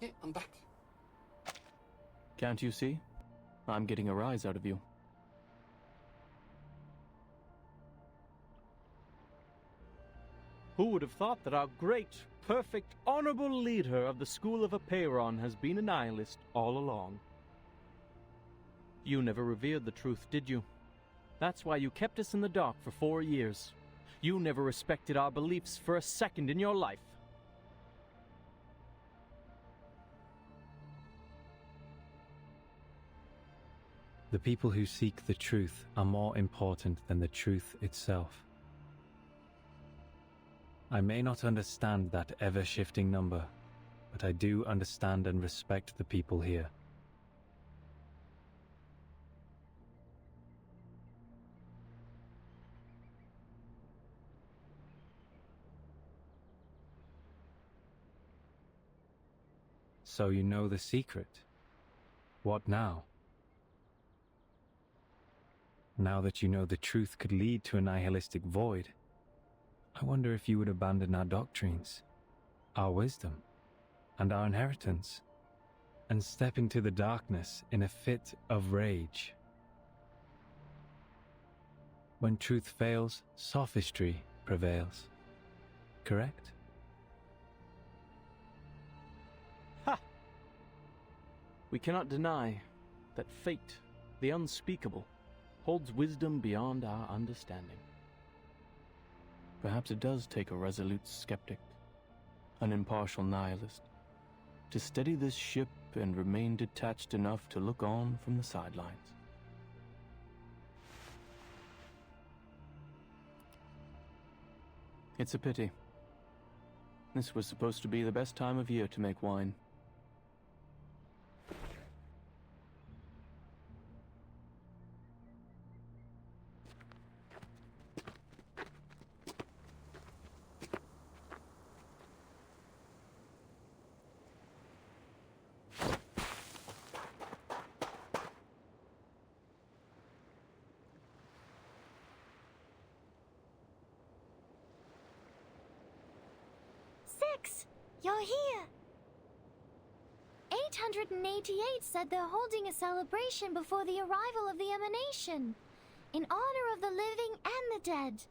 Okay, I'm back. Can't you see? I'm getting a rise out of you. Who would have thought that our great, perfect, honorable leader of the School of Apeiron has been a nihilist all along? You never revered the truth, did you? That's why you kept us in the dark for 4 years. You never respected our beliefs for a second in your life. The people who seek the truth are more important than the truth itself. I may not understand that ever-shifting number, but I do understand and respect the people here. So you know the secret. What now? Now that you know the truth could lead to a nihilistic void, I wonder if you would abandon our doctrines, our wisdom, and our inheritance, and step into the darkness in a fit of rage. When truth fails, sophistry prevails. Correct? Ha! We cannot deny that fate, the unspeakable, holds wisdom beyond our understanding. Perhaps it does take a resolute skeptic, an impartial nihilist, to steady this ship and remain detached enough to look on from the sidelines. It's a pity. This was supposed to be the best time of year to make wine. 6! You're here! 888 said they're holding a celebration before the arrival of the emanation, in honor of the living and the dead.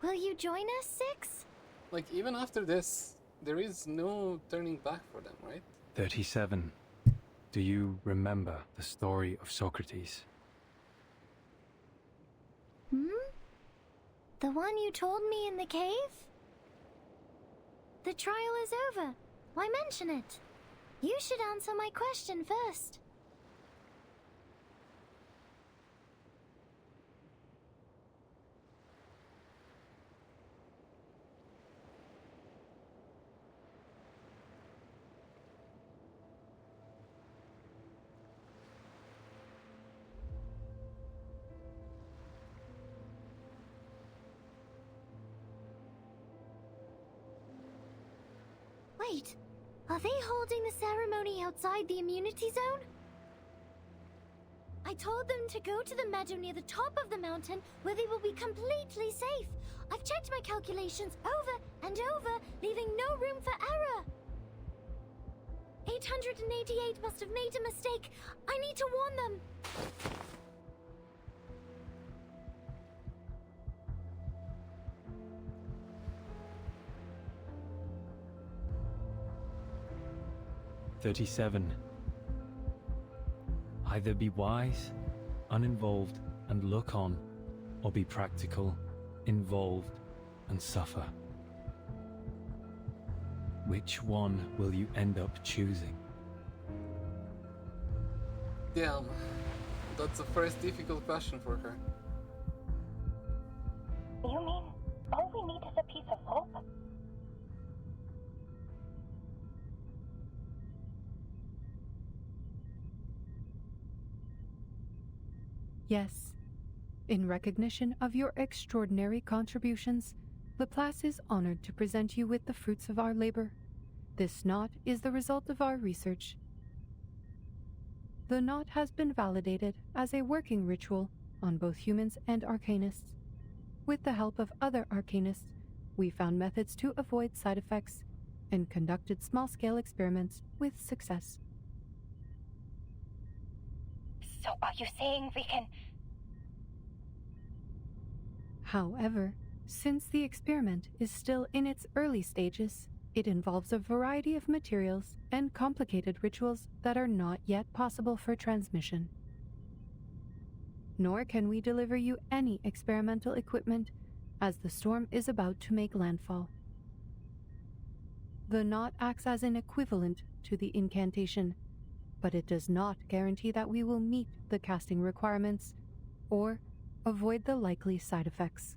Will you join us, 6? Like, even after this, there is no turning back for them, right? 37. Do you remember the story of Socrates? The one you told me in the cave? The trial is over. Why mention it? You should answer my question first. Wait, are they holding the ceremony outside the immunity zone? I told them to go to the meadow near the top of the mountain where they will be completely safe. I've checked my calculations over and over, leaving no room for error. 888 must have made a mistake. I need to warn them. Either be wise, uninvolved, and look on, or be practical, involved, and suffer. Which one will you end up choosing? Damn. That's the first difficult question for her. You mean all we need is a piece of hope? Yes. In recognition of your extraordinary contributions, Laplace is honored to present you with the fruits of our labor. This knot is the result of our research. The knot has been validated as a working ritual on both humans and arcanists. With the help of other arcanists, we found methods to avoid side effects and conducted small-scale experiments with success. So are you saying we can... However, since the experiment is still in its early stages, it involves a variety of materials and complicated rituals that are not yet possible for transmission. Nor can we deliver you any experimental equipment, as the storm is about to make landfall. The knot acts as an equivalent to the incantation, but it does not guarantee that we will meet the casting requirements or avoid the likely side effects.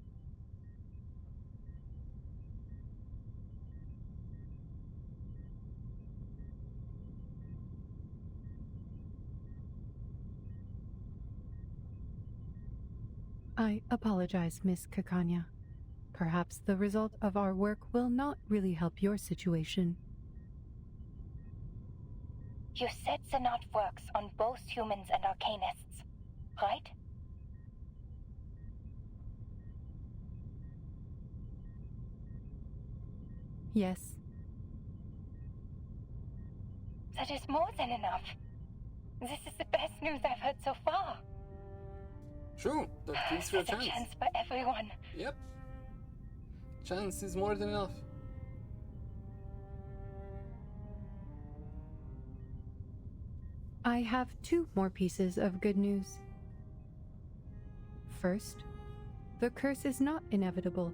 I apologize, Miss Kakanya. Perhaps the result of our work will not really help your situation. You said the knot works on both humans and arcanists, right? Yes. That is more than enough. This is the best news I've heard so far. True, that gives you a There's chance. a chance for everyone. Yep. Chance is more than enough. I have 2 more pieces of good news. First, the curse is not inevitable.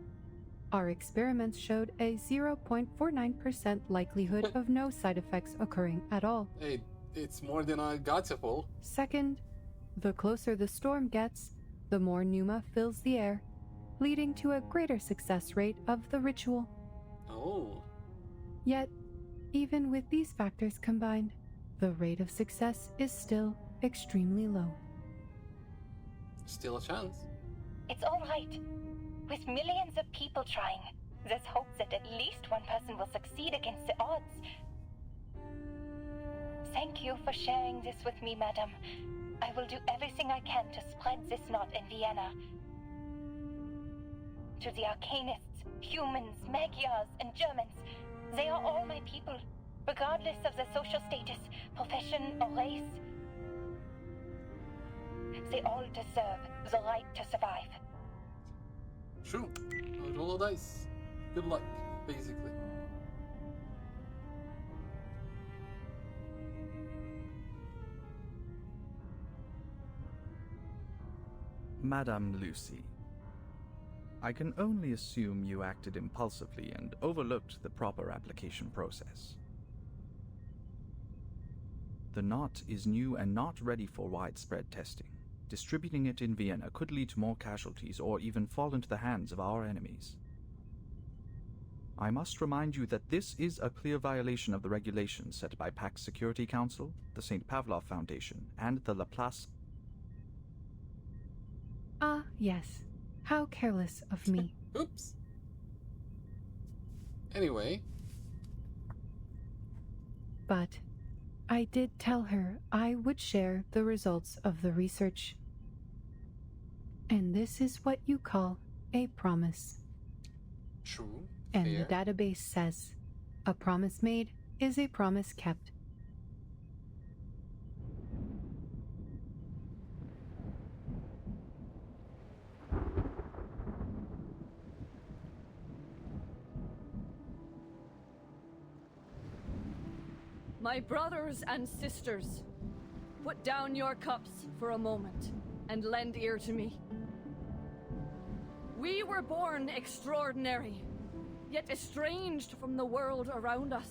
Our experiments showed a 0.49% likelihood of no side effects occurring at all. Hey, it's more than I got to pull. Second, the closer the storm gets, the more pneuma fills the air, leading to a greater success rate of the ritual. Oh. Yet, even with these factors combined, the rate of success is still extremely low. Still a chance. It's all right. With millions of people trying, there's hope that at least one person will succeed against the odds. Thank you for sharing this with me, madam. I will do everything I can to spread this knot in Vienna. To the Arcanists, humans, Magyars, and Germans, They are all my people, regardless of their social status, profession, or race. They all deserve the right to survive. True. Roll a dice. Good luck, basically. Madame Lucy, I can only assume you acted impulsively and overlooked the proper application process. The knot is new and not ready for widespread testing. Distributing it in Vienna could lead to more casualties or even fall into the hands of our enemies. I must remind you that this is a clear violation of the regulations set by Pax Security Council, the St. Pavlov Foundation, and the Laplace. Ah, yes. How careless of me. Oops. Anyway. But I did tell her I would share the results of the research. And this is what you call a promise. True. And Fair. the database says, a promise made is a promise kept. My brothers and sisters, put down your cups for a moment and lend ear to me. We were born extraordinary, yet estranged from the world around us.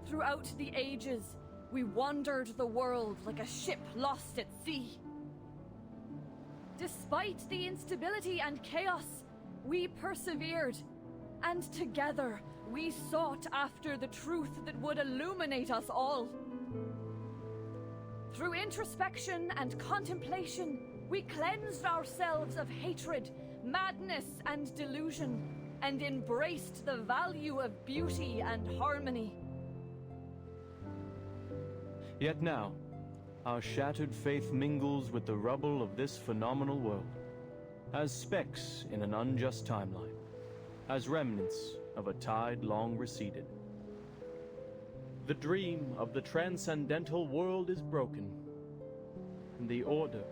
Throughout the ages, we wandered the world like a ship lost at sea. Despite the instability and chaos, we persevered, and together we sought after the truth that would illuminate us all. Through introspection and contemplation, we cleansed ourselves of hatred, madness, and delusion, and embraced the value of beauty and harmony. Yet now, our shattered faith mingles with the rubble of this phenomenal world, as specks in an unjust timeline, as remnants of a tide long receded. The dream of the transcendental world is broken, and the order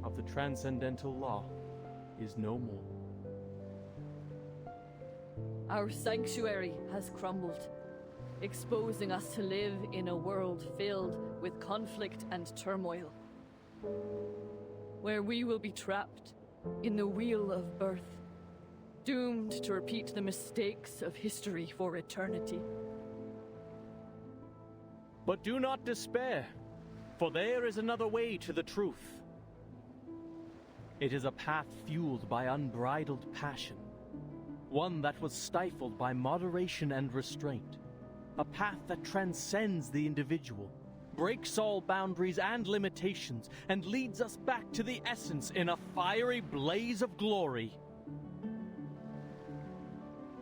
of the transcendental law is no more. Our sanctuary has crumbled, exposing us to live in a world filled with conflict and turmoil, where we will be trapped in the wheel of birth, doomed to repeat the mistakes of history for eternity. But do not despair, for there is another way to the truth. It is a path fueled by unbridled passion, one that was stifled by moderation and restraint, a path that transcends the individual, breaks all boundaries and limitations, and leads us back to the essence in a fiery blaze of glory.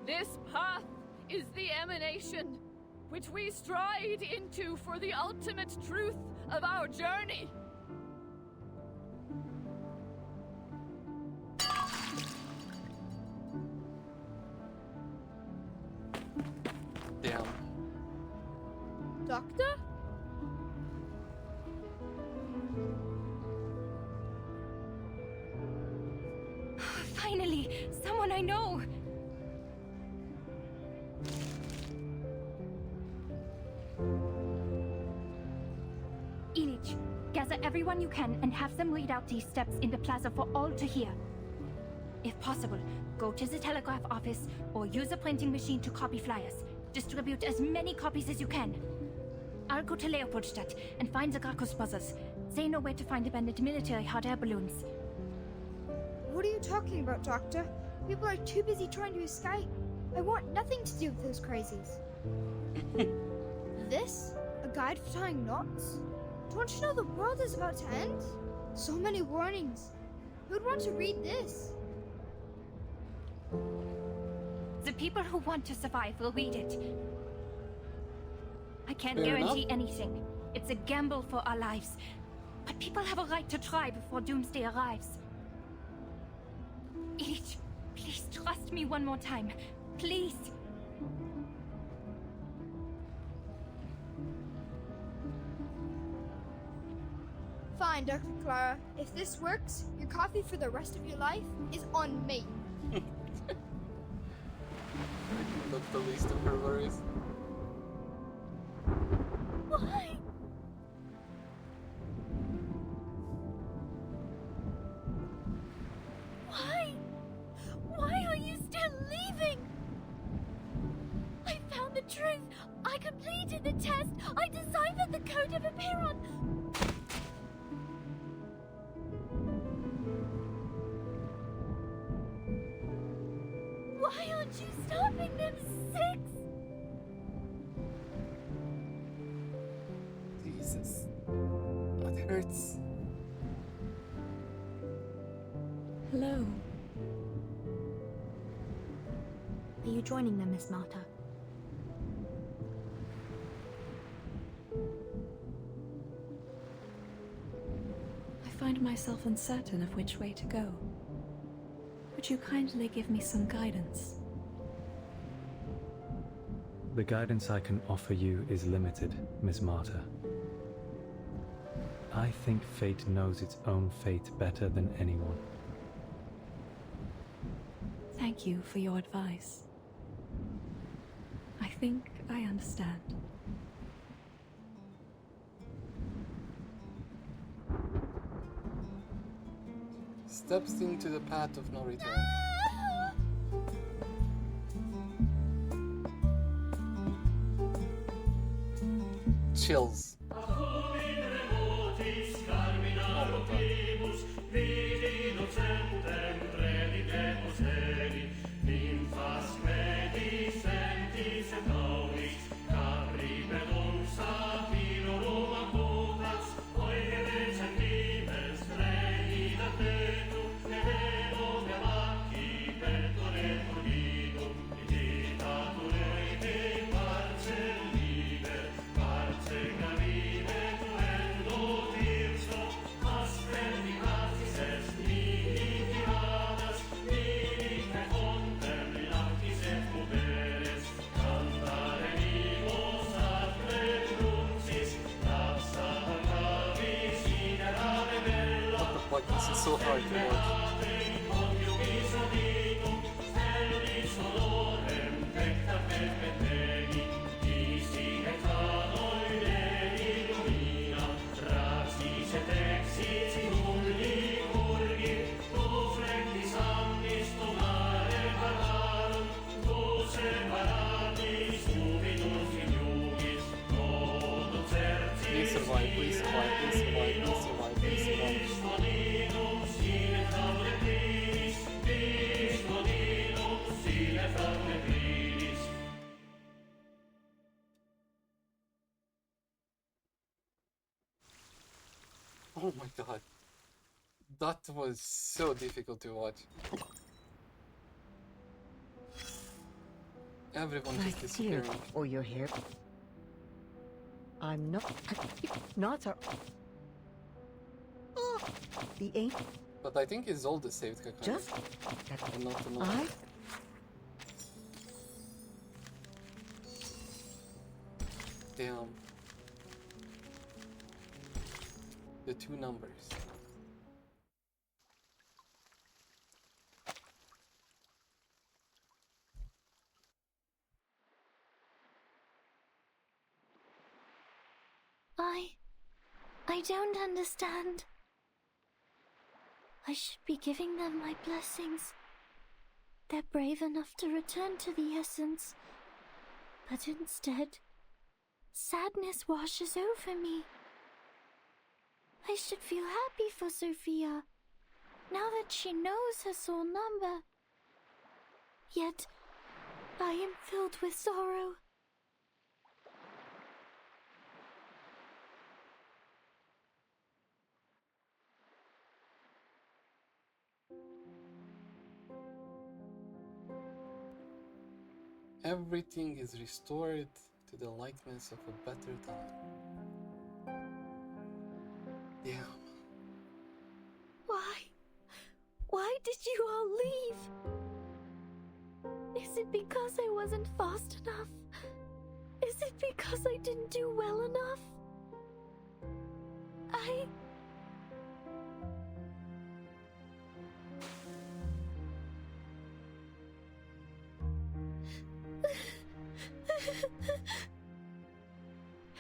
This path is the emanation, which we stride into for the ultimate truth of our journey. Damn. Doctor? Finally, someone I know. Ilich, gather everyone you can and have them read out these steps in the plaza for all to hear. If possible, go to the telegraph office or use a printing machine to copy flyers. Distribute as many copies as you can. I'll go to Leopoldstadt and find the Gracchus brothers. They know where to find abandoned military hot air balloons. What are you talking about, Doctor? People are too busy trying to escape. I want nothing to do with those crazies. This? A guide for tying knots? Don't you know the world is about to end? So many warnings. Who'd want to read this? The people who want to survive will read it. I can't Fair guarantee enough. anything. It's a gamble for our lives. But people have a right to try before doomsday arrives. Ilich, please trust me one more time. Please. fine, Dr. Clara. If this works, your coffee for the rest of your life is on me. That's the least of her worries. Why? Why? Why are you still leaving? I found the truth. I completed the test. I deciphered the code of Apiron. Why aren't you stopping them, Six? Jesus. That hurts. Hello. Are you joining them, Miss Marta? I find myself uncertain of which way to go. Would you kindly give me some guidance? The guidance I can offer you is limited, Miss Marta. I think fate knows its own fate better than anyone. Thank you for your advice. I think I understand. Steps into the path of no return. Chills. This is so hard to watch. Please survive, please survive, please survive, please survive, please survive. Oh my god. That was so difficult to watch. Everyone just disappearing. Oh, you're here. I'm not a... The ain't... But I think Isolde saved Kakari. Just... And not the number. Damn. The two numbers. I don't understand. I should be giving them my blessings. They're brave enough to return to the Essence. But instead, sadness washes over me. I should feel happy for Sophia, now that she knows her soul number. Yet, I am filled with sorrow. Everything is restored to the likeness of a better time. Damn. Why did you all leave? Is it because I wasn't fast enough? Is it because I didn't do well enough?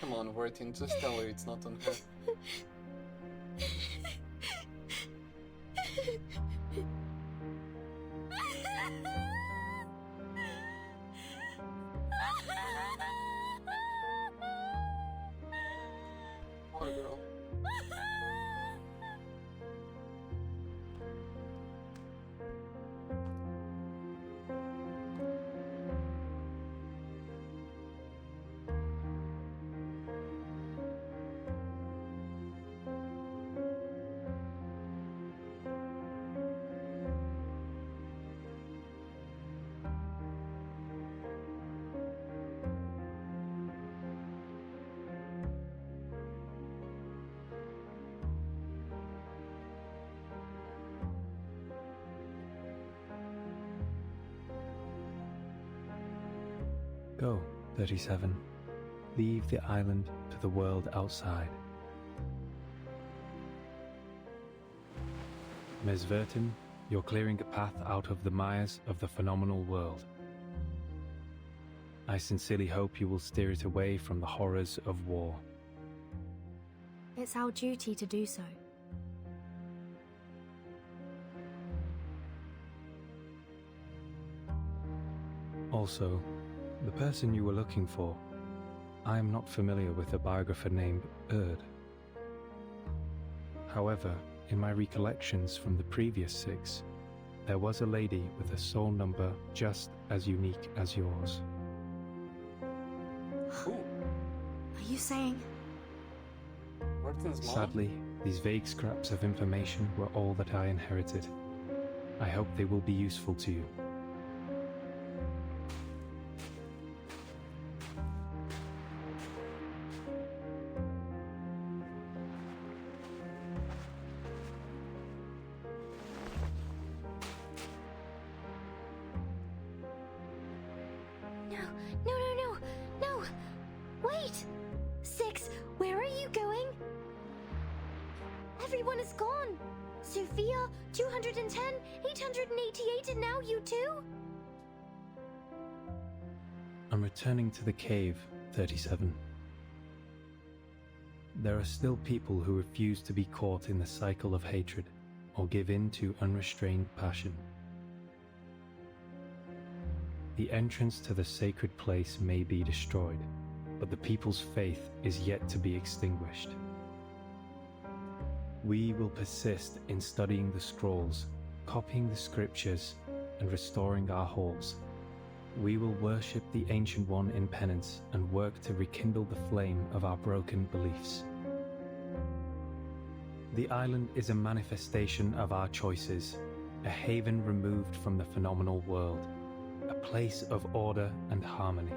Come on, Worthing, just tell her it's not on her. Poor girl. Go, 37. Leave the island to the world outside. Ms. Vertin, you're clearing a path out of the mires of the phenomenal world. I sincerely hope you will steer it away from the horrors of war. It's our duty to do so. Also, the person you were looking for, I am not familiar with a biographer named Erd. However, in my recollections from the previous 6, there was a lady with a soul number just as unique as yours. Are you saying? Sadly, these vague scraps of information were all that I inherited. I hope they will be useful to you. No! Wait! 6, where are you going? Everyone is gone! Sophia, 210, 888, and now you too? I'm returning to the cave, 37. There are still people who refuse to be caught in the cycle of hatred or give in to unrestrained passion. The entrance to the sacred place may be destroyed, but the people's faith is yet to be extinguished. We will persist in studying the scrolls, copying the scriptures, and restoring our halls. We will worship the Ancient One in penance and work to rekindle the flame of our broken beliefs. The island is a manifestation of our choices, a haven removed from the phenomenal world, a place of order and harmony,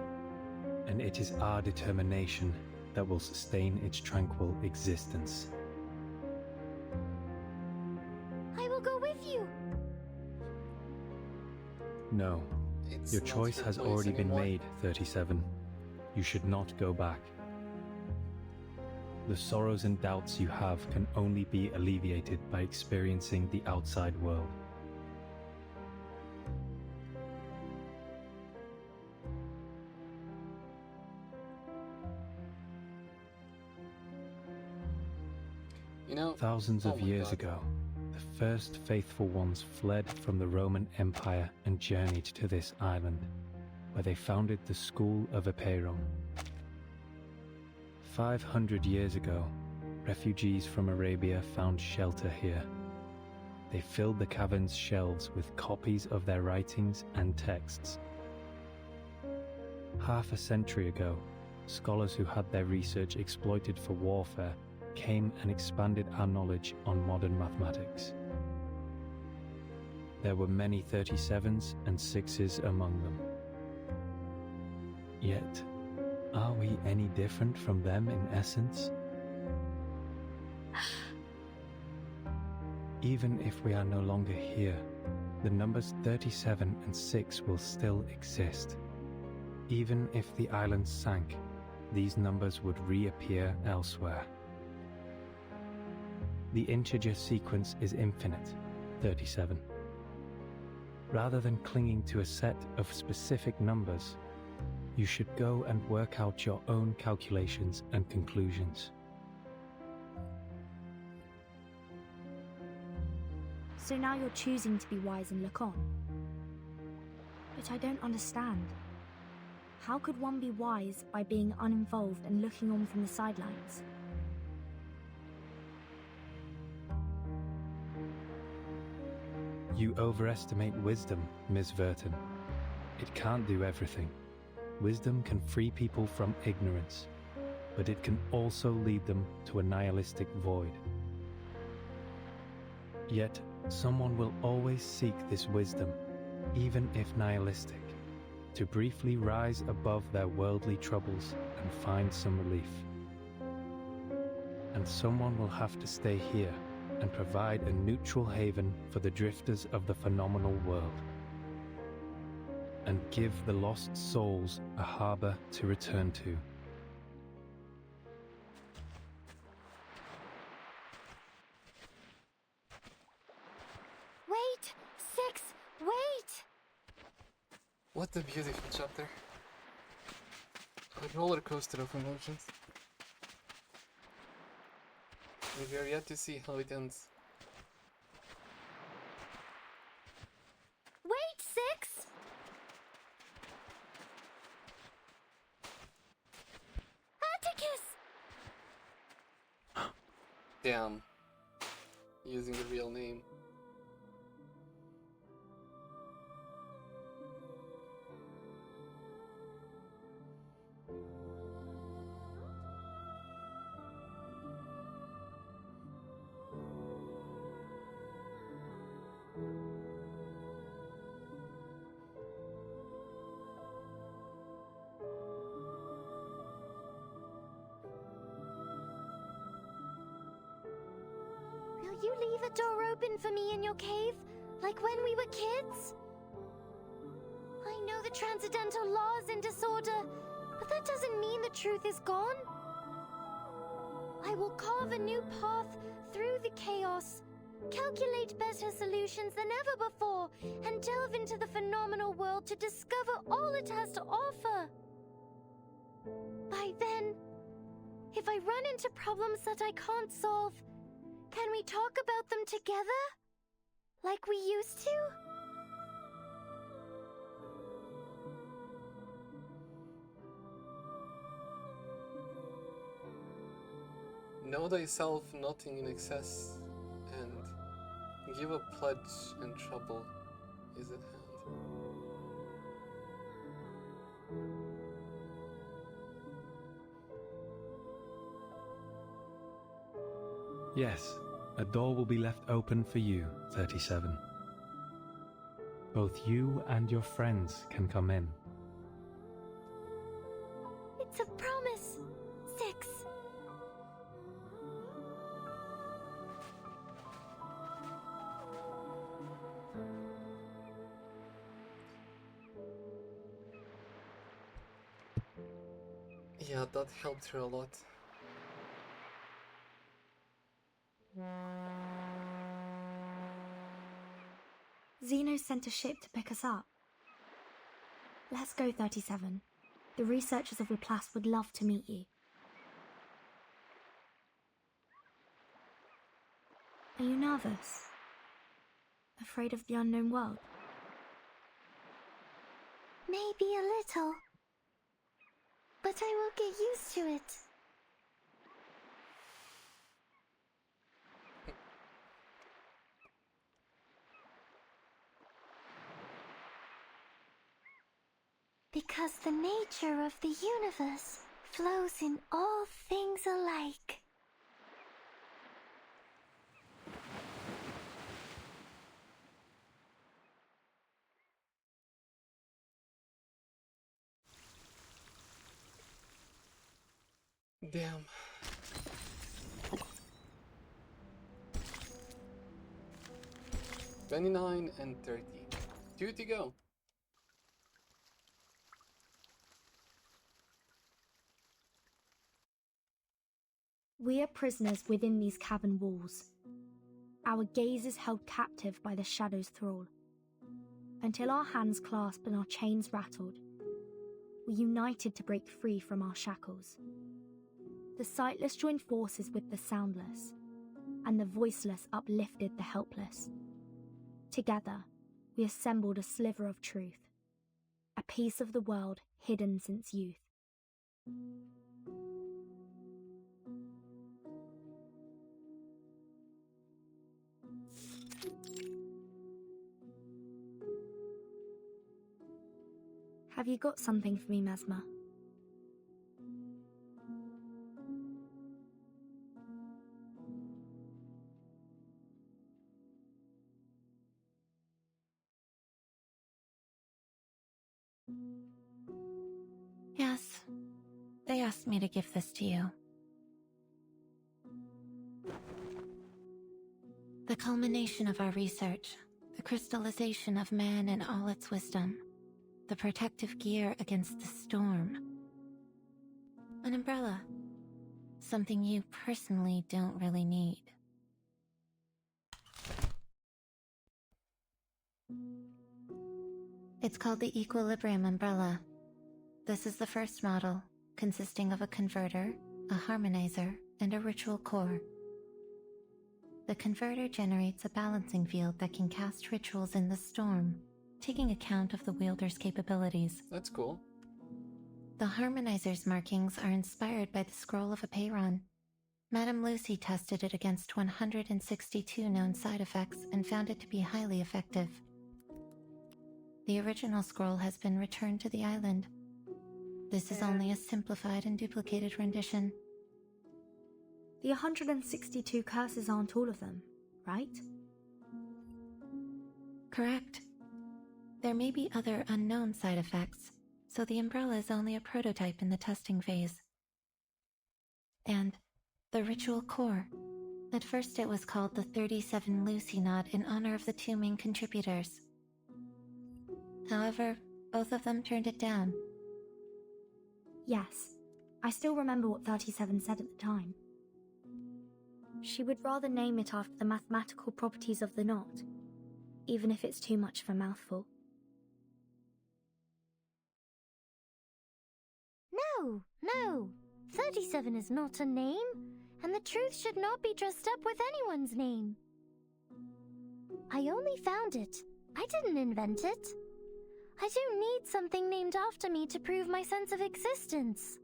and it is our determination that will sustain its tranquil existence. I will go with you! No, It's your not choice your has place already been anymore. made, 37. You should not go back. The sorrows and doubts you have can only be alleviated by experiencing the outside world. You know, Thousands oh of my years God. ago, the first faithful ones fled from the Roman Empire and journeyed to this island, where they founded the School of Epeiron. 500 years ago, refugees from Arabia found shelter here. They filled the cavern's shelves with copies of their writings and texts. Half a century ago, scholars who had their research exploited for warfare came and expanded our knowledge on modern mathematics. There were many 37s and 6s among them. Yet, are we any different from them in essence? Even if we are no longer here, the numbers 37 and 6 will still exist. Even if the island sank, these numbers would reappear elsewhere. The integer sequence is infinite, 37. Rather than clinging to a set of specific numbers, You should go and work out your own calculations and conclusions. So now you're choosing to be wise and look on. But I don't understand. How could one be wise by being uninvolved and looking on from the sidelines? You overestimate wisdom, Ms. Verton. It can't do everything. Wisdom can free people from ignorance, but it can also lead them to a nihilistic void. Yet, someone will always seek this wisdom, even if nihilistic, to briefly rise above their worldly troubles and find some relief. And someone will have to stay here and provide a neutral haven for the drifters of the phenomenal world, and give the lost souls a harbor to return to. Wait! Six! Wait! What a beautiful chapter. A roller coaster of emotions. We are yet to see how it ends. Wait, Six! Atticus! Damn. Using the real name. Will you leave a door open for me in your cave, like when we were kids? I know the transcendental law is in disorder, but that doesn't mean the truth is gone. I will carve a new path through the chaos, calculate better solutions than ever before, and delve into the phenomenal world to discover all it has to offer. By then, if I run into problems that I can't solve, can we talk about them together? Like we used to? Know thyself nothing in excess, and give a pledge, and trouble is at hand. Yes, a door will be left open for you, 37. Both you and your friends can come in. It's a promise, Six. Yeah, that helped her a lot. Zeno sent a ship to pick us up. Let's go, 37. The researchers of Laplace would love to meet you. Are you nervous? Afraid of the unknown world? Maybe a little. But I will get used to it. Because the nature of the universe flows in all things alike. Damn. $29 and $30. 2 to go. We are prisoners within these cavern walls. Our gaze is held captive by the shadow's thrall. Until our hands clasp and our chains rattled, we united to break free from our shackles. The sightless joined forces with the soundless, and the voiceless uplifted the helpless. Together, we assembled a sliver of truth, a piece of the world hidden since youth. Have you got something for me, Mesmer? Yes, they asked me to give this to you. The culmination of our research, the crystallization of man in all its wisdom, the protective gear against the storm. An umbrella. Something you personally don't really need. It's called the Equilibrium Umbrella. This is the first model, consisting of a converter, a harmonizer, and a ritual core. The converter generates a balancing field that can cast rituals in the storm, taking account of the wielder's capabilities. That's cool. The harmonizer's markings are inspired by the scroll of Apeiron. Madame Lucy tested it against 162 known side effects and found it to be highly effective. The original scroll has been returned to the island. This is only a simplified and duplicated rendition. The 162 curses aren't all of them, right? Correct. There may be other unknown side effects, so the umbrella is only a prototype in the testing phase. And the ritual core. At first it was called the 37 Lucy Knot in honor of the two main contributors. However, both of them turned it down. Yes, I still remember what 37 said at the time. She would rather name it after the mathematical properties of the knot, even if it's too much of a mouthful. No, 37 is not a name, and the truth should not be dressed up with anyone's name. I only found it. I didn't invent it. I don't need something named after me to prove my sense of existence.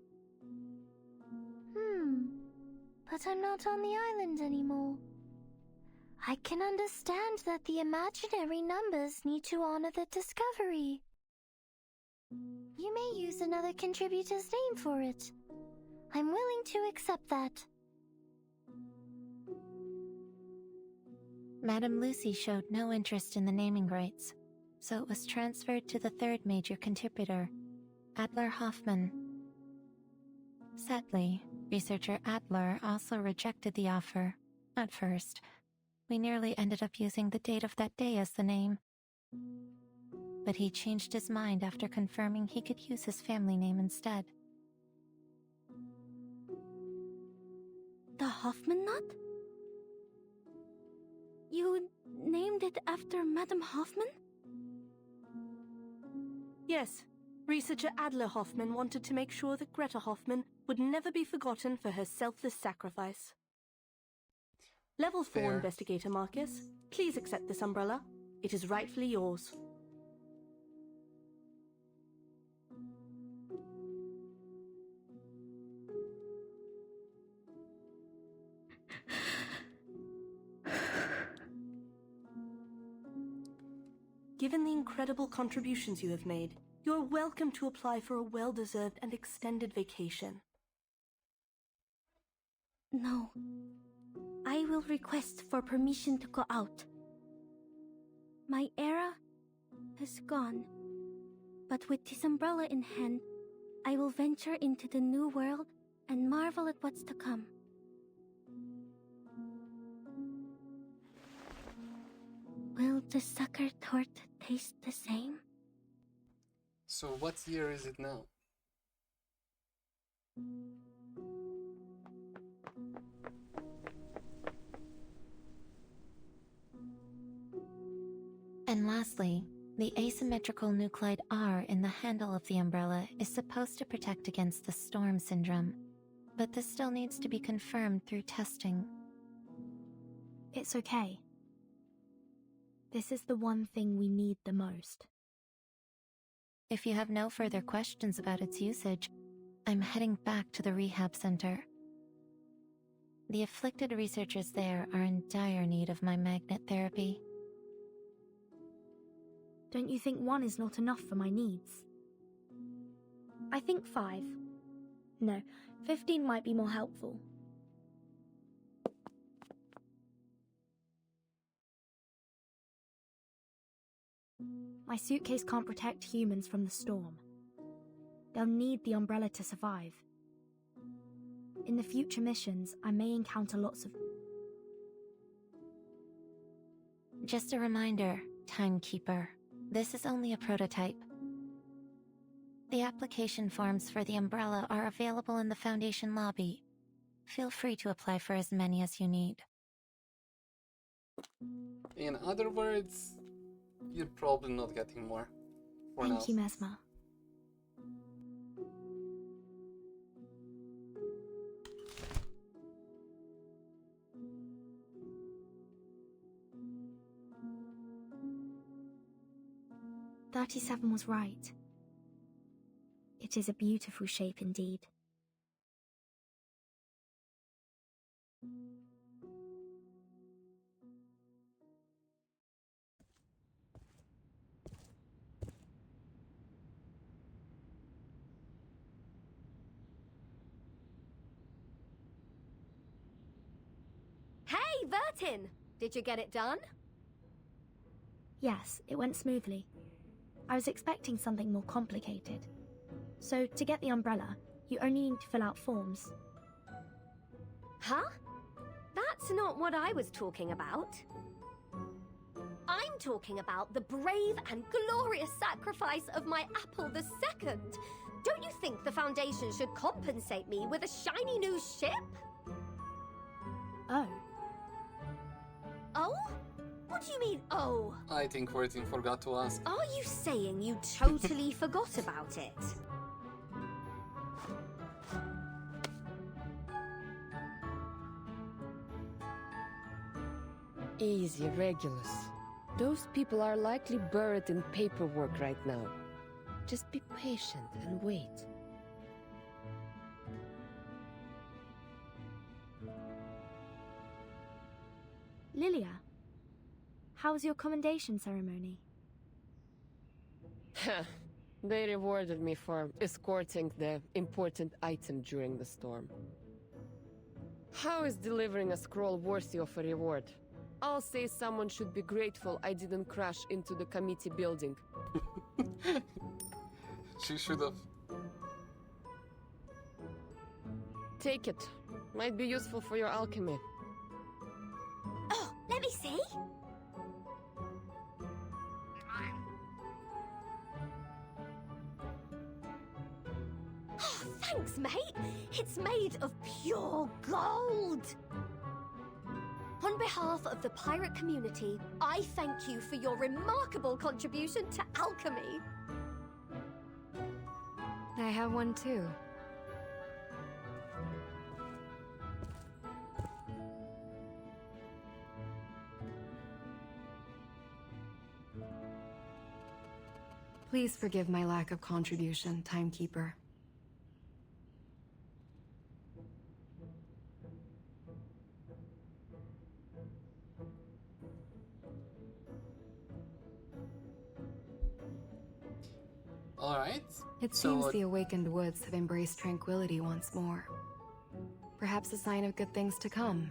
But I'm not on the island anymore. I can understand that the imaginary numbers need to honor the discovery. You may use another contributor's name for it. I'm willing to accept that. Madame Lucy showed no interest in the naming rights, so it was transferred to the third major contributor, Adler Hoffman. Sadly, researcher Adler also rejected the offer. At first, we nearly ended up using the date of that day as the name. But he changed his mind after confirming he could use his family name instead. The Hoffman knot? You named it after Madame Hoffman? Yes. Researcher Adler Hoffman wanted to make sure that Greta Hoffman would never be forgotten for her selfless sacrifice. Level 4 Investigator Marcus, please accept this umbrella. It is rightfully yours. Given the incredible contributions you have made, you're welcome to apply for a well-deserved and extended vacation. No. I will request for permission to go out. My era has gone, but with this umbrella in hand, I will venture into the new world and marvel at what's to come. Will the sucker tort taste the same? So what year is it now? And lastly, The asymmetrical nuclide R in the handle of the umbrella is supposed to protect against the storm syndrome, but this still needs to be confirmed through testing. It's okay. This is the one thing we need the most. If you have no further questions about its usage, I'm heading back to the rehab center. The afflicted researchers there are in dire need of my magnet therapy. Don't you think 1 is not enough for my needs? I think 5. No, 15 might be more helpful. My suitcase can't protect humans from the storm. They'll need the umbrella to survive. In the future missions, I may encounter lots of... Just a reminder, Timekeeper. This is only a prototype. The application forms for the umbrella are available in the Foundation lobby. Feel free to apply for as many as you need. In other words, you're probably not getting more. For now. Thank you, Mesmer. "37 was right. It is a beautiful shape indeed." Hey, Vertin! Did you get it done? Yes, it went smoothly. I was expecting something more complicated. So, to get the umbrella, you only need to fill out forms. Huh? That's not what I was talking about. I'm talking about the brave and glorious sacrifice of my Apple II. Don't you think the Foundation should compensate me with a shiny new ship? Oh. Oh? What do you mean, oh? I think Vertin forgot to ask. Are you saying you totally forgot about it? Easy, Regulus. Those people are likely buried in paperwork right now. Just be patient and wait. Lilia, how was your commendation ceremony? They rewarded me for escorting the important item during the storm. How is delivering a scroll worthy of a reward? I'll say someone should be grateful I didn't crash into the committee building. She should have. Take it. Might be useful for your alchemy. Oh, let me see. Oh, thanks, mate. It's made of pure gold. On behalf of the pirate community, I thank you for your remarkable contribution to alchemy. I have one too. Please forgive my lack of contribution, Timekeeper. Alright. It seems the awakened woods have embraced tranquility once more. Perhaps a sign of good things to come.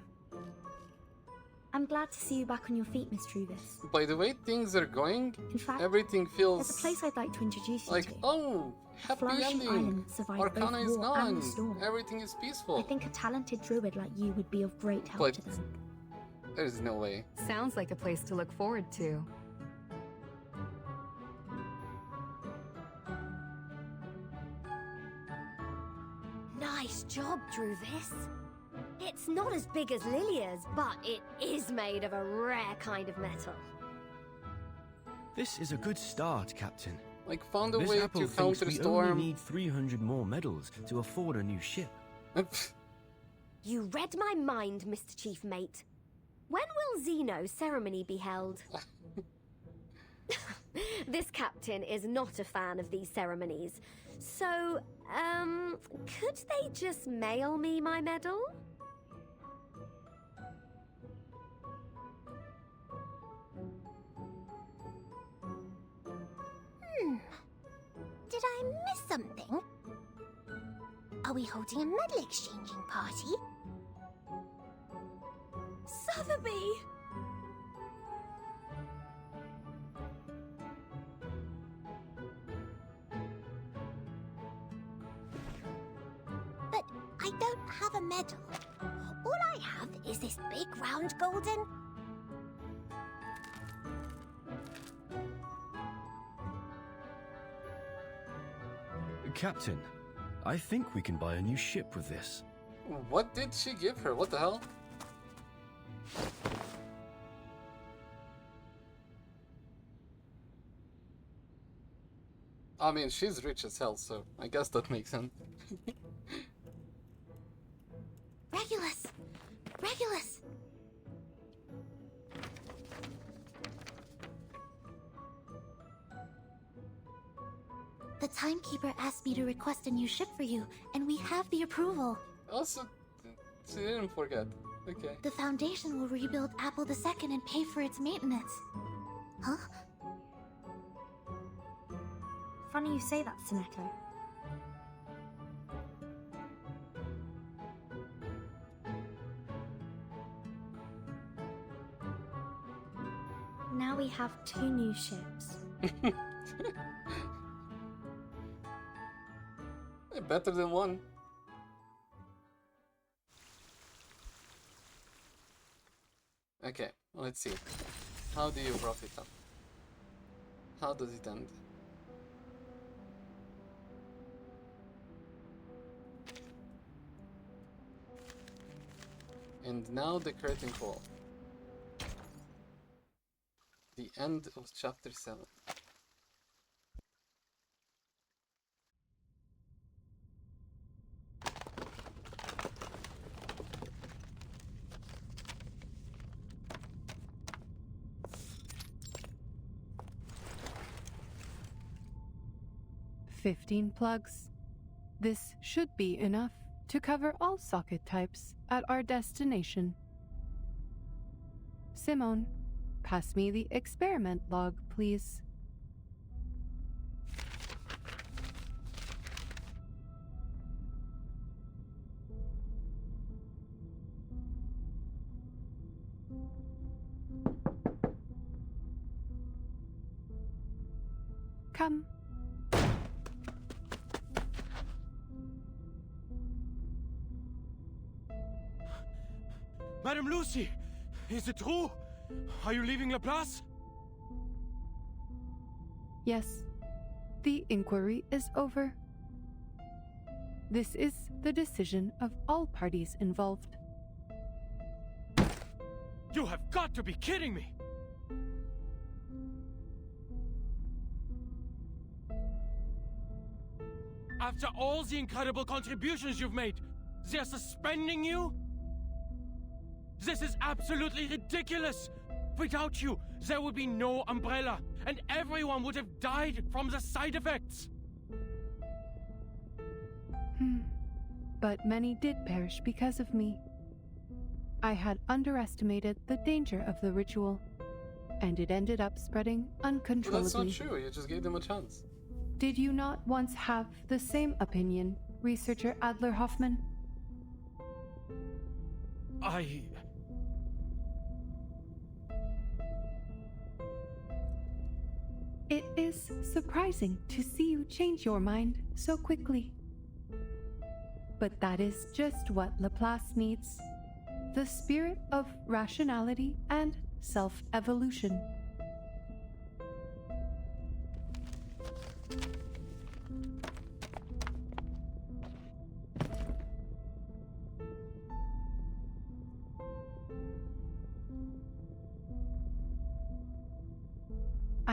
I'm glad to see you back on your feet, Miss Truvis. By the way things are going, In fact, everything feels there's a place I'd like to introduce you like, to. oh, happy Flourishing ending. island that survived Arcana both is war and gone. the storm. Everything is peaceful. I think a talented druid like you would be of great help But to them. there's no way. Sounds like a place to look forward to. Nice job, Druvis. It's not as big as Lilia's, but it is made of a rare kind of metal. This is a good start, Captain. Like, found a This way apple to thinks counter we storm. only need 300 more medals to afford a new ship. You read my mind, Mr. Chief Mate. When will Xeno's ceremony be held? This captain is not a fan of these ceremonies. So, could they just mail me my medal? Did I miss something? Are we holding a medal exchanging party? Sotheby! But I don't have a medal. All I have is this big round golden... Captain, I think we can buy a new ship with this. What did she give her? What the hell? I mean, she's rich as hell, so I guess that makes sense. Regulus! Regulus! The timekeeper asked me to request a new ship for you, and we have the approval. Also, she didn't forget. Okay. The Foundation will rebuild Apple II and pay for its maintenance. Huh? Funny you say that, Sonetto. Now we have 2 new ships. Better than one. Okay, let's see. How do you wrap it up? How does it end? And now the curtain call. The end of chapter 7. "15 plugs. This should be enough to cover all socket types at our destination. Simone, pass me the experiment log, please." Come. Madame Lucy, is it true? Are you leaving La Place? Yes, the inquiry is over. This is the decision of all parties involved. You have got to be kidding me! After all the incredible contributions you've made, they're suspending you? This is absolutely ridiculous! Without you, there would be no Umbrella, and everyone would have died from the side effects! But many did perish because of me. I had underestimated the danger of the ritual, and it ended up spreading uncontrollably. That's not true, you just gave them a chance. Did you not once have the same opinion, researcher Adler Hoffman? It is surprising to see you change your mind so quickly. But that is just what Laplace needs. The spirit of rationality and self-evolution.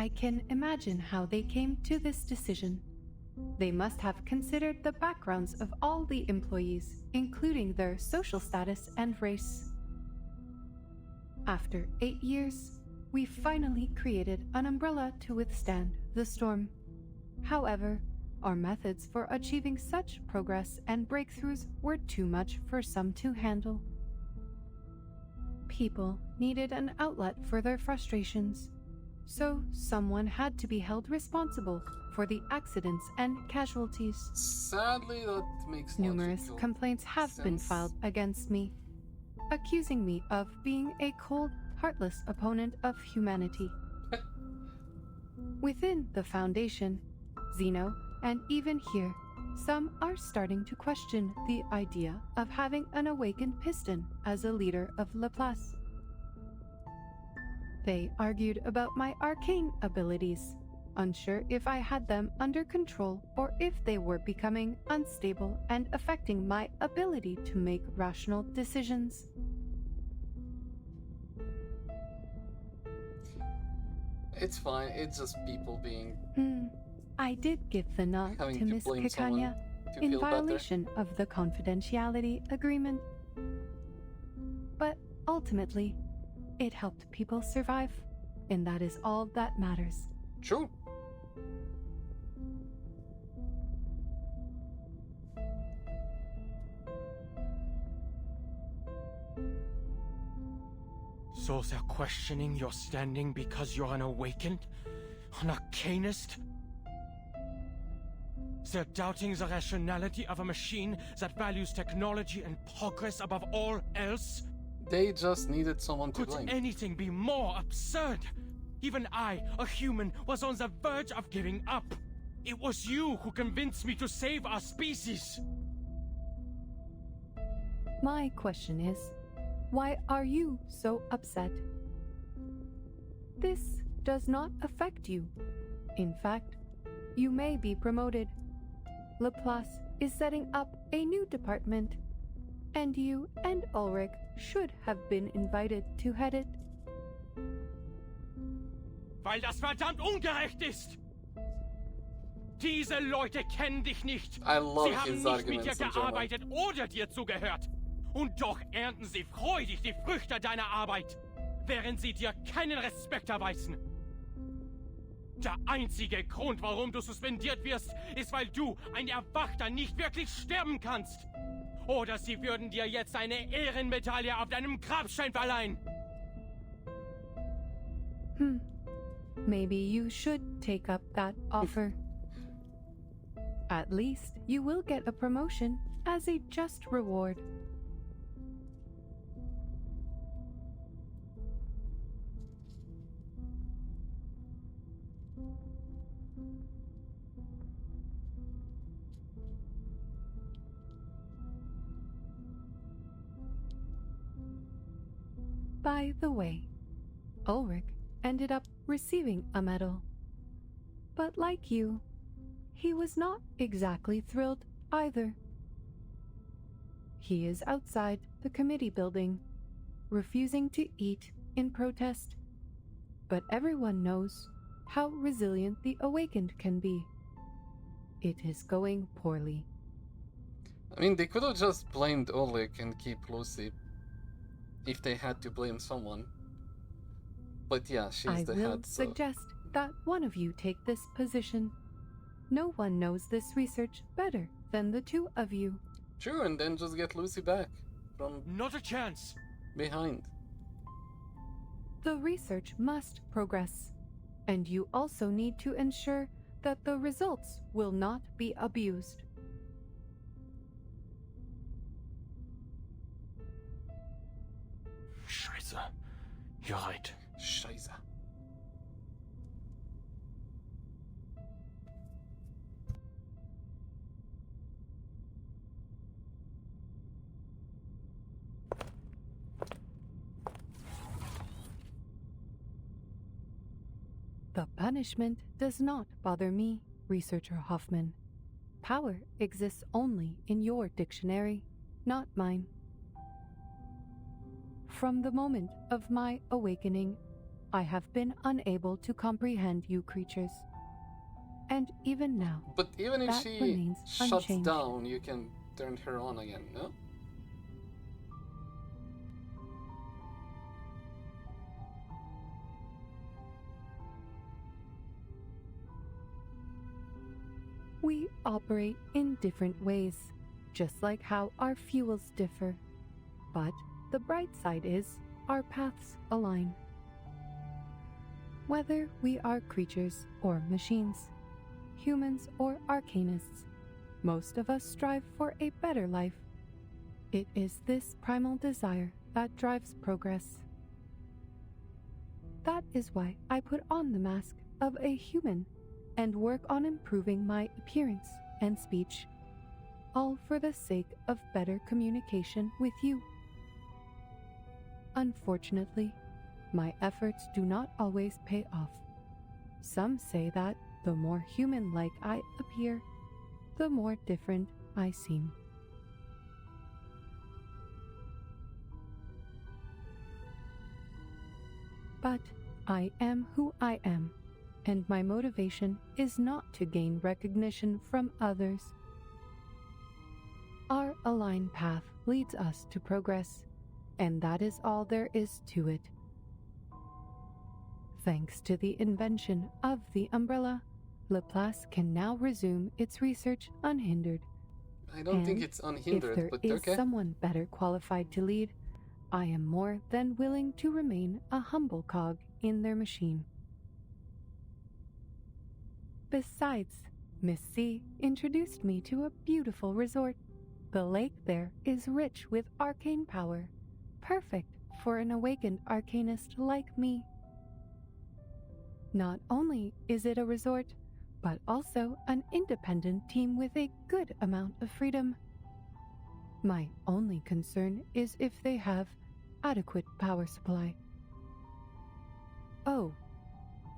I can imagine how they came to this decision. They must have considered the backgrounds of all the employees, including their social status and race. After 8 years, we finally created an umbrella to withstand the storm. However, our methods for achieving such progress and breakthroughs were too much for some to handle. People needed an outlet for their frustrations, so someone had to be held responsible for the accidents and casualties. Sadly, that makes Numerous logical complaints have been sense. filed against me, accusing me of being a cold, heartless opponent of humanity. Within the Foundation, Xeno, and even here, some are starting to question the idea of having an awakened piston as a leader of Laplace. They argued about my arcane abilities, unsure if I had them under control or if they were becoming unstable and affecting my ability to make rational decisions. It's fine, it's just people being... I did give the nod Having to to Miss blame Kikanya someone to in feel better. violation of the confidentiality agreement. But ultimately, it helped people survive, and that is all that matters. True. So they're questioning your standing because you're an awakened? An arcanist? They're doubting the rationality of a machine that values technology and progress above all else? They just needed someone to Could blame. anything be more absurd? Even I, a human, was on the verge of giving up. It was you who convinced me to save our species. My question is, why are you so upset? This does not affect you. In fact, you may be promoted. Laplace is setting up a new department, and you and Ulrich should have been invited to head it. Weil das verdammt ungerecht ist! Diese Leute kennen dich nicht. I love Sie haben his nicht mit dir arguments in German. gearbeitet oder dir zugehört. Und doch ernten sie freudig die Früchte deiner Arbeit, während sie dir keinen Respekt erweisen. Der einzige Grund, warum du suspendiert wirst, ist, weil du, ein Erwachter, nicht wirklich sterben kannst. Oder sie würden dir jetzt eine Ehrenmedaille auf deinem Grabstein verleihen. Maybe you should take up that offer. At least you will get a promotion as a just reward. By the way, Ulrich ended up receiving a medal. But like you, he was not exactly thrilled either. He is outside the committee building, refusing to eat in protest. But everyone knows how resilient the awakened can be. It is going poorly. I mean, they could have just blamed Oleg and keep Lucy if they had to blame someone. But yeah, she's I the will head, so... suggest that one of you take this position. No one knows this research better than the two of you. True, and then just get Lucy back from Not a chance. behind. The research must progress, and you also need to ensure that the results will not be abused. Scheiße. You're right. Scheiße. The punishment does not bother me, Researcher Hoffman. Power exists only in your dictionary, not mine. From the moment of my awakening, I have been unable to comprehend you creatures. And even now, But even if that she remains shuts unchanged. down, you can turn her on again, no? We operate in different ways, just like how our fuels differ. But the bright side is our paths align. Whether we are creatures or machines, humans or arcanists, most of us strive for a better life. It is this primal desire that drives progress. That is why I put on the mask of a human and work on improving my appearance and speech, all for the sake of better communication with you. Unfortunately, my efforts do not always pay off. Some say that the more human-like I appear, the more different I seem. But I am who I am, and my motivation is not to gain recognition from others. Our aligned path leads us to progress, and that is all there is to it. Thanks to the invention of the umbrella, Laplace can now resume its research unhindered. I don't think And it's unhindered, if but there is okay. someone better qualified to lead, I am more than willing to remain a humble cog in their machine. Besides, Miss C introduced me to a beautiful resort. The lake there is rich with arcane power, perfect for an awakened arcanist like me. Not only is it a resort, but also an independent team with a good amount of freedom. My only concern is if they have adequate power supply. Oh,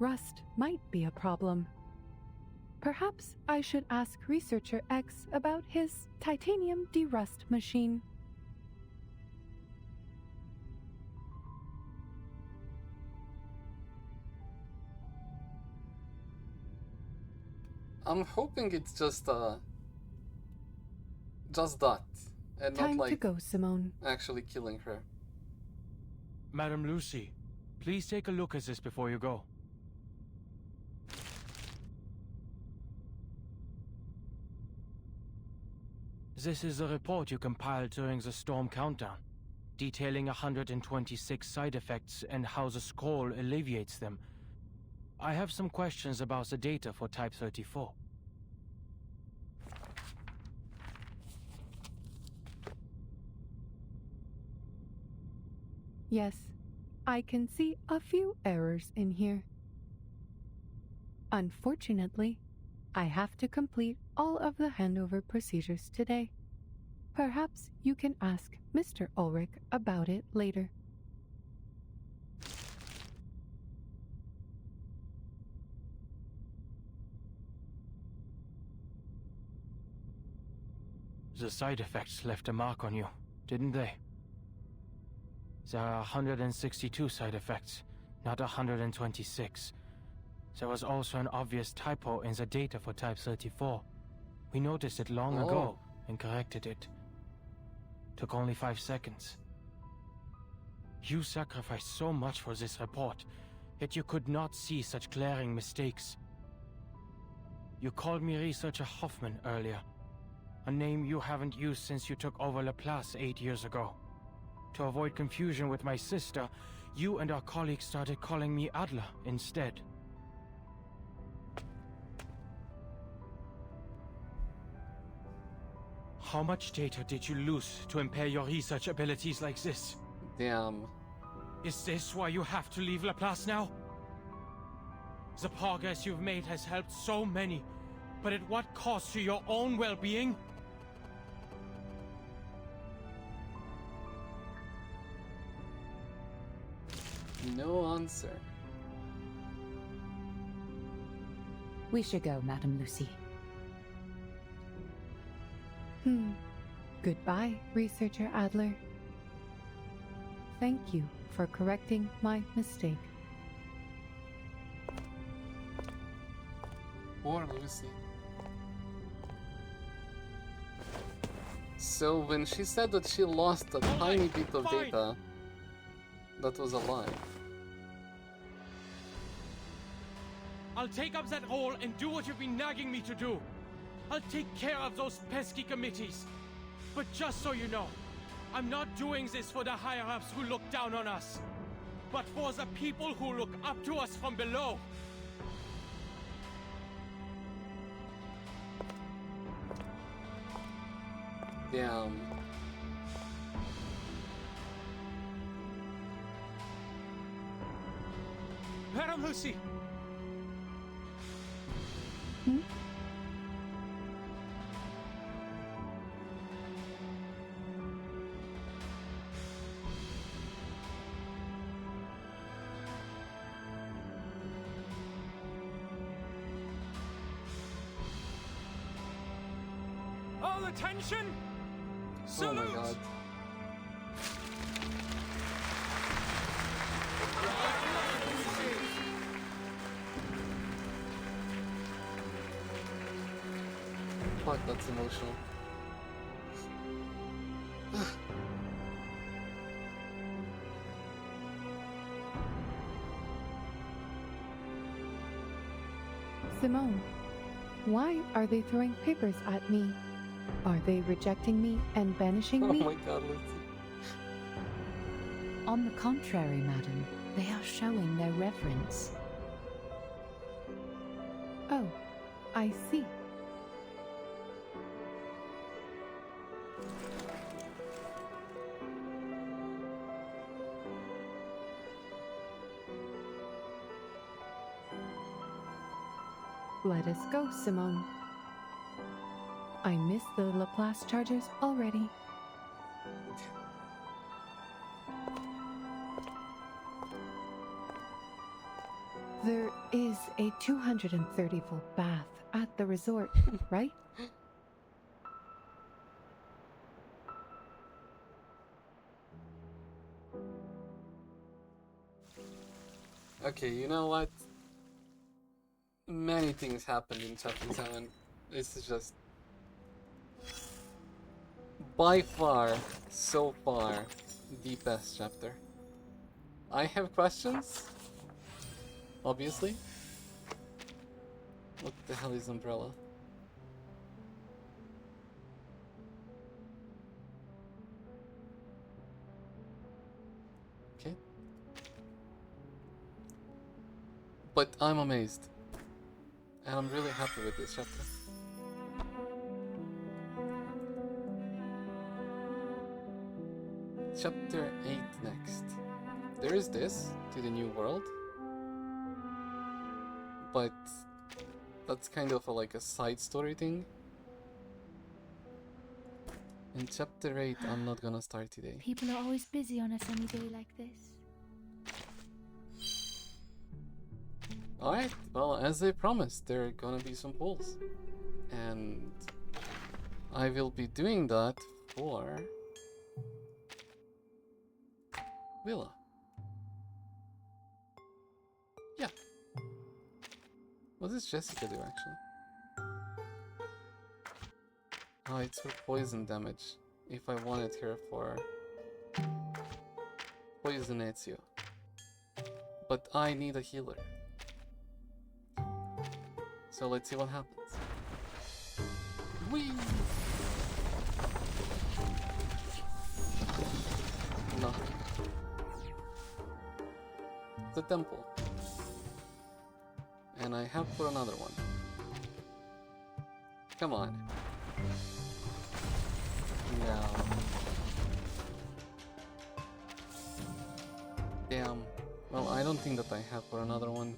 rust might be a problem. Perhaps I should ask Researcher X about his titanium derust machine. I'm hoping it's just that, and Time not to like go, Simone. actually killing her. Madam Lucy, please take a look at this before you go. This is the report you compiled during the storm countdown, detailing 126 side effects and how the scroll alleviates them. I have some questions about the data for Type 34. Yes, I can see a few errors in here. Unfortunately, I have to complete all of the handover procedures today. Perhaps you can ask Mr. Ulrich about it later. The side effects left a mark on you, didn't they? There are 162 side effects, not 126. There was also an obvious typo in the data for Type 34. We noticed it long ago and corrected it. Took only 5 seconds. You sacrificed so much for this report, yet you could not see such glaring mistakes. You called me Researcher Hoffman earlier, a name you haven't used since you took over Laplace 8 years ago. To avoid confusion with my sister, you and our colleagues started calling me Adler instead. How much data did you lose to impair your research abilities like this? Damn. Is this why you have to leave Laplace now? The progress you've made has helped so many, but at what cost to your own well-being? No answer. We should go, Madam Lucy. Goodbye, Researcher Adler. Thank you for correcting my mistake. Poor Lucy. So when she said that she lost a tiny bit of data, that was a lie. I'll take up that role and do what you've been nagging me to do. I'll take care of those pesky committees. But just so you know, I'm not doing this for the higher-ups who look down on us, but for the people who look up to us from below. Damn. Madam Lucy! All attention! Salute! Oh my god. Fuck, that's emotional. Simone, why are they throwing papers at me? Are they rejecting me and banishing me? Oh my god, Lucy. On the contrary, madam, they are showing their reverence. Oh, I see. Let us go, Simone. I miss the Laplace chargers already. There is a 230-volt bath at the resort, right? Okay, you know what? Many things happened in chapter 7. This is just by far, so far, the best chapter. I have questions, obviously. What the hell is Umbrella? Okay. But I'm amazed. And I'm really happy with this chapter. Chapter 8 next. There is this, to the new world. But that's kind of like a side story thing. In chapter 8, I'm not gonna start today. People are always busy on a sunny day like this. Alright, well, as I promised, there are gonna be some polls. And I will be doing that for Villa. Yeah. What does Jessica do, actually? Oh, it's for poison damage. If I wanted her for Poison Ezio. But I need a healer. So let's see what happens. Whee! Nothing. The temple. And I have for another one. Come on. No. Damn. Well, I don't think that I have for another one.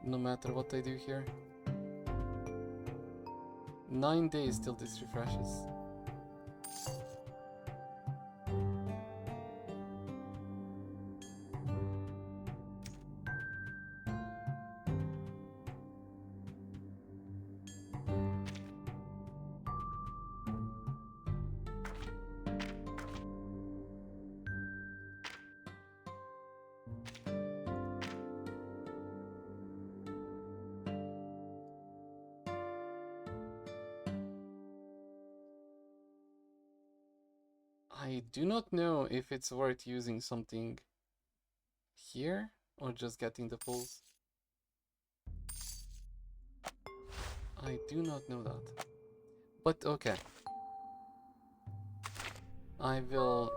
No matter what I do here. 9 days till this refreshes. I do not know if it's worth using something here or just getting the pulls. I do not know that. But okay. I will...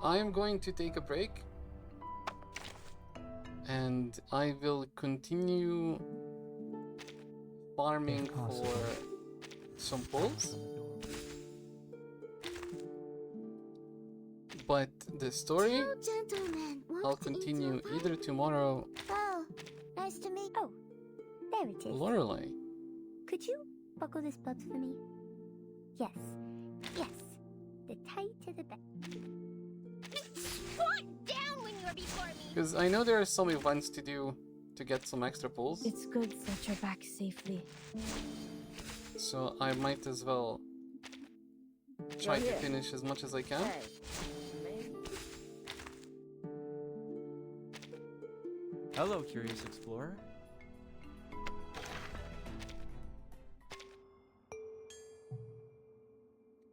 I am going to take a break and I will continue farming for some pulls. But the story Two gentlemen I'll walked into continue a either tomorrow. Oh, nice to meet. Oh, there it is. Lorelei. Could you buckle this belt for me? Yes, yes. The tighter the better. Squat down when you're before me. Because I know there are some events to do to get some extra pulls. It's good that you're back safely. So I might as well try to finish as much as I can. Hello, curious explorer.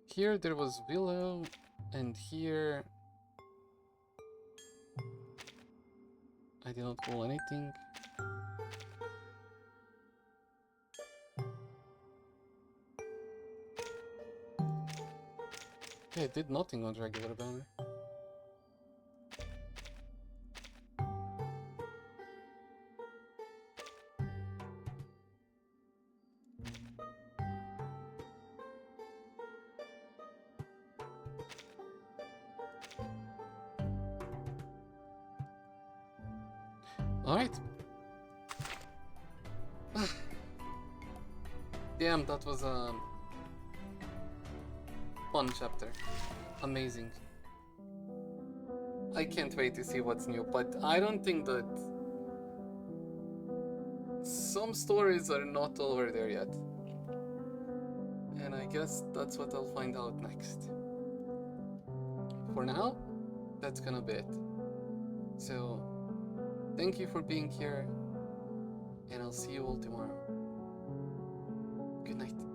Here there was Willow, and here I did not pull anything. Yeah, I did nothing on regular banner. Alright. Damn, that was a fun chapter. Amazing. I can't wait to see what's new, but I don't think that some stories are not over there yet. And I guess that's what I'll find out next. For now, that's gonna be it. So, thank you for being here, and I'll see you all tomorrow. Good night.